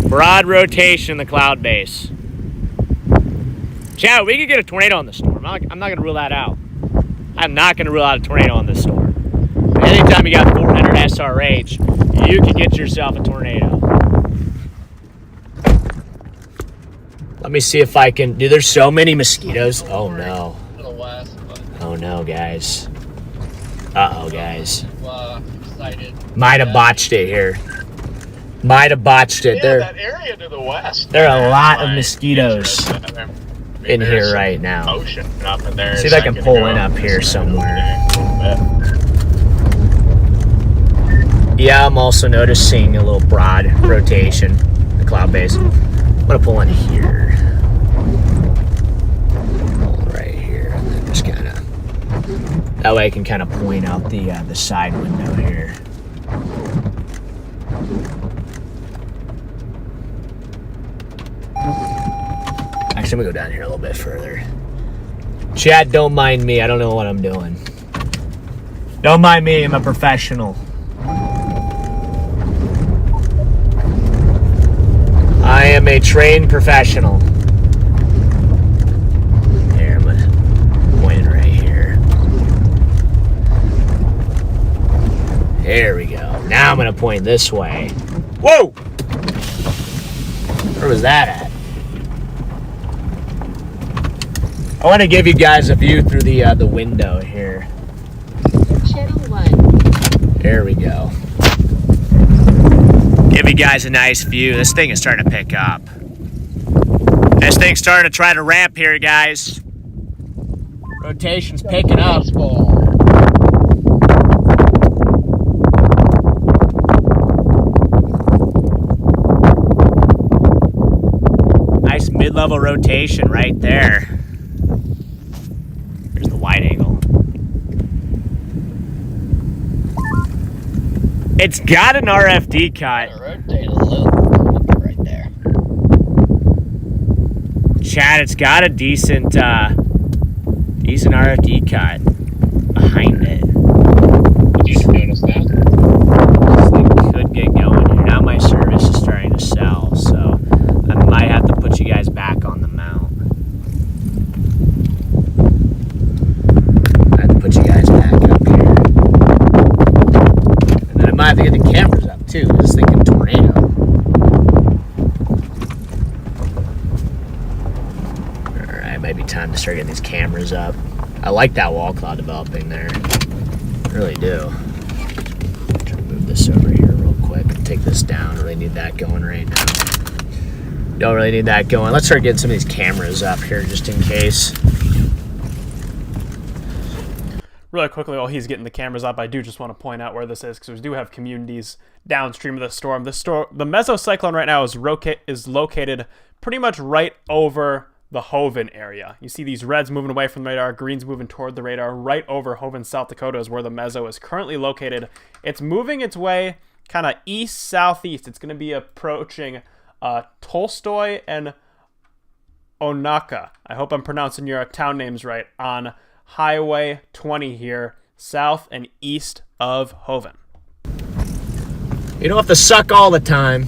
Broad rotation in the cloud base. Chat, we could get a tornado on the storm. I'm not going to rule that out. I'm not going to rule out a tornado on this storm. Anytime you got 400 SRH, you can get yourself a tornado. Let me see if I can... Dude, there's so many mosquitoes. Oh, no. Oh, no, guys. Uh-oh, guys. Might have botched it here. Might have botched it. Yeah, that area to the west. There are a lot of mosquitoes in here right now. Ocean up in there. See if I can pull in up here somewhere. Yeah, I'm also noticing a little broad rotation, the cloud base. I'm gonna pull in here. Right here, and then just kind of, that way I can kind of point out the side window here. Actually, I'm gonna go down here a little bit further. Chad, don't mind me. I don't know what I'm doing. Don't mind me. I'm a professional. I am a trained professional. Here, I'm gonna point it right here. There we go. Now I'm gonna point this way. Whoa! Where was that at? I want to give you guys a view through the window here. Channel 1. There we go. Give you guys a nice view. This thing is starting to pick up. This thing's starting to try to ramp here, guys. Rotation's picking up. Nice mid-level rotation right there. There's the wide angle. It's got an RFD cut. Rotate a little right there. Chad, it's got a decent RFD cut behind it. Did you notice that? This thing could get going here. Now my service is starting to sell, so I might have to put you guys back on the mount. I have to put you guys back up here. And then I might have to get the cameras up too. This thing can tornado. Alright, might be time to start getting these cameras up. I like that wall cloud developing there. I really do. Try to move this over here real quick and take this down. Really need that going right now. Don't really need that going. Let's start getting some of these cameras up here just in case. Really quickly, while he's getting the cameras up, I do just want to point out where this is because we do have communities downstream of the storm. The mesocyclone right now is located pretty much right over the Hoven area. You see these reds moving away from the radar, greens moving toward the radar. Right over Hoven, South Dakota is where the meso is currently located. It's moving its way kind of east-southeast. It's going to be approaching Tolstoy and Onaka. I hope I'm pronouncing your town names right. On Highway 20 here, south and east of Hoven. You don't have to suck all the time.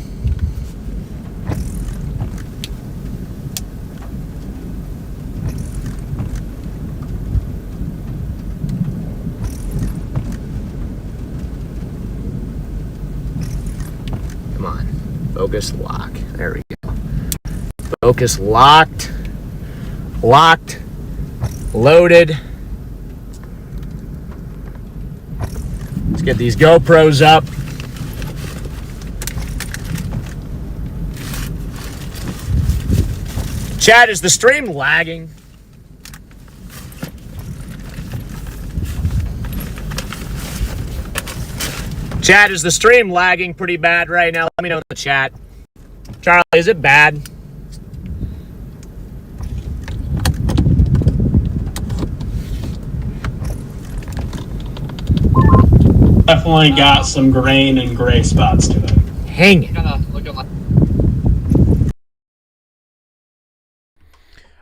Come on. Focus lock. There we go. Focus locked. Locked. Loaded. Let's get these GoPros up. Chad, is the stream lagging? Chad, is the stream lagging pretty bad right now? Let me know in the chat. Charlie, is it bad? Definitely got some grain and gray spots to it. Hang it.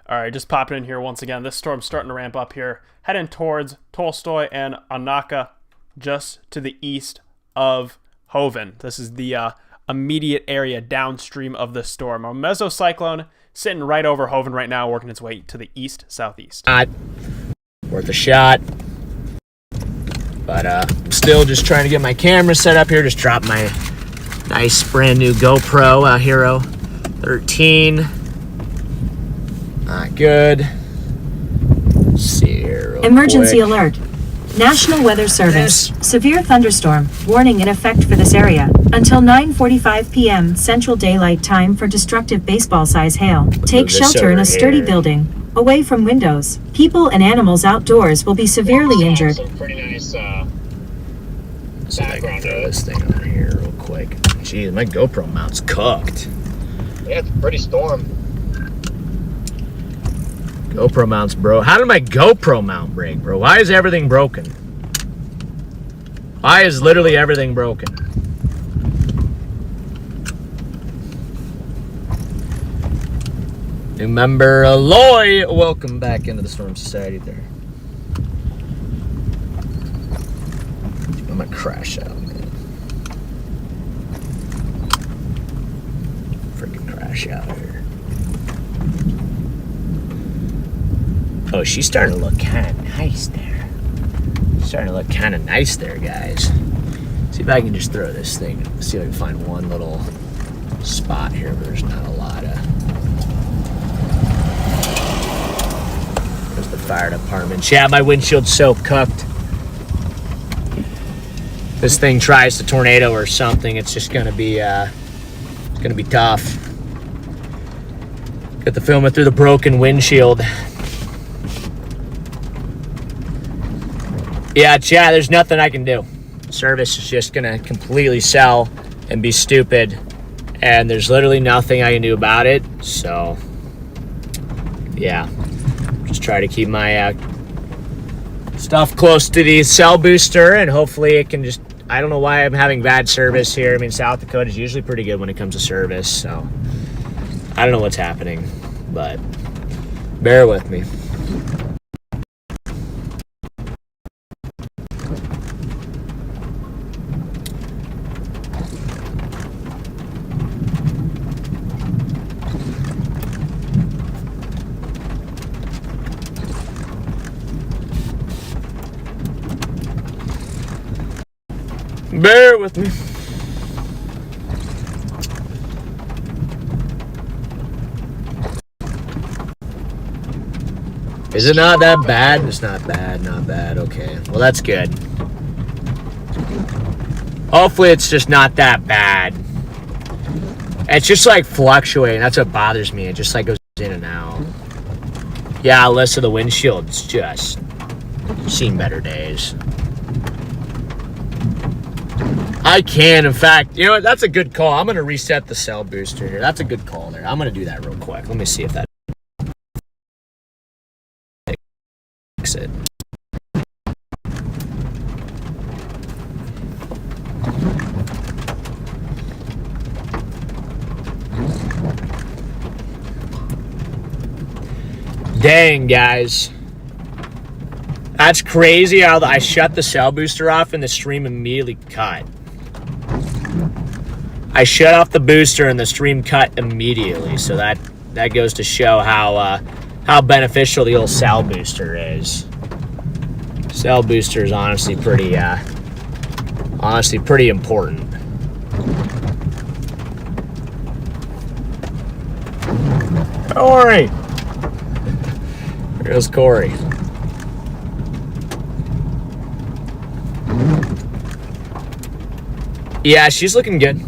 All right, just popping in here once again. This storm's starting to ramp up here, heading towards Tolstoy and Onaka, just to the east of Hoven. This is the immediate area downstream of the storm. A mesocyclone sitting right over Hoven right now, working its way to the east-southeast. Not worth a shot. But I'm still just trying to get my camera set up here. Just dropped my nice brand new GoPro Hero 13. Not good. Let's see here. Emergency alert. National Weather Service. Severe thunderstorm. Warning in effect for this area. Until 9:45 p.m. Central Daylight Time for destructive baseball-size hail. Take shelter in a sturdy building, away from windows. People and animals outdoors will be severely injured. Some pretty nice See if I can throw this thing on here real quick. Jeez, my GoPro mount's cooked. Yeah, it's a pretty storm. GoPro mount's broke. How did my GoPro mount break, bro? Why is everything broken? Why is literally everything broken? New member Aloy, welcome back into the Storm Society there. I'm gonna crash out, man. Freaking crash out here. Oh, she's starting to look kind of nice there. Starting to look kind of nice there, guys. See if I can just throw this thing. See if I can find one little spot here, but there's not a lot of. There's the fire department. Yeah, my windshield's so cooked. This thing tries to tornado or something, it's just gonna be tough. Got the film through the broken windshield. Yeah, Chad, there's nothing I can do. Service is just gonna completely sell and be stupid, and there's literally nothing I can do about it. So, yeah, just try to keep my stuff close to the cell booster, and hopefully it can just. I don't know why I'm having bad service here. I mean, South Dakota is usually pretty good when it comes to service, so I don't know what's happening, but bear with me. Bear with me. Is it not that bad? It's not bad, not bad. Okay. Well, that's good. Hopefully it's just not that bad. It's just like fluctuating. That's what bothers me. It just like goes in and out. Yeah, Alyssa, the windshield's just seen better days. I can, in fact, you know what, that's a good call. I'm going to reset the cell booster here. That's a good call there. I'm going to do that real quick. Let me see if that fix it. Dang, guys. That's crazy how I shut the cell booster off and the stream immediately cut. I shut off the booster and the stream cut immediately, so that goes to show how beneficial the old cell booster is. Cell booster is honestly pretty important. Corey, here's Corey. Yeah, she's looking good.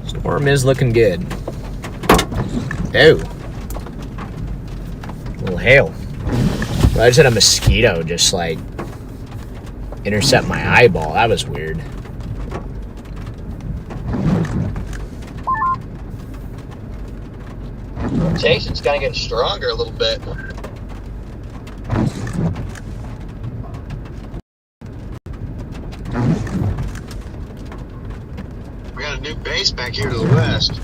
Storm is looking good. Oh. A little hail. Well, I just had a mosquito just like intercept my eyeball. That was weird. Rotation's kind of getting stronger a little bit. We got a new base back here to the west.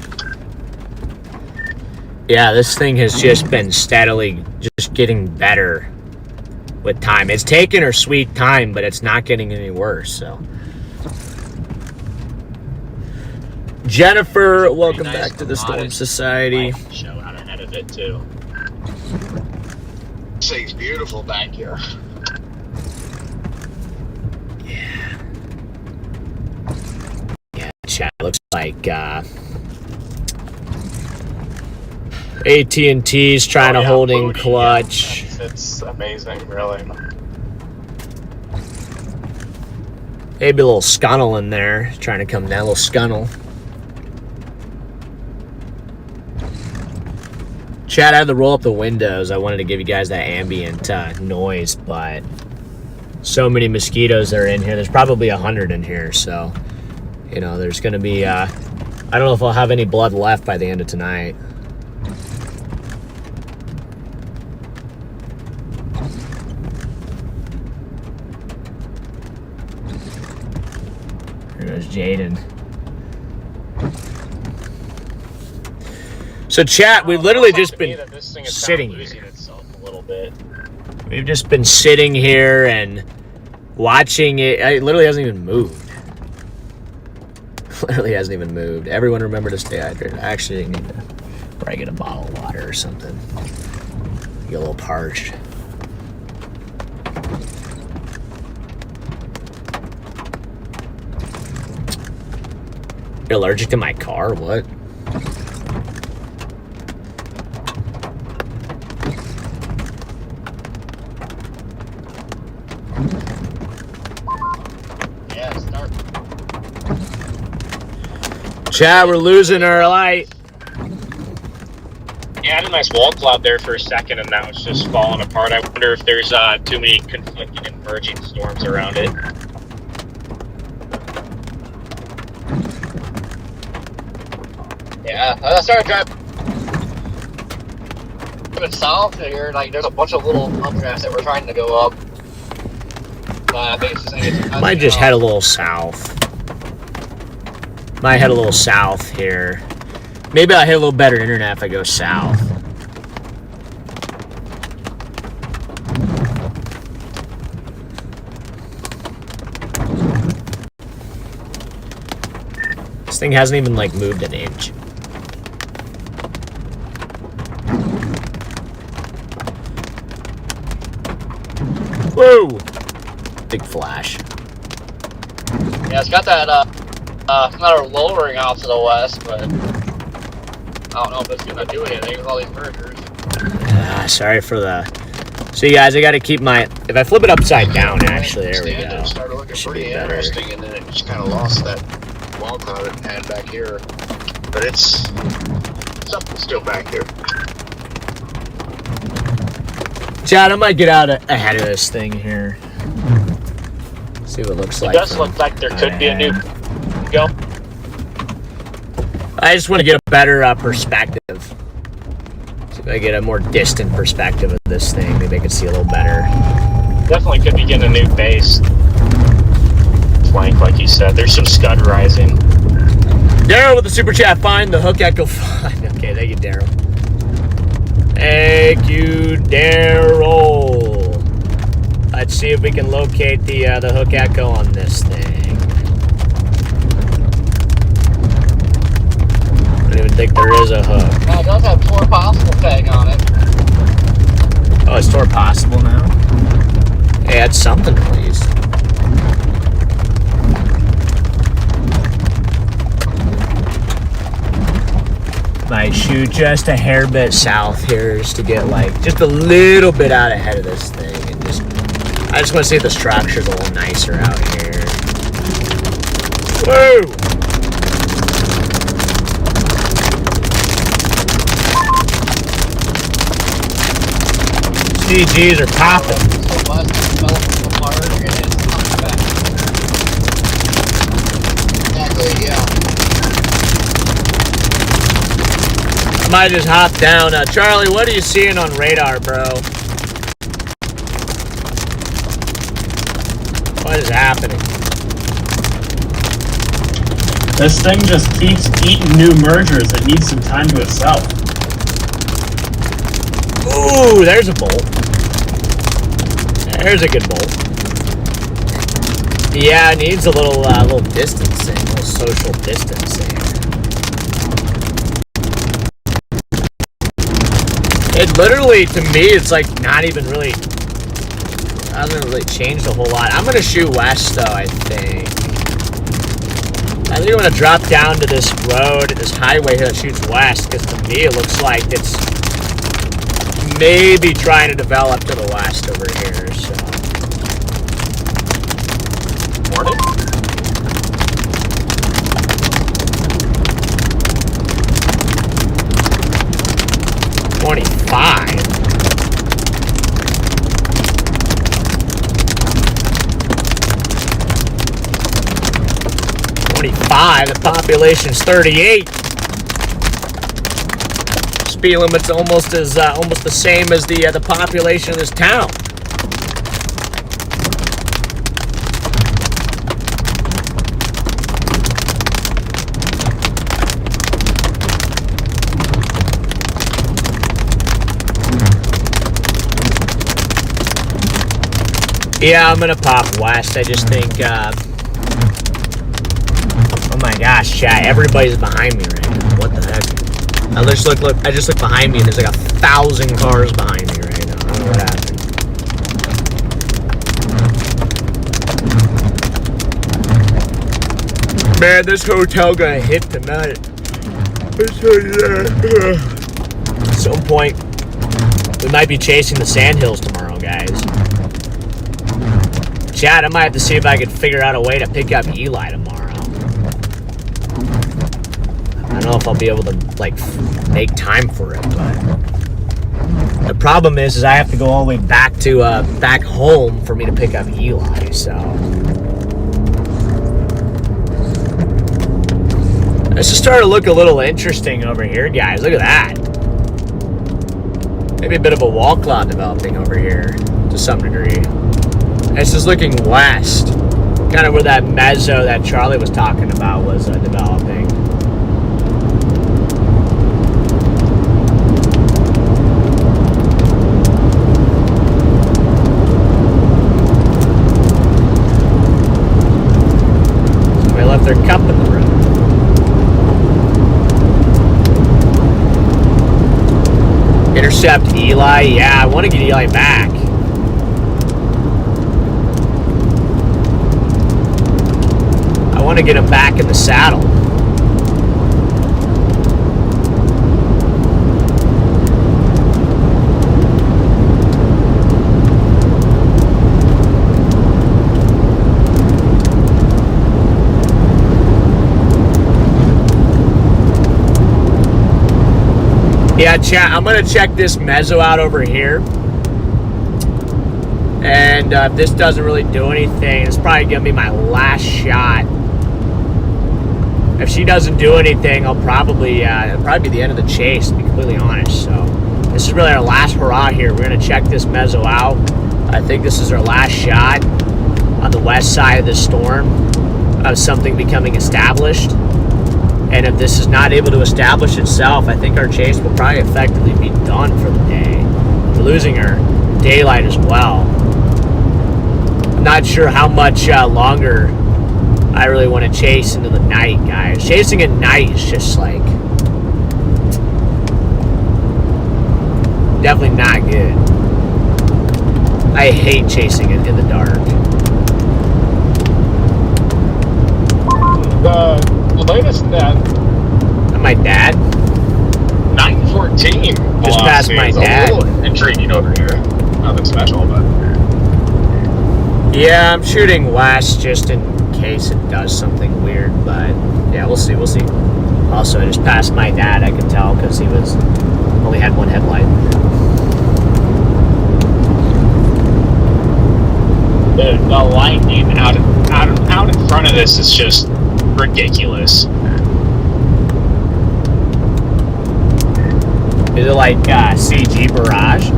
Yeah, this thing has just been steadily just getting better with time. It's taken her sweet time, but it's not getting any worse, so. Jennifer, welcome back to the Storm Society. Show how to edit it too. It's beautiful back here. Yeah. Yeah, chat looks like AT&T's trying to hold in clutch. It's amazing, really. Maybe a little scuttle in there, trying to come down, a little scuttle. Chat, I had to roll up the windows. I wanted to give you guys that ambient noise, but so many mosquitoes are in here. There's probably 100 in here, so, you know, there's going to be, I don't know if I'll have any blood left by the end of tonight. Here goes Jaden. So chat, we've literally just been sitting here. We've just been sitting here and watching it. It literally hasn't even moved. Literally hasn't even moved. Everyone remember to stay hydrated. I actually need to probably get a bottle of water or something. Get a little parched. You're allergic to my car? What? Chat, we're losing our light. Yeah, I had a nice wall cloud there for a second, and now it's just falling apart. I wonder if there's too many conflicting and merging storms around it. Yeah, I started driving south here. Like, there's a bunch of little updrafts that we're trying to go up. I think it's just Might just head a little south. Might head a little south here. Maybe I'll hit a little better internet if I go south. This thing hasn't even like moved an inch. Whoa! Big flash. Yeah, it's got that, it's not lowering out to the west, but I don't know if it's gonna do anything with all these mergers. Sorry for the... See, guys, I gotta keep my... If I flip it upside down, actually, there we go. It started looking pretty interesting, and then it just kind of lost that wall cloud it had back here. But it's... something's still back here. Chad, I might get out ahead of this thing here. See what it looks like. It does look like there could be a new go. I just want to get a better perspective. See if I get a more distant perspective of this thing. Maybe I can see a little better. Definitely could be getting a new base flank, like you said. There's some scud rising. Daryl with the super chat. Find the hook echo. Okay, thank you, Daryl. Thank you, Daryl. Let's see if we can locate the hook echo on this thing. I don't even think there is a hook. Yeah, it does have Tor Possible tag on it. Oh, it's Tor Possible now? Hey, that's something at least. Might shoot just a hair bit south here just to get like just a little bit out ahead of this thing, and just I just want to see if the structure's a little nicer out here. Whoa! CGs are popping. Exactly, yeah. I might just hop down. Charlie, what are you seeing on radar, bro? What is happening? This thing just keeps eating new mergers. It needs some time to itself. Ooh, there's a bolt. There's a good bolt. Yeah, it needs a little distancing, a little social distancing. It literally, to me, it's like not even really, hasn't really changed a whole lot. I'm gonna shoot west though, I think. I think I'm gonna drop down to this road, this highway here that shoots west, because to me it looks like it's maybe trying to develop to the west over here, so. Morning. 25. 25. The population's 38. Speed limit's almost the same as the population of this town. Yeah, I'm gonna pop west. I just think, oh my gosh, chat, everybody's behind me right now. What the heck? I just look behind me and there's like 1,000 cars behind me right now. I don't know what happened. Man, this hotel gonna hit tonight. I'll tell you that. At some point, we might be chasing the sandhills tomorrow, guys. Chad, I might have to see if I could figure out a way to pick up Eli tomorrow. I don't know if I'll be able to, like, make time for it, but the problem is I have to go all the way back to, back home for me to pick up Eli, so. This is starting to look a little interesting over here, guys. Look at that. Maybe a bit of a wall cloud developing over here to some degree. This is looking west, kind of where that mezzo that Charlie was talking about was developing. Somebody left their cup in the room. Intercept Eli. Yeah, I want to get Eli back. I want to get him back in the saddle. Yeah, chat, I'm going to check this mezzo out over here. And if this doesn't really do anything, it's probably going to be my last shot. If she doesn't do anything, I'll probably, it'll probably be the end of the chase, to be completely honest. So, this is really our last hurrah here. We're going to check this mezzo out. I think this is our last shot on the west side of the storm of something becoming established. And if this is not able to establish itself, I think our chase will probably effectively be done for the day. We're losing our daylight as well. I'm not sure how much longer I really want to chase into the night, guys. Chasing at night is just like definitely not good. I hate chasing it in the dark. The latest My dad? 914. Just past my dad. A little intriguing over here. Nothing special, but. Yeah, I'm shooting west just in case it does something weird, but yeah, we'll see. Also, I just passed my dad, I could tell, because he only had one headlight. The lightning out in front of this is just ridiculous. Is it like CG barrage?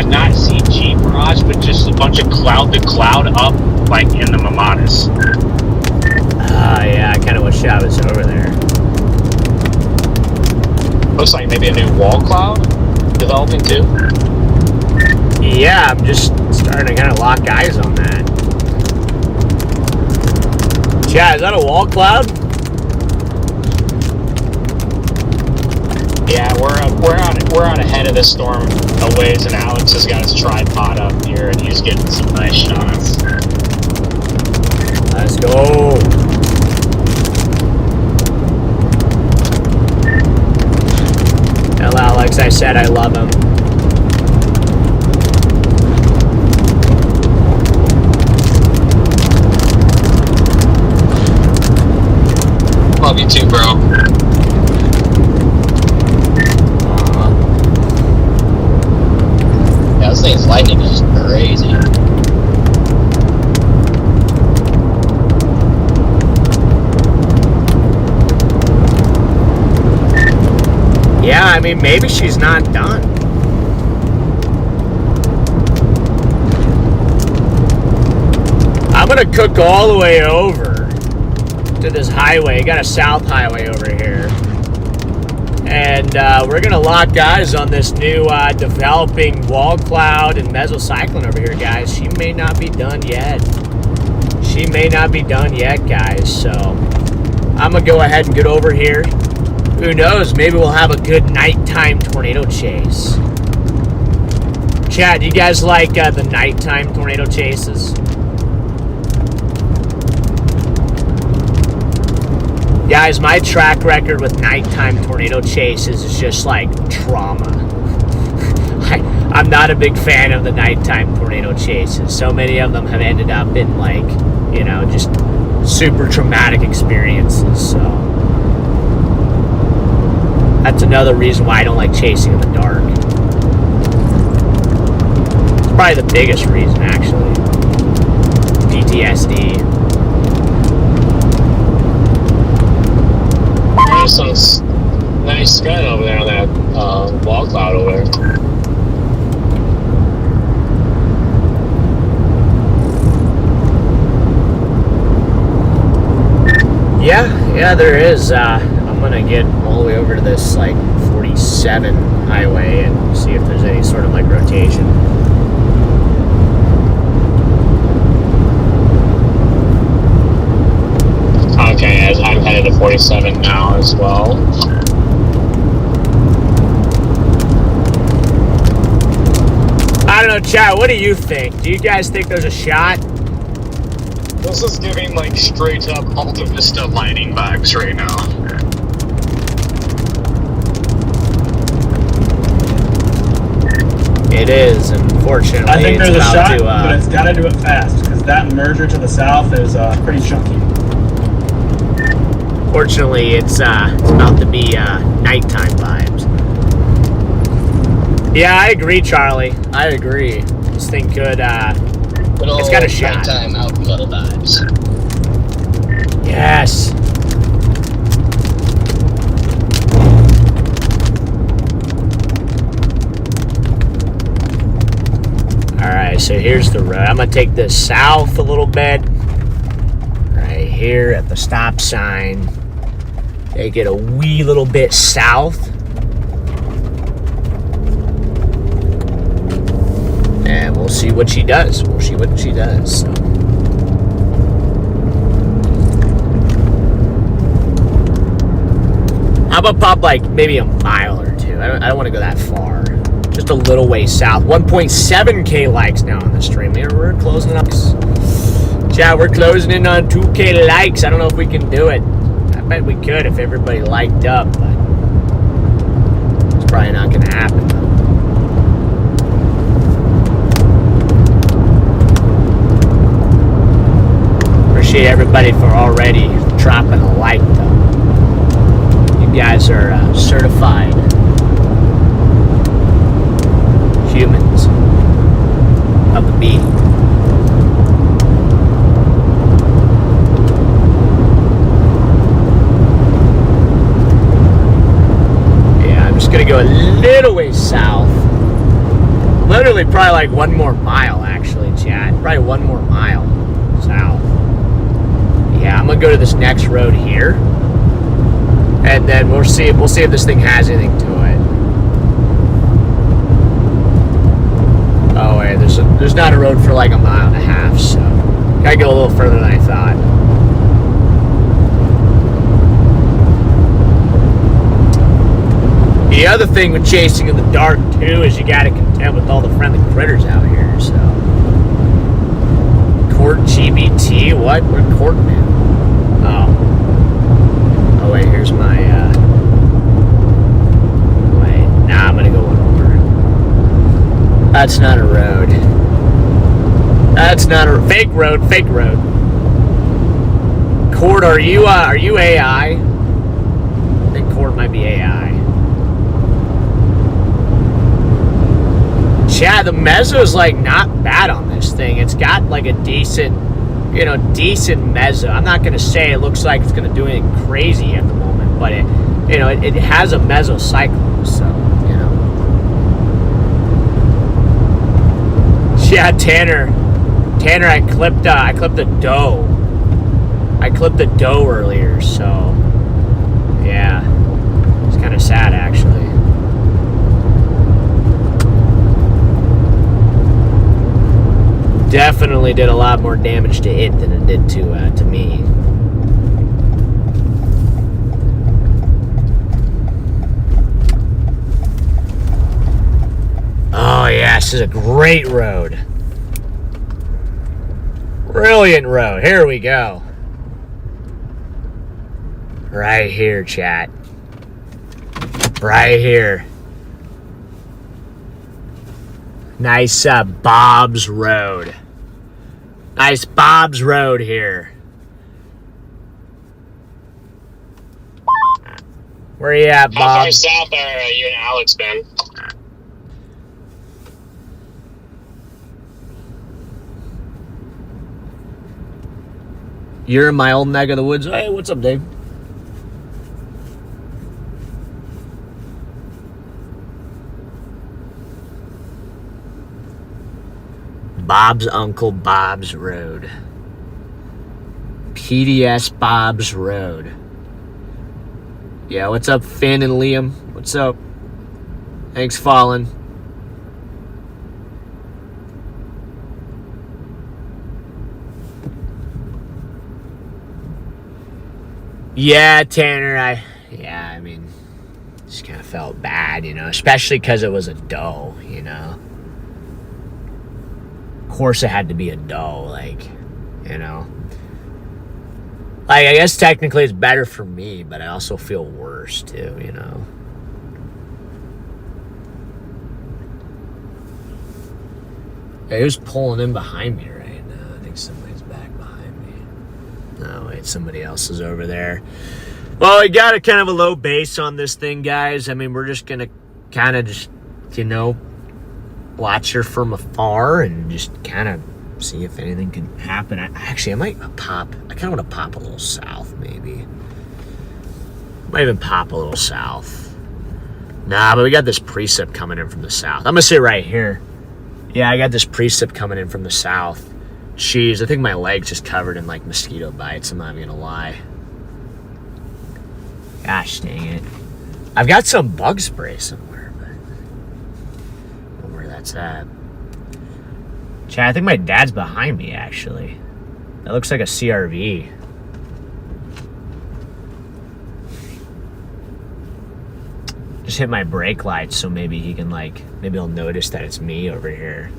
Not CG barrage, but just a bunch of cloud to cloud up, like in the Mamadas. Yeah, I kind of wish I was over there. Looks like maybe a new wall cloud developing too. Yeah, I'm just starting to kind of lock eyes on that. Chad, is that a wall cloud? Yeah, we're on ahead of the storm a ways, and Alex has got his tripod up here, and he's getting some nice shots. Let's go. Tell Alex I said I love him. Love you too, bro. thing's lightning is just crazy. Yeah, I mean, maybe she's not done. I'm gonna cook all the way over to this highway. Got a south highway over here. And we're gonna lock eyes on this new developing wall cloud and mesocyclone over here, guys. She may not be done yet. She may not be done yet, guys. So I'm gonna go ahead and get over here. Who knows? Maybe we'll have a good nighttime tornado chase. Chat, do you guys like the nighttime tornado chases? Guys, my track record with nighttime tornado chases is just like trauma. I'm not a big fan of the nighttime tornado chases. So many of them have ended up in like, you know, just super traumatic experiences. So that's another reason why I don't like chasing in the dark. It's probably the biggest reason, actually. PTSD. There's some nice sky over there on that wall cloud over there. Yeah, there is. I'm gonna get all the way over to this like 47 highway and see if there's any sort of like rotation. Okay, as I'm headed to 47 now as well. I don't know, chat, what do you think? Do you guys think there's a shot? This is giving like straight up Alta Vista lighting vibes right now. It is, unfortunately. I think there's a shot, to, but it's got to do it fast because that merger to the south is pretty chunky. Fortunately, it's about to be nighttime vibes. Yeah, I agree, Charlie. I agree. This thing could, it's got a shot. Nighttime outflow vibes. Yes. Alright, so here's the road. I'm going to take this south a little bit. Right here at the stop sign. Take it a wee little bit south. And we'll see what she does. We'll see what she does. So. How about pop like maybe a mile or two? I don't want to go that far. Just a little way south. 1.7K likes now on the stream. We're closing up. Chat, we're closing in on 2K likes. I don't know if we can do it. I bet we could if everybody liked up, but it's probably not going to happen. Appreciate everybody for already dropping a like, though. You guys are certified humans of the beat. Yeah, I'm just gonna go a little ways south. Literally, probably like one more mile, actually, chat. Probably one more mile south. Yeah, I'm gonna go to this next road here, and then we'll see if this thing has anything to it. Oh wait, there's not a road for like a mile and a half, so gotta go a little further than I thought. The other thing with chasing in the dark too is you gotta contend with all the friendly critters out here. So, court GBT, what? We're courting it. Oh wait, here's my. Wait, nah, I'm gonna go one over. That's not a road. That's not a fake road. Fake road. Court, are you AI? I think Court might be AI. Chad, the mezzo's like not bad on this thing. It's got like a decent, decent mezzo. I'm not gonna say it looks like it's gonna do anything crazy at the moment, but it has a mezzo cycle, so Yeah, Tanner, I clipped the doe. I clipped the doe earlier, so yeah, it's kind of sad actually. Definitely did a lot more damage to it than it did to me. Oh yeah, this is a great road. Brilliant road. Here we go. Right here, chat. Right here. Nice Bob's Road. Nice Bob's Road here. Where are you at, Bob? How far south are you and Alex been? You're in my old neck of the woods. Hey, what's up, Dave? Bob's Uncle Bob's Road. PDS Bob's Road. Yeah, what's up, Finn and Liam? What's up? Thanks, Fallen. Yeah, Tanner, I mean, just kind of felt bad, especially because it was a doe, Of course it had to be a doe, Like, I guess technically it's better for me, but I also feel worse, too, Hey, who's pulling in behind me right now? I think somebody's back behind me. No, wait, somebody else is over there. Well, we got a kind of a low base on this thing, guys. I mean, we're just going to kind of just, watch her from afar and just kind of see if anything can happen. I might pop. I kind of want to pop a little south, maybe. Might even pop a little south. Nah, but we got this precip coming in from the south. I'm going to sit right here. Yeah, I got this precip coming in from the south. Jeez, I think my leg's just covered in, mosquito bites. I'm not even going to lie. Gosh dang it. I've got some bug spray somewhere, but I don't know where that's at. Chad, I think my dad's behind me, actually. That looks like a CRV. Just hit my brake lights so maybe he can, maybe he'll notice that it's me over here.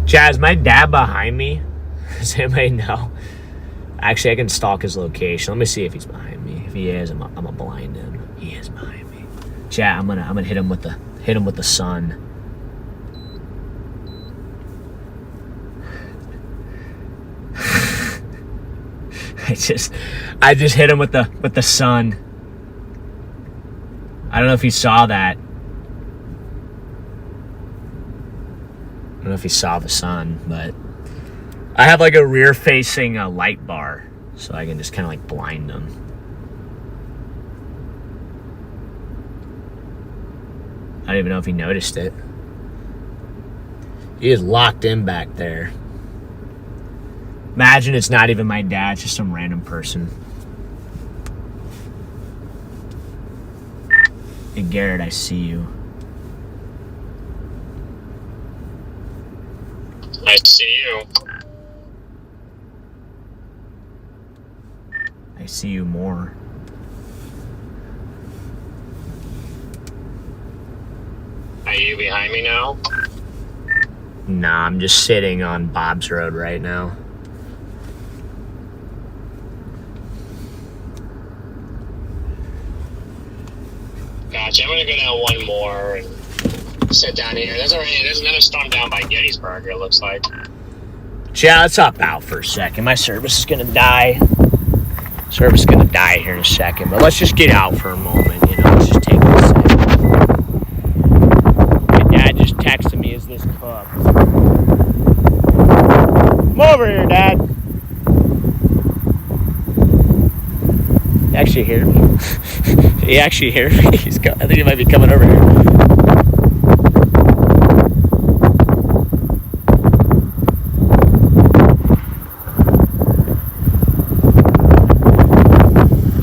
Chad, is my dad behind me? Does anybody know? Actually, I can stalk his location. Let me see if he's behind me. If he is, I'm gonna blind him. He is behind me. Chat, I'm gonna hit him with the sun. I just hit him with the sun. I don't know if he saw that. I don't know if he saw the sun, but I have a rear facing light bar, so I can just kind of blind him. I don't even know if he noticed it. He is locked in back there. Imagine it's not even my dad, it's just some random person. Hey Garrett, I see you. I see you. I see you more. Are you behind me now? Nah, I'm just sitting on Bob's Road right now. Gotcha. I'm gonna go down one more and sit down here. There's another storm down by Gettysburg, it looks like. Yeah, let's hop out for a second. My service is gonna die. Service is gonna die here in a second, but let's just get out for a moment, you know, let's just take this in. My dad just texted me, is this cooked? Come over here, Dad. He actually hear me? He actually hear me? I think he might be coming over here.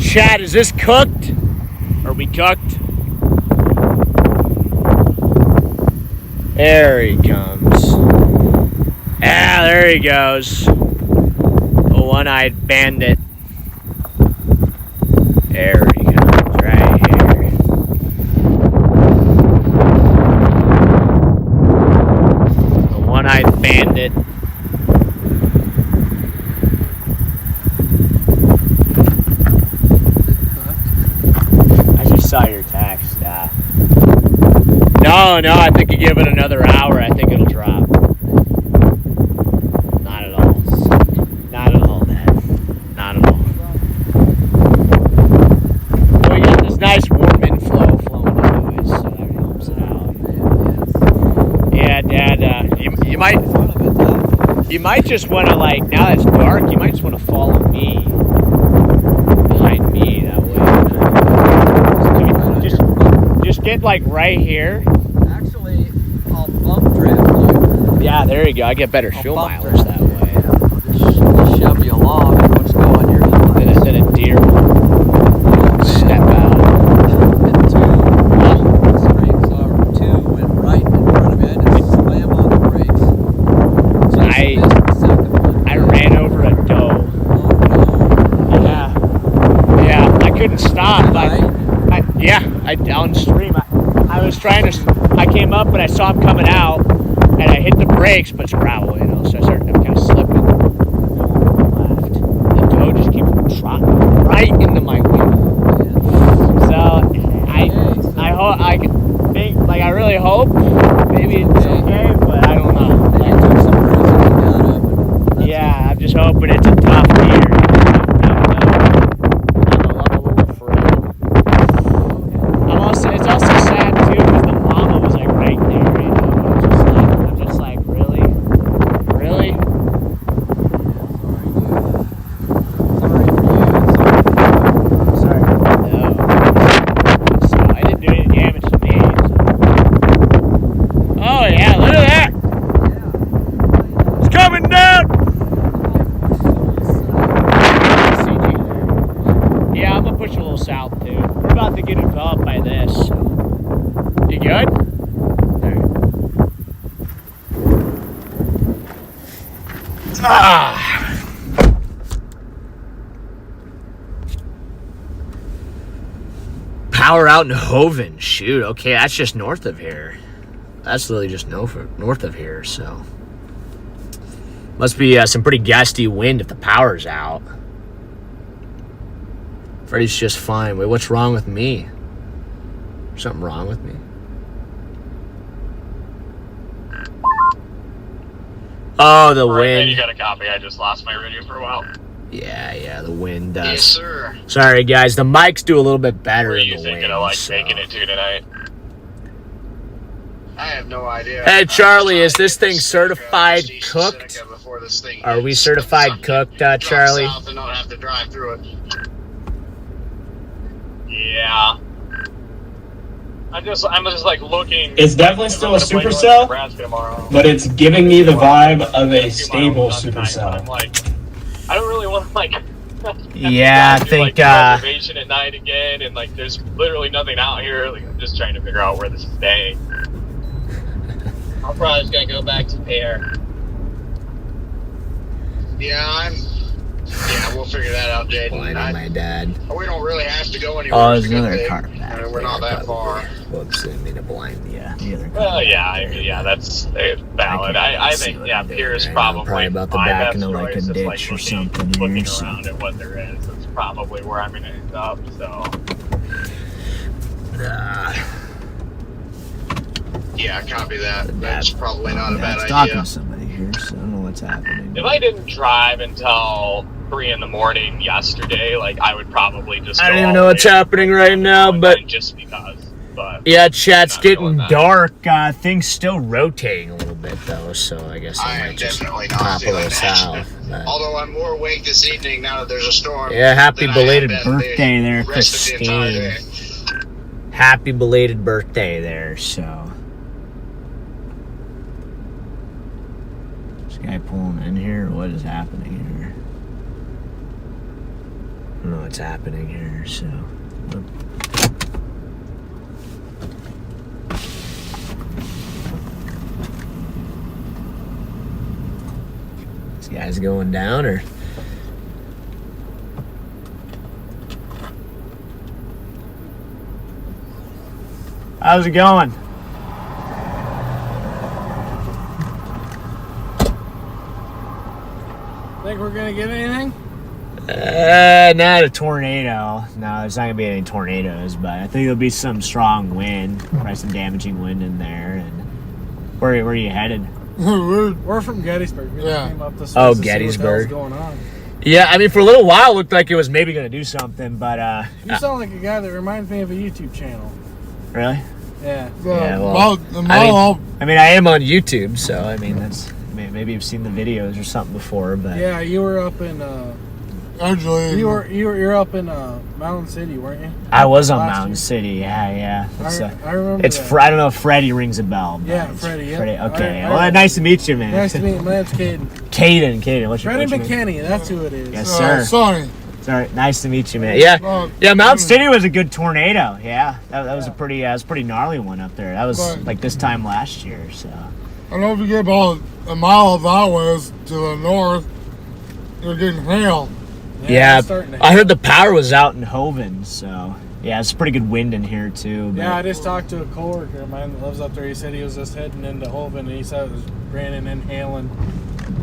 Chad, is this cooked? Are we cooked? There he comes. Ah, there he goes. The one-eyed bandit. There he comes, right here. The one-eyed bandit. Saw your text. No, I think you give it another hour. I think it'll drop. Not at all. Not at all, Dad. Not at all. Well, you got this nice warm inflow flowing into it, so that helps it out. Yeah, Dad. You might just want to, like, now that it's dark, you might just want to follow me. Behind me, that way. Just get like right here. Actually, I'll bump draft you. Yeah, there you go. I get better fuel mileage that way. Just shove you along and what's going your headlights. Then a deer will step out. And two went right in front of you. I just slam on the brakes. I ran over a doe. Oh no. Yeah, I couldn't stop. I downstream. I was trying to. I came up and I saw him coming out, and I hit the brakes, but it's gravel, you know. So I'm kind of slipping. Left. The doe just keeps trotting right into my wheel. So I think, like, I really hope maybe it's okay, but I don't know. Yeah, I'm just hoping it's a tough deer. It's also sad too because the mama was like right there, you know. I'm just like, really? Sorry. No. So I didn't do any damage to me. So. Oh yeah, look at that! It's coming down! Yeah, I'm gonna push a little south too. We're about to get enveloped by this. So. You good? Power out in Hoven. Shoot, okay, that's just north of here. That's literally just north of here, so. Must be some pretty gusty wind if the power's out. Freddy's just fine. Wait, what's wrong with me? Something wrong with me? Oh, the wind. You got a copy. I just lost my radio for a while. Yeah, the wind does. Yes, sir. Sorry, guys. The mics do a little bit better in the wind. What are you thinking of, like, making it to tonight? I have no idea. Hey, Charlie, is this thing certified cooked? Are we certified cooked, Charlie? South and don't have to drive through it. Yeah. I'm just like looking. It's definitely still a supercell, but it's giving me the vibe of a stable supercell. I'm like, I don't really want to like. Yeah, I think. Reservation at night again, and like, there's literally nothing out here. Like, I'm just trying to figure out where this is staying. I'm probably just gonna go back to Pear. Yeah, we'll figure that out, Jaden. My dad. We don't really have to go anywhere. Oh, there's another car back. I mean, we're not that far. Whoops, I mean to blind the other car. Well, yeah, that's valid. I think, Pear is probably about the my back best into like a choice. ditch or something. Looking around at what there is, it's probably where I'm gonna end up. So. Yeah, copy that. That's probably not a bad idea. Talking to somebody here, so I don't know what's happening. If I didn't drive until 3 in the morning yesterday, like I would probably just. I don't even know what's happening right now, but just because. But yeah, chat's getting dark. Things still rotating a little bit though, so I guess I might just pop a little south. Although I'm more awake this evening now that there's a storm. Yeah, happy belated birthday there, Christine. Happy belated birthday there, so. This guy pulling in here, what is happening here? I don't know what's happening here, so. This guy's going down, or? How's it going? Think we're gonna get anything? Not a tornado. No, there's not gonna be any tornadoes, but I think there'll be some strong wind, probably some damaging wind in there. And where are you headed? We're from Gettysburg. We just came up this way to see Gettysburg. what's going on. Yeah, I mean, for a little while, it looked like it was maybe gonna do something, but you sound like a guy that reminds me of a YouTube channel. Really? Yeah. Well, I mean, I am on YouTube, so I mean, that's maybe you've seen the videos or something before, but yeah, you were up in you're up in Mountain City, weren't you? I was on Mountain City. Yeah. I remember. It's I don't know if Freddie rings a bell. Yeah, Freddie. Yeah. Freddie. Okay. Well, nice to meet you, man. Nice to meet you. My name's Caden. Caden. What's your Freddy name? McKinney. That's who it is. Yes, sir. Sorry. Nice to meet you, man. Yeah. Mountain City was a good tornado. Yeah, that was a pretty gnarly one up there. That was like this time last year. So. I don't know if you get about a mile that way to the north, you're getting hail. Yeah, I heard the power was out in Hoven, so yeah, it's pretty good wind in here too. Yeah, I just talked to a coworker of mine that lives up there. He said he was just heading into Hoven, and he said it was raining and hailing.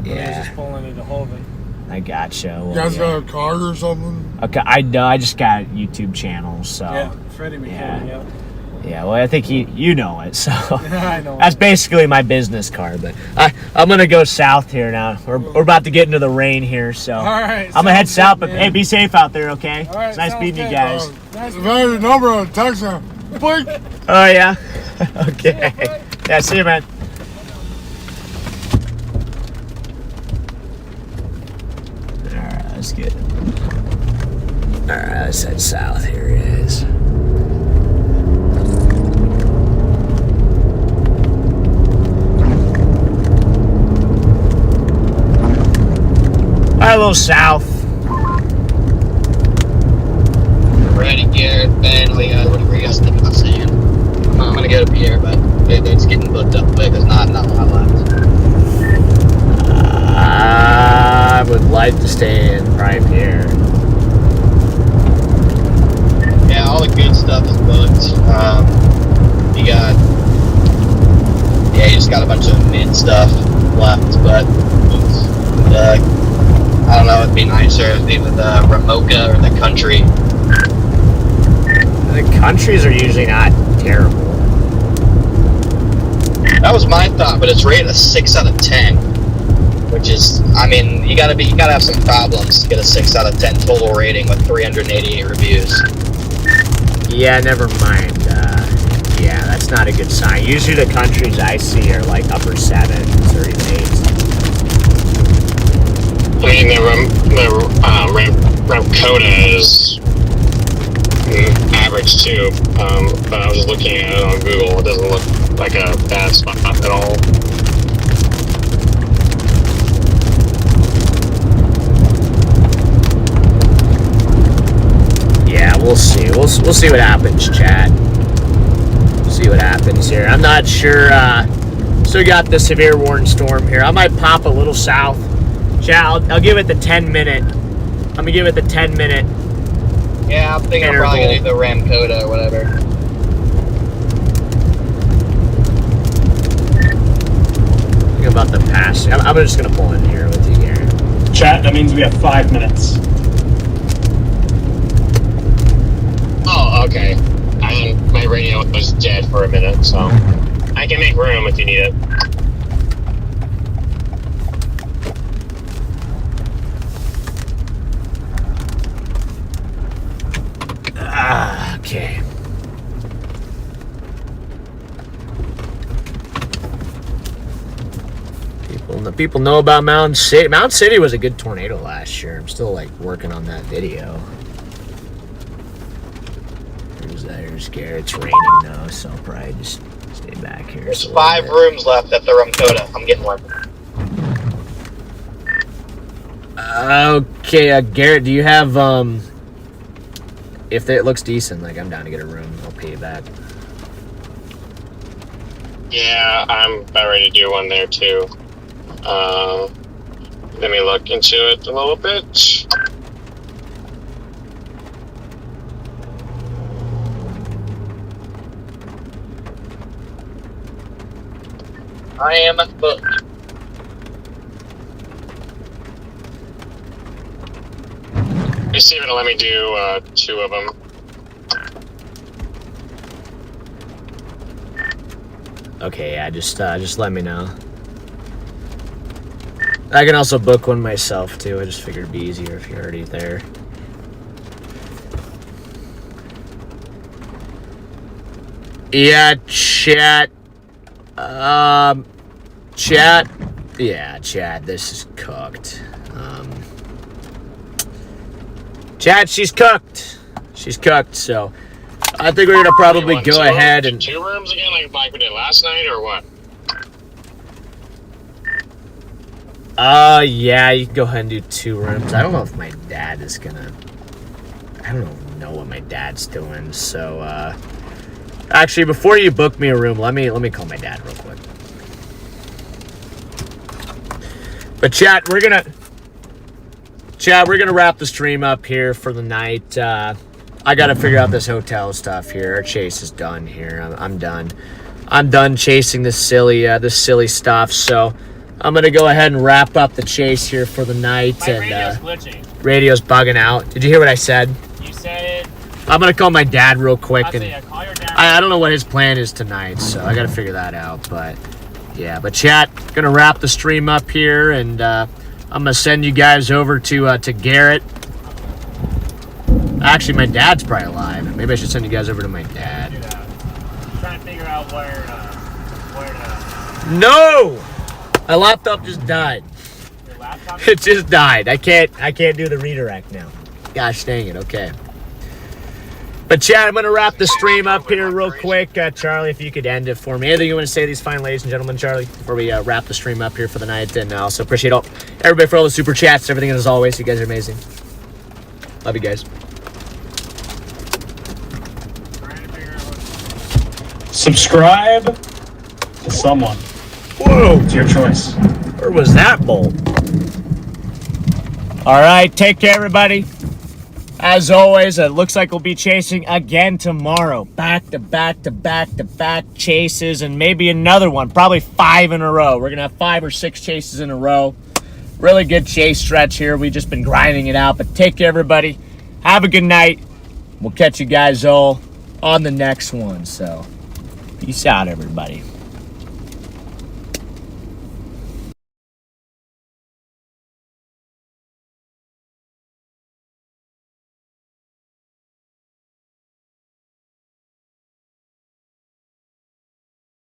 He was just pulling into Hoven. I gotcha. Well, you guys got a card or something? Okay, I just got a YouTube channel, so yeah, Freddy McKinney. Yeah, well, I think you know it, so I know. That's basically my business card. But I'm gonna go south here now. We're about to get into the rain here, so all right, I'm gonna head south. But hey, be safe out there, okay? All right, it's nice meeting you guys. Nice your number on text him. Oh yeah. Okay. Yeah, see you, man. All right, let's get. All right, let's head south. Here it is. A little south. Brady, Garrett, Bentley, whatever you guys think about saying. I'm gonna go to Pierre, but it's getting booked up quick. There's not a lot left. I would like to stay in Prime Pierre. Yeah, all the good stuff is booked. You just got a bunch of mid stuff left, but I don't know, it'd be nicer if they would Ramoka or the country. The countries are usually not terrible. That was my thought, but it's rated a 6 out of 10, which is, I mean, you gotta have some problems to get a 6 out of 10 total rating with 388 reviews. Yeah, never mind. Yeah, that's not a good sign. Usually the countries I see are like upper 7s or even 8s. I mean, the Dakotas is average too, but I was just looking at it on Google. It doesn't look like a bad spot at all. Yeah, we'll see. We'll see what happens, chat. See what happens here. I'm not sure. So we got the severe warning storm here. I might pop a little south. Chat, I'll give it the 10-minute. I'm gonna give it the 10-minute. Yeah, I'm thinking interval. I'm probably gonna do the Ramkota or whatever. Think about the pass. I'm just gonna pull in here with you, Garen. Chat, that means we have 5 minutes. Oh, okay. My radio was dead for a minute, so I can make room if you need it. people know about Mountain City. Mountain City was a good tornado last year. I'm still like working on that video. There's Garrett. It's raining though, so I'll probably just stay back here. There's 5 rooms left at the Dakota. I'm getting one. Okay, Garrett, do you have, if it looks decent, like, I'm down to get a room. I'll pay you back. Yeah, I'm about ready to do one there too. Let me look into it a little bit. I am booked. You see if it'll let me do 2 of them. Okay, yeah, just let me know. I can also book one myself too. I just figured it'd be easier if you're already there. Yeah, chat. Chat. Yeah, chat. This is cooked. Chat, she's cooked. She's cooked. So I think we're gonna probably go ahead and 2 rooms again, like we did last night, or what? Yeah, you can go ahead and do 2 rooms. I don't know if my dad is gonna. I don't know what my dad's doing. So, actually, before you book me a room, let me call my dad real quick. But chat, we're gonna wrap the stream up here for the night. I gotta figure out this hotel stuff here. Our chase is done here. I'm done. I'm done chasing this silly stuff. So I'm gonna go ahead and wrap up the chase here for the night. My radio's glitching. Radio's bugging out. Did you hear what I said? You said. I'm gonna call my dad real quick, and call your dad. I don't know what his plan is tonight, so I gotta figure that out. But yeah, but chat, gonna wrap the stream up here, and I'm gonna send you guys over to Garrett. Actually, my dad's probably alive. Maybe I should send you guys over to my dad. I'm trying to figure out where to. No, my laptop just died. Your laptop? It just died. I can't do the redirect now. Gosh dang it. Okay. But chat, I'm gonna wrap the stream up here real quick. Charlie, if you could end it for me. Anything you want to say to these fine ladies and gentlemen, Charlie, before we wrap the stream up here for the night? And I also appreciate everybody for all the super chats, everything. As always, you guys are amazing. Love you guys. Subscribe to someone. Whoa! It's your choice. Where was that bolt? All right, take care, everybody. As always, it looks like we'll be chasing again tomorrow. Back to back to back to back chases, and maybe another one. Probably 5 in a row. We're going to have 5 or 6 chases in a row. Really good chase stretch here. We've just been grinding it out. But take care, everybody. Have a good night. We'll catch you guys all on the next one. So, peace out, everybody.